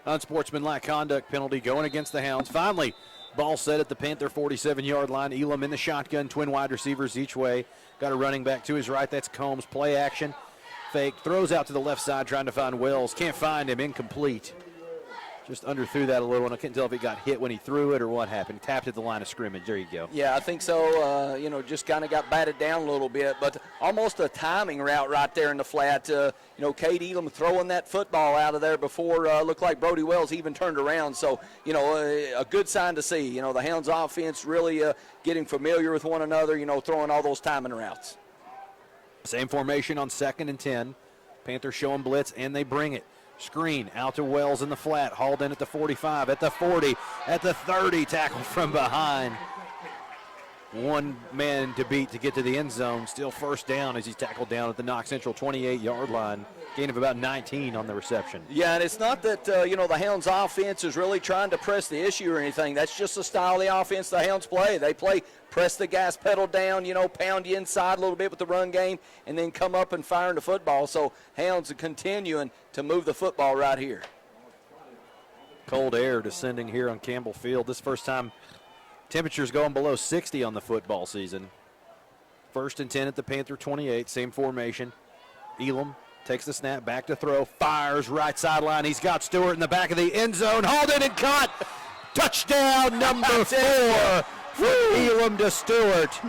A: Unsportsmanlike conduct penalty going against the Hounds. Finally, ball set at the Panther 47-yard line. Elam in the shotgun, twin wide receivers each way. Got a running back to his right. That's Combs. Play action. Fake. Throws out to the left side trying to find Wells. Can't find him. Incomplete. Just underthrew that a little, and I couldn't tell if it got hit when he threw it or what happened. Tapped at the line of scrimmage. There you go.
B: Yeah, I think so. Just kind of got batted down a little bit, but almost a timing route right there in the flat. Cade Elam throwing that football out of there before looked like Brody Wells even turned around. So, a good sign to see. The Hounds offense really getting familiar with one another, throwing all those timing routes.
A: Same formation on 2nd and 10. Panthers showing blitz, and they bring it. Screen out to Wells in the flat, hauled in at the 45, at the 40, at the 30, tackled from behind. One man to beat to get to the end zone. Still 1st down as he's tackled down at the Knox Central 28-yard line. Gain of about 19 on the reception.
B: Yeah, and it's not that, the Hounds offense is really trying to press the issue or anything. That's just the style of the offense the Hounds play. They play press the gas pedal down, pound you inside a little bit with the run game, and then come up and firing the football. So Hounds are continuing to move the football right here.
A: Cold air descending here on Campbell Field. This first time temperatures going below 60 on the football season. 1st and 10 at the Panther 28, same formation. Elam takes the snap, back to throw, fires right sideline. He's got Stewart in the back of the end zone, hauled in and caught. Touchdown number 4 from Elam to Stewart.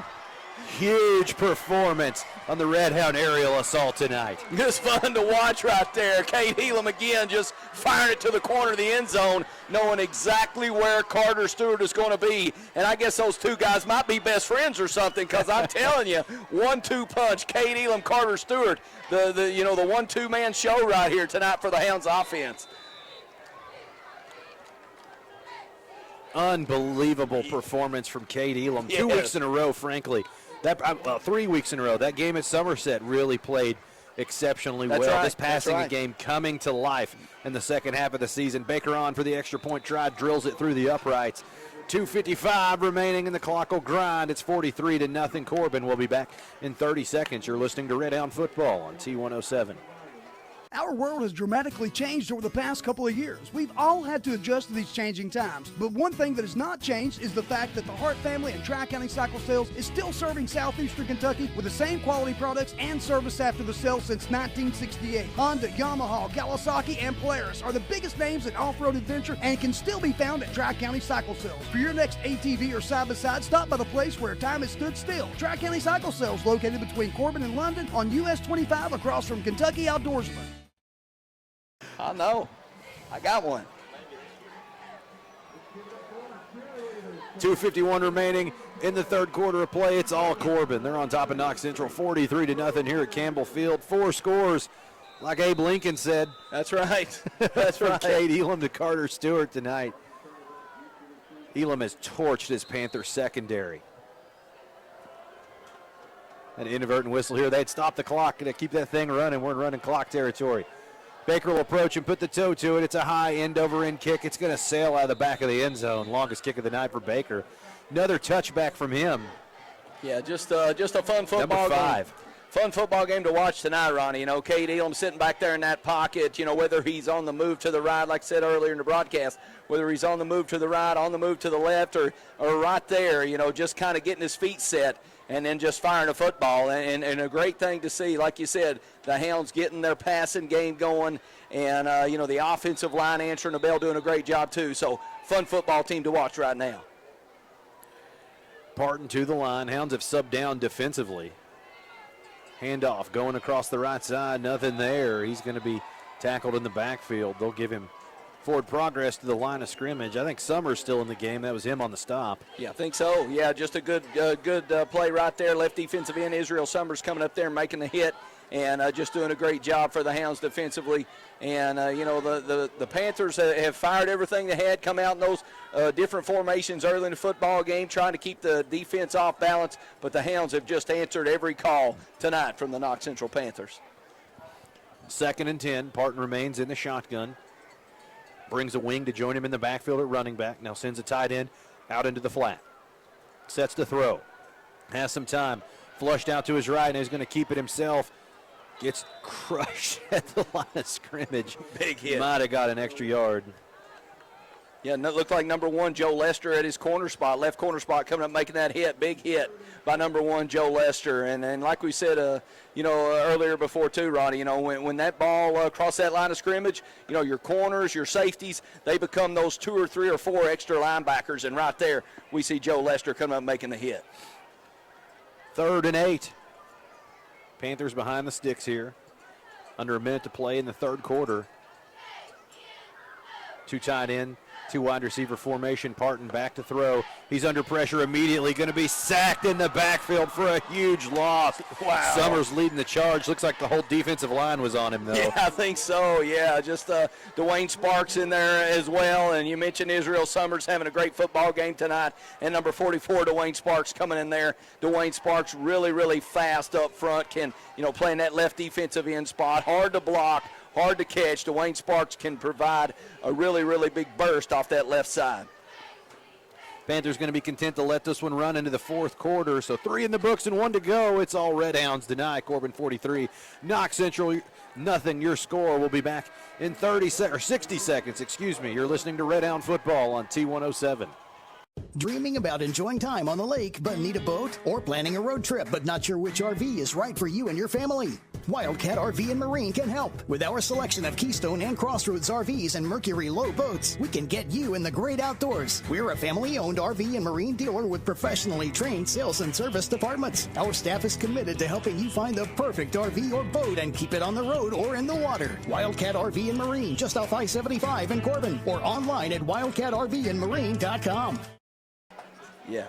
A: Huge performance on the Red Hound aerial assault tonight.
B: Just fun to watch right there. Cade Elam again just firing it to the corner of the end zone, knowing exactly where Carter Stewart is going to be. And I guess those two guys might be best friends or something, because I'm telling you, 1-2 punch, Cade Elam, Carter Stewart, the 1-2 man show right here tonight for the Hounds offense.
A: Unbelievable performance from Cade Elam. 2 weeks in a row, frankly. 3 weeks in a row. That game at Somerset really played exceptionally well.
B: Right.
A: This passing game coming to life in the second half of the season. Baker on for the extra point try, drills it through the uprights. 2:55 remaining and the clock will grind. It's 43-0 Corbin. We'll be back in 30 seconds. You're listening to Red Hound Football on T107.
M: Our world has dramatically changed over the past couple of years. We've all had to adjust to these changing times. But one thing that has not changed is the fact that the Hart family and Tri-County Cycle Sales is still serving southeastern Kentucky with the same quality products and service after the sale since 1968. Honda, Yamaha, Kawasaki, and Polaris are the biggest names in off-road adventure and can still be found at Tri-County Cycle Sales. For your next ATV or side-by-side, stop by the place where time has stood still. Tri-County Cycle Sales, located between Corbin and London on US 25 across from Kentucky Outdoorsman.
B: I know. I got one.
A: 2:51 remaining in the third quarter of play. It's all Corbin. They're on top of Knox Central 43-0 here at Campbell Field. 4 scores, like Abe Lincoln said.
B: That's right. That's right.
A: From Cade Elam to Carter Stewart tonight. Elam has torched his Panther secondary. An inadvertent whistle here. They'd stop the clock to keep that thing running. We're in running clock territory. Baker will approach and put the toe to it. It's a high end-over-end kick. It's going to sail out of the back of the end zone. Longest kick of the night for Baker. Another touchback from him.
B: Yeah, just a fun football
A: Number 5.
B: game. Fun football game to watch tonight, Ronnie. Cade Elam sitting back there in that pocket, whether he's on the move to the right, like I said earlier in the broadcast, whether he's on the move to the right, on the move to the left, or right there, just kind of getting his feet set and then just firing a football. And a great thing to see, like you said, the Hounds getting their passing game going, and, the offensive line answering the bell, doing a great job too. So, fun football team to watch right now.
A: Parton to the line. Hounds have subbed down defensively. Handoff going across the right side. Nothing there. He's going to be tackled in the backfield. They'll give him forward progress to the line of scrimmage. I think Summers still in the game. That was him on the stop.
B: Yeah, I think so. Yeah, just a good play right there. Left defensive end Israel Summers coming up there and making the hit, and just doing a great job for the Hounds defensively. And, the Panthers have fired everything they had, come out in those different formations early in the football game, trying to keep the defense off balance, but the Hounds have just answered every call tonight from the Knox Central Panthers.
A: 2nd and 10. Parton remains in the shotgun. Brings a wing to join him in the backfield at running back. Now sends a tight end out into the flat. Sets to throw. Has some time. Flushed out to his right, and he's going to keep it himself. Gets crushed at the line of scrimmage.
B: Big hit.
A: Might have got an extra yard.
B: Yeah, and it looked like number 1, Joe Lester at his corner spot, left corner spot, coming up making that hit. Big hit by number 1, Joe Lester. And like we said, earlier before too, Ronnie, when that ball crossed that line of scrimmage, your corners, your safeties, they become those 2 or 3 or 4 extra linebackers. And right there, we see Joe Lester coming up making the hit.
A: 3rd and 8. Panthers behind the sticks here. Under a minute to play in the third quarter. 2 tight end, 2 wide receiver formation. Parton back to throw. He's under pressure immediately. Going to be sacked in the backfield for a huge loss.
B: Wow.
A: Summers leading the charge. Looks like the whole defensive line was on him, though.
B: Yeah, I think so. Yeah, just Dwayne Sparks in there as well. And you mentioned Israel Summers having a great football game tonight. And number 44, Dwayne Sparks coming in there. Dwayne Sparks really, really fast up front. Can, playing that left defensive end spot. Hard to block. Hard to catch. Dwayne Sparks can provide a really, really big burst off that left side.
A: Panthers going to be content to let this one run into the fourth quarter. So 3 in the books and 1 to go. It's all Red Hounds tonight. Corbin 43, Knox Central nothing. Your score will be back in 60 seconds. You're listening to Red Hound Football on T107.
L: Dreaming about enjoying time on the lake but need a boat? Or planning a road trip but not sure which RV is right for you and your family? Wildcat RV and Marine can help. With our selection of Keystone and Crossroads RVs and Mercury Low boats, we can get you in the great outdoors. We're a family-owned RV and Marine dealer with professionally trained sales and service departments. Our staff is committed to helping you find the perfect RV or boat and keep it on the road or in the water. Wildcat RV and Marine, just off I-75 in Corbin, or online at wildcatrvandmarine.com.
B: Yeah.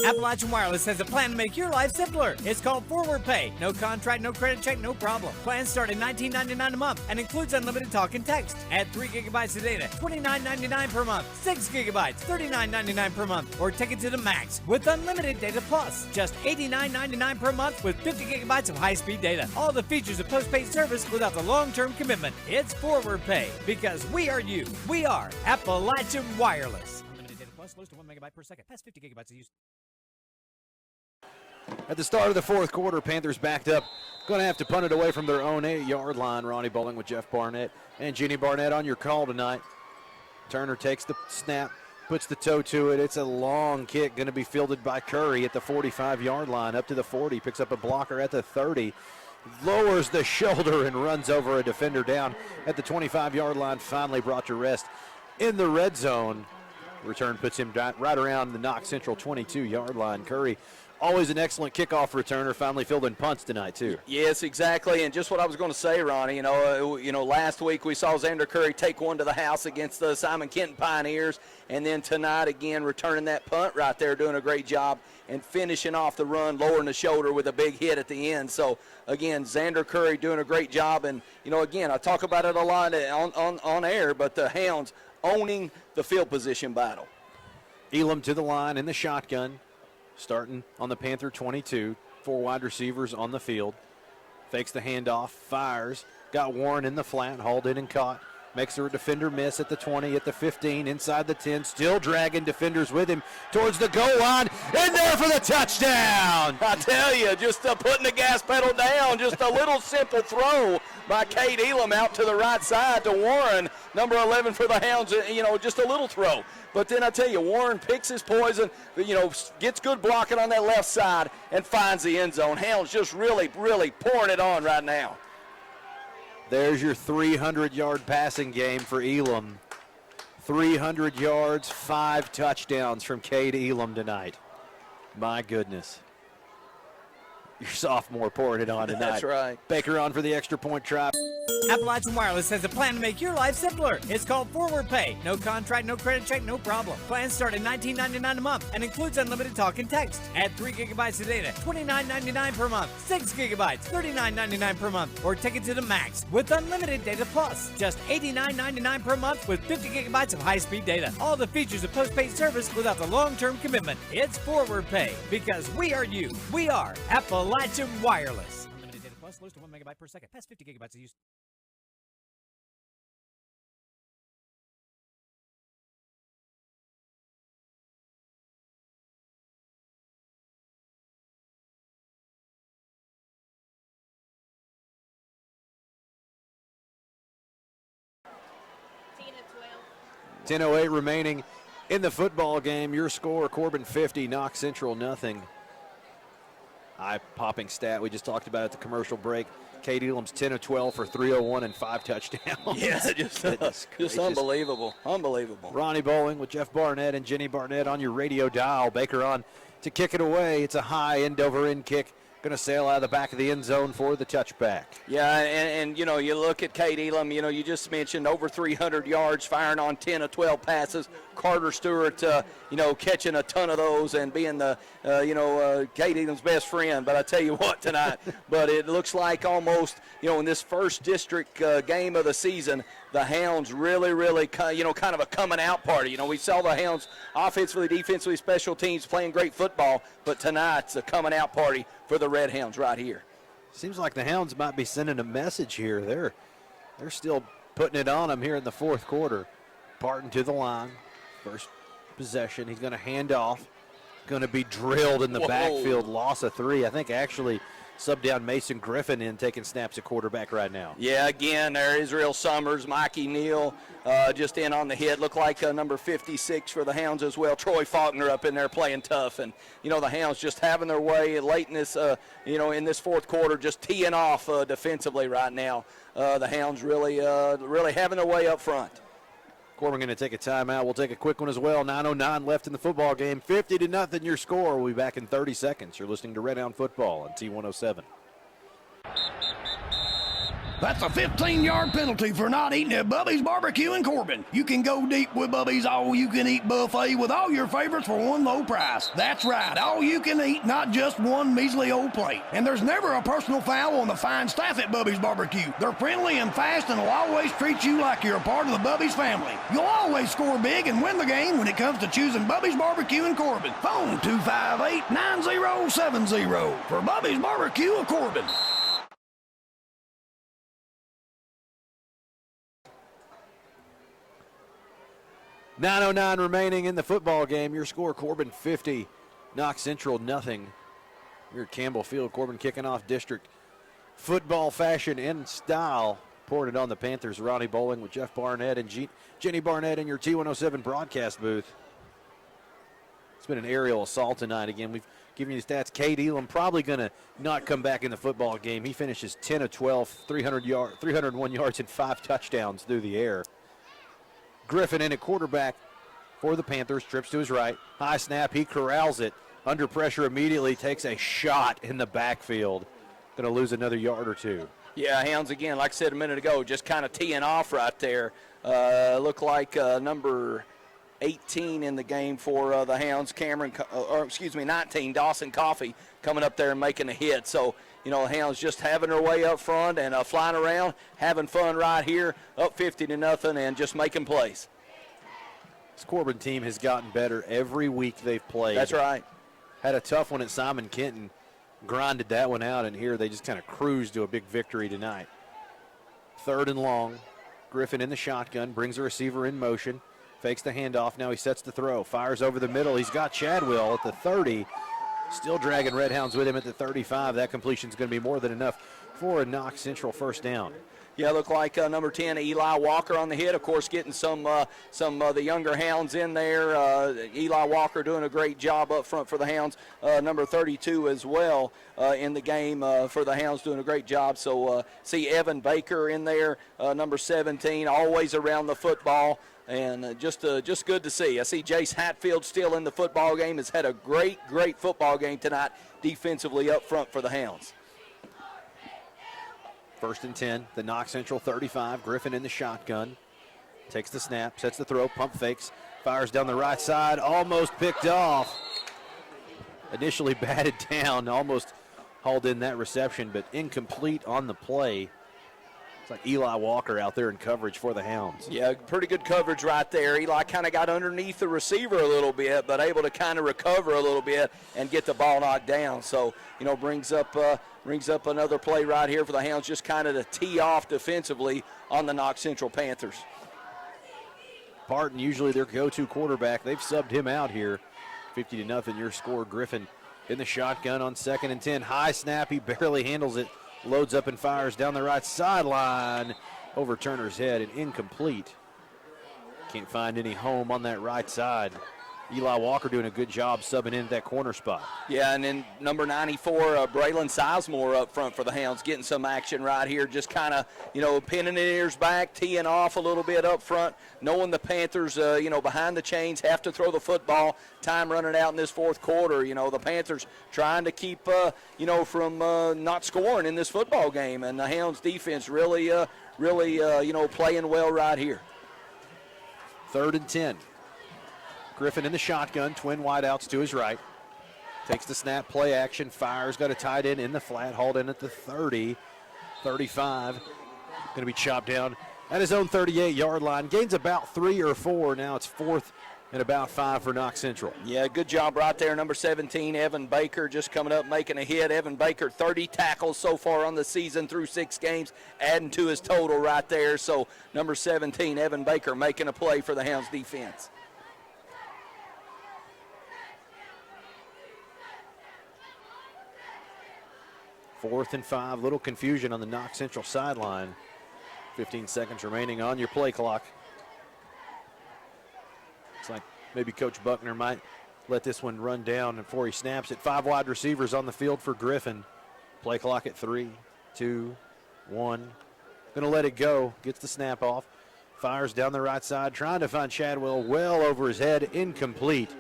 C: Appalachian Wireless has a plan to make your life simpler. It's called Forward Pay. No contract, no credit check, no problem. Plans start at $19.99 a month and includes unlimited talk and text. Add 3 gigabytes of data, $29.99 per month. 6 gigabytes, $39.99 per month. Or take it to the max with unlimited data plus. Just $89.99 per month with 50 gigabytes of high-speed data. All the features of postpaid service without the long-term commitment. It's Forward Pay because we are you. We are Appalachian Wireless. Unlimited data plus, slows to 1 megabyte per second. Past 50 gigabytes of use.
A: At the start of the fourth quarter, Panthers backed up. Going to have to punt it away from their own 8-yard line. Ronnie Bowling with Jeff Barnett and Jeannie Barnett on your call tonight. Turner takes the snap, puts the toe to it. It's a long kick, going to be fielded by Curry at the 45-yard line, up to the 40. Picks up a blocker at the 30. Lowers the shoulder and runs over a defender down at the 25-yard line. Finally brought to rest in the red zone. Return puts him right around the Knox Central 22-yard line. Curry, always an excellent kickoff returner, finally fielding punts tonight too.
B: Yes, exactly, and just what I was going to say, Ronnie. Last week we saw Xander Curry take one to the house against the Simon Kenton Pioneers, and then tonight again returning that punt right there, doing a great job and finishing off the run, lowering the shoulder with a big hit at the end. So again, Xander Curry doing a great job, and again, I talk about it a lot on air, but the Hounds owning the field position battle.
A: Elam to the line in the shotgun. Starting on the Panther 22, 4 wide receivers on the field. Fakes the handoff, fires, got Warren in the flat, hauled in and caught. Makes a defender miss at the 20, at the 15, inside the 10, still dragging defenders with him towards the goal line, in there for the touchdown!
B: I tell you, just putting the gas pedal down, just a little simple throw by Cade Elam out to the right side to Warren, number 11 for the Hounds, just a little throw. But then I tell you, Warren picks his poison, gets good blocking on that left side and finds the end zone. Hounds just really, really pouring it on right now.
A: There's your 300-yard passing game for Elam. 300 yards, 5 touchdowns from Cade Elam tonight. My goodness. Your sophomore pouring it on tonight.
B: That's right.
A: Baker on for the extra point try.
C: Appalachian Wireless has a plan to make your life simpler. It's called Forward Pay. No contract, no credit check, no problem. Plans start at $19.99 a month and includes unlimited talk and text. Add 3 gigabytes of data, $29.99 per month. 6 gigabytes, $39.99 per month. Or take it to the max with unlimited data plus. Just $89.99 per month with 50 gigabytes of high-speed data. All the features of postpaid service without the long-term commitment. It's Forward Pay because we are you. We are Appalachian Wireless. Unlimited data plus, slows to 1 megabyte per second. Past 50 gigabytes of use.
A: .08 remaining in the football game. Your score, Corbin 50, Knox Central nothing. Eye-popping stat we just talked about at the commercial break. Cade Elam's 10 of 12 for 301 and 5 touchdowns.
B: Yeah, just unbelievable. Unbelievable.
A: Ronnie Bowling with Jeff Barnett and Jenny Barnett on your radio dial. Baker on to kick it away. It's a high end-over-end kick. Going to sail out of the back of the end zone for the touchback.
B: Yeah, and you look at Cade Elam, you just mentioned over 300 yards, firing on 10 of 12 passes. Carter Stewart, catching a ton of those and being the, Cade Elam's best friend. But I tell you what tonight, but it looks like almost, in this first district game of the season, the Hounds really, kind of a coming out party. We saw the Hounds offensively, defensively, special teams playing great football, but tonight's a coming out party for the Red Hounds right here.
A: Seems like the Hounds might be sending a message here. They're still putting it on them here in the fourth quarter. Barton to the line. First possession, he's going to hand off. Going to be drilled in the backfield. Loss of 3. I think actually sub down Mason Griffin in, taking snaps at quarterback right now.
B: Yeah, again, there Israel Summers, Mikey Neal just in on the hit. Looked like number 56 for the Hounds as well. Troy Faulkner up in there playing tough. And, the Hounds just having their way late in this, in this fourth quarter, just teeing off defensively right now. The Hounds really having their way up front.
A: Corbin going to take a timeout. We'll take a quick one as well. 9:09 left in the football game. 50-0 your score. We'll be back in 30 seconds. You're listening to Red Hound Football on T107.
D: That's a 15-yard penalty for not eating at Bubby's Barbecue in Corbin. You can go deep with Bubby's all-you-can-eat buffet with all your favorites for one low price. That's right, all you can eat, not just one measly old plate. And there's never a personal foul on the fine staff at Bubby's Barbecue. They're friendly and fast and will always treat you like you're a part of the Bubby's family. You'll always score big and win the game when it comes to choosing Bubby's Barbecue in Corbin. Phone 258-9070 for Bubby's Barbecue of Corbin.
A: 9:09 remaining in the football game. Your score, Corbin 50, Knox Central nothing. You're at Campbell Field. Corbin kicking off district football fashion and style. Pouring it on the Panthers. Ronnie Bowling with Jeff Barnett and Jenny Barnett in your T107 broadcast booth. It's been an aerial assault tonight. Again, we've given you the stats. Cade Elam probably going to not come back in the football game. He finishes 10 of 12, 301 yards and 5 touchdowns through the air. Griffin in at quarterback for the Panthers, trips to his right. High snap, he corrals it. Under pressure immediately, takes a shot in the backfield. Going to lose another yard or two.
B: Yeah, Hounds again, like I said a minute ago, just kind of teeing off right there. Look like number 18 in the game for the Hounds, 19, Dawson Coffey coming up there and making a hit. So, the Hounds just having their way up front and flying around, having fun right here, up 50-0 and just making plays.
A: This Corbin team has gotten better every week they've played.
B: That's right.
A: Had a tough one at Simon Kenton, grinded that one out, and here they just kind of cruised to a big victory tonight. 3rd and long. Griffin in the shotgun, brings the receiver in motion, fakes the handoff. Now he sets the throw, fires over the middle. He's got Chadwell at the 30. Still dragging Red Hounds with him at the 35. That completion is going to be more than enough for a Knox Central first down.
B: Yeah, look like number 10, Eli Walker on the hit. Of course, getting some of the younger Hounds in there. Eli Walker doing a great job up front for the Hounds. Number 32 as well in the game for the Hounds, doing a great job. So see Evan Baker in there, number 17, always around the football. And just good to see. I see Jace Hatfield still in the football game. Has had a great football game tonight defensively up front for the Hounds.
A: 1st and 10, the Knox Central 35. Griffin in the shotgun. Takes the snap, sets the throw, pump fakes, fires down the right side, almost picked off. Initially batted down, almost hauled in that reception, but incomplete on the play. It's like Eli Walker out there in coverage for the Hounds.
B: Yeah, pretty good coverage right there. Eli kind of got underneath the receiver a little bit, but able to kind of recover a little bit and get the ball knocked down. So, brings up another play right here for the Hounds, just kind of to tee off defensively on the Knox Central Panthers.
A: Parton, usually their go-to quarterback. They've subbed him out here. 50-0 your score. Griffin in the shotgun on 2nd and 10. High snap, he barely handles it. Loads up and fires down the right sideline. Over Turner's head and incomplete. Can't find any home on that right side. Eli Walker doing a good job subbing in at that corner spot.
B: Yeah, and then number 94, Braylon Sizemore up front for the Hounds, getting some action right here, just kind of, pinning his ears back, teeing off a little bit up front, knowing the Panthers, behind the chains, have to throw the football. Time running out in this fourth quarter. The Panthers trying to keep, from not scoring in this football game, and the Hounds defense really, playing well right here.
A: 3rd and 10. Griffin in the shotgun, twin wideouts to his right. Takes the snap, play action, fires, got a tight end in the flat, hauled in at the 30, 35. Going to be chopped down at his own 38-yard line. Gains about 3 or 4. Now it's 4th and about 5 for Knox Central.
B: Yeah, good job right there. Number 17, Evan Baker, just coming up, making a hit. Evan Baker, 30 tackles so far on the season through 6 games, adding to his total right there. So number 17, Evan Baker, making a play for the Hounds defense.
A: 4th and 5, little confusion on the Knox Central sideline. 15 seconds remaining on your play clock. Looks like maybe Coach Buckner might let this one run down before he snaps it. 5 wide receivers on the field for Griffin. Play clock at 3, 2, 1. Gonna let it go, gets the snap off. Fires down the right side, trying to find Chadwell well over his head, incomplete.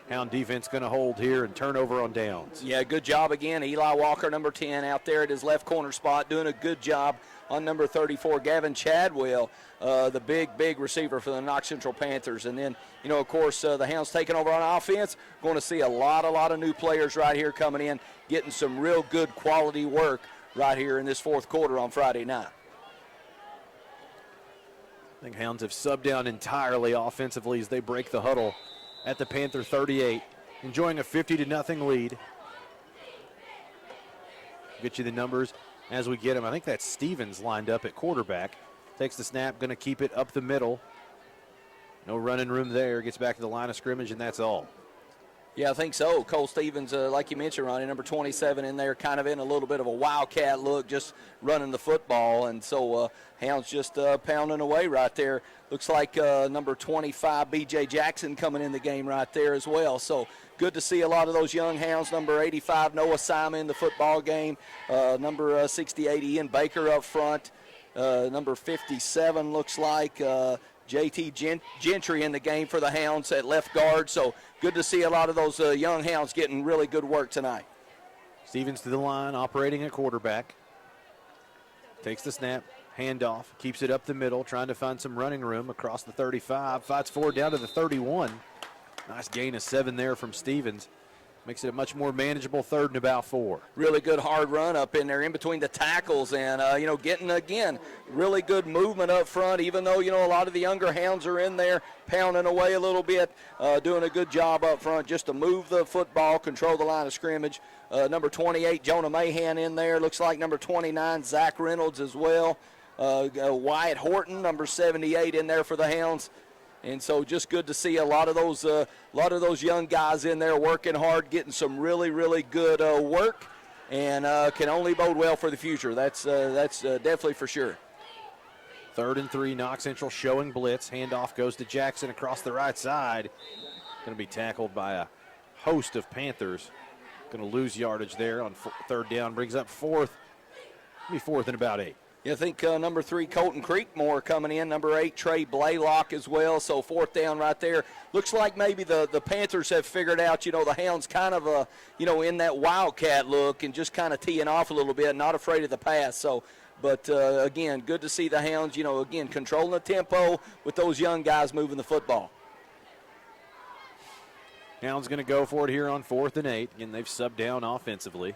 A: Hound defense going to hold here and turnover on downs.
B: Yeah, good job again. Eli Walker, number 10, out there at his left corner spot, doing a good job on number 34, Gavin Chadwell, the big receiver for the Knox Central Panthers. And then, of course, the Hounds taking over on offense. Going to see a lot of new players right here coming in, getting some real good quality work right here in this fourth quarter on Friday night.
A: I think Hounds have subbed down entirely offensively as they break the huddle at the Panther 38, enjoying a 50-0 lead. Get you the numbers as we get them. I think that's Stevens lined up at quarterback. Takes the snap, going to keep it up the middle. No running room there. Gets back to the line of scrimmage, and that's all.
B: Yeah, I think so. Cole Stevens, like you mentioned, Ronnie, number 27 in there, kind of in a little bit of a wildcat look, just running the football. And so Hounds just pounding away right there. Looks like number 25, B.J. Jackson, coming in the game right there as well. So good to see a lot of those young Hounds. Number 85, Noah Simon in the football game. Number 68, Ian Baker up front. Number 57 looks like J.T. Gentry in the game for the Hounds at left guard. So good to see a lot of those young Hounds getting really good work tonight.
A: Stevens to the line, operating at quarterback. Takes the snap, handoff, keeps it up the middle, trying to find some running room across the 35. Fights forward down to the 31. Nice gain of 7 there from Stevens. Makes it a much more manageable 3rd and about 4.
B: Really good hard run up in there in between the tackles and, getting, again, really good movement up front, even though, a lot of the younger Hounds are in there pounding away a little bit, doing a good job up front just to move the football, control the line of scrimmage. Number 28, Jonah Mahan in there. Looks like number 29, Zach Reynolds as well. Wyatt Horton, number 78 in there for the Hounds. And so just good to see a lot of those young guys in there working hard, getting some really good work, and can only bode well for the future. That's definitely for sure.
A: 3rd and 3, Knox Central showing blitz. Handoff goes to Jackson across the right side. Going to be tackled by a host of Panthers. Going to lose yardage there on 3rd down. Brings up 4th. Be 4th and about 8.
B: You think number 3, Colton Creekmore coming in. Number 8, Trey Blaylock as well. So 4th down right there. Looks like maybe the Panthers have figured out, the Hounds kind of, in that wildcat look and just kind of teeing off a little bit, not afraid of the pass. So, but again, good to see the Hounds, again, controlling the tempo with those young guys moving the football.
A: Hounds going to go for it here on 4th and 8. Again, they've subbed down offensively.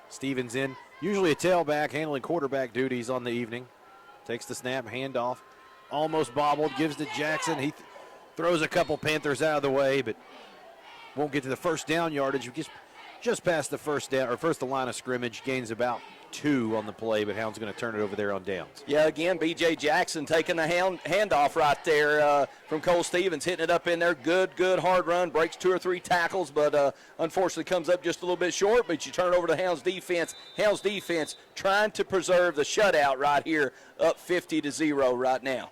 A: Stevens in, usually a tailback, handling quarterback duties on the evening. Takes the snap, handoff, almost bobbled, gives to Jackson. He throws a couple Panthers out of the way, but won't get to the first down yardage. Just past the first down, or first the line of scrimmage, gains about 2 on the play, but Hound's going to turn it over there on downs.
B: Yeah, again, B.J. Jackson taking the handoff right there from Cole Stevens, hitting it up in there. Good hard run, breaks 2 or 3 tackles, but unfortunately comes up just a little bit short, but you turn it over to Hound's defense. Hound's defense trying to preserve the shutout right here, up 50-0 right now.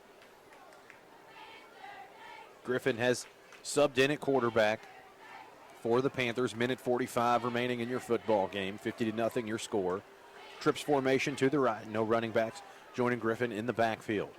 A: Griffin has subbed in at quarterback for the Panthers. Minute 45 remaining in your football game. 50-0 your score. Trips formation to the right. No running backs joining Griffin in the backfield.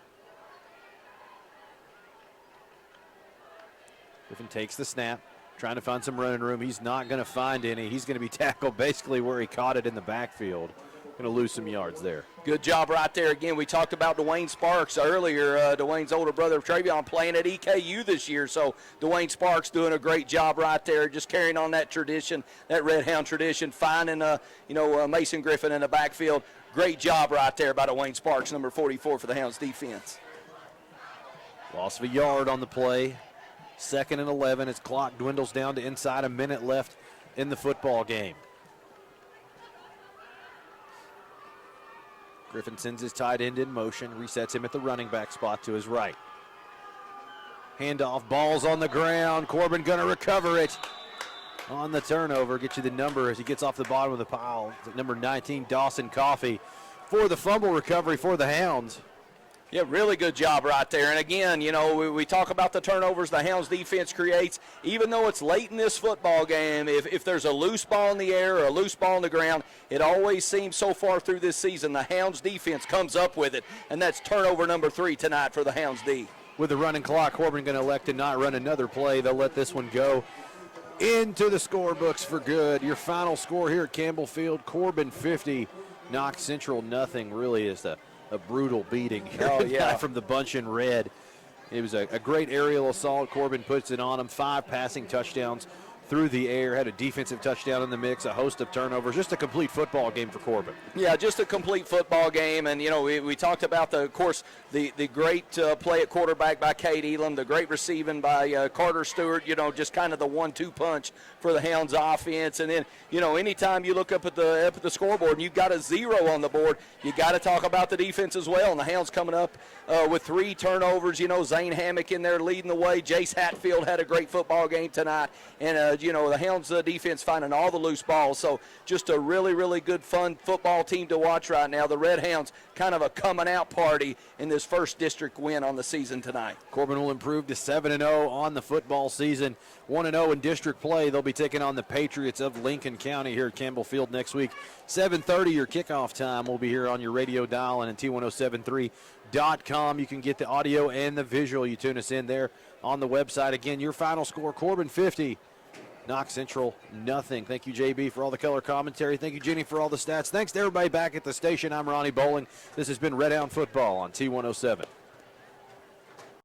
A: Griffin takes the snap, trying to find some running room. He's not going to find any. He's going to be tackled basically where he caught it in the backfield. Going to lose some yards there.
B: Good job right there. Again, we talked about Dwayne Sparks earlier. Dwayne's older brother, Travion, playing at EKU this year. So Dwayne Sparks doing a great job right there, just carrying on that tradition, that Red Hound tradition, finding, Mason Griffin in the backfield. Great job right there by Dwayne Sparks, number 44 for the Hounds defense.
A: Loss of a yard on the play. 2nd and 11 as clock dwindles down to inside a minute left in the football game. Griffin sends his tight end in motion, resets him at the running back spot to his right. Handoff, ball's on the ground. Corbin going to recover it. on the turnover. Get you the number as he gets off the bottom of the pile. It's number 19, Dawson Coffey, for the fumble recovery for the Hounds.
B: Yeah, really good job right there. And again, you know, we talk about the turnovers the Hounds defense creates. Even though it's late in this football game, if there's a loose ball in the air or a loose ball on the ground, it always seems so far through this season the Hounds defense comes up with it. And that's turnover number 3 tonight for the Hounds D.
A: With the running clock, Corbin going to elect to not run another play. They'll let this one go into the scorebooks for good. Your final score here at Campbell Field, Corbin 50, Knox Central nothing. Really is a brutal beating here.
B: Oh, yeah.
A: From the bunch in red. It was a great aerial assault. Corbin puts it on him. 5 passing touchdowns through the air. Had a defensive touchdown in the mix, a host of turnovers. Just a complete football game for Corbin.
B: Yeah, just a complete football game. And, you know, we talked about, of course, the great play at quarterback by Cade Elam, the great receiving by Carter Stewart, you know, just kind of the 1-2 punch for the Hounds offense. And then, you know, anytime you look up at the scoreboard and you've got a 0 on the board, you got to talk about the defense as well. And the Hounds coming up with 3 turnovers. You know, Zane Hammock in there leading the way. Jace Hatfield had a great football game tonight. And, you know, the Hounds defense finding all the loose balls. So just a really, really good, fun football team to watch right now. The Red Hounds kind of a coming out party in this first district win on the season tonight.
A: Corbin will improve to 7-0 on the football season. 1-0 in district play. They'll be taking on the Patriots of Lincoln County here at Campbell Field next week. 7:30 your kickoff time. We'll be here on your radio dial and at T1073.com. You can get the audio and the visual. You tune us in there on the website. Again, your final score, Corbin 50, Knox Central nothing. Thank you, JB, for all the color commentary. Thank you, Jenny, for all the stats. Thanks to everybody back at the station. I'm Ronnie Bowling. This has been Red Hound Football on T107.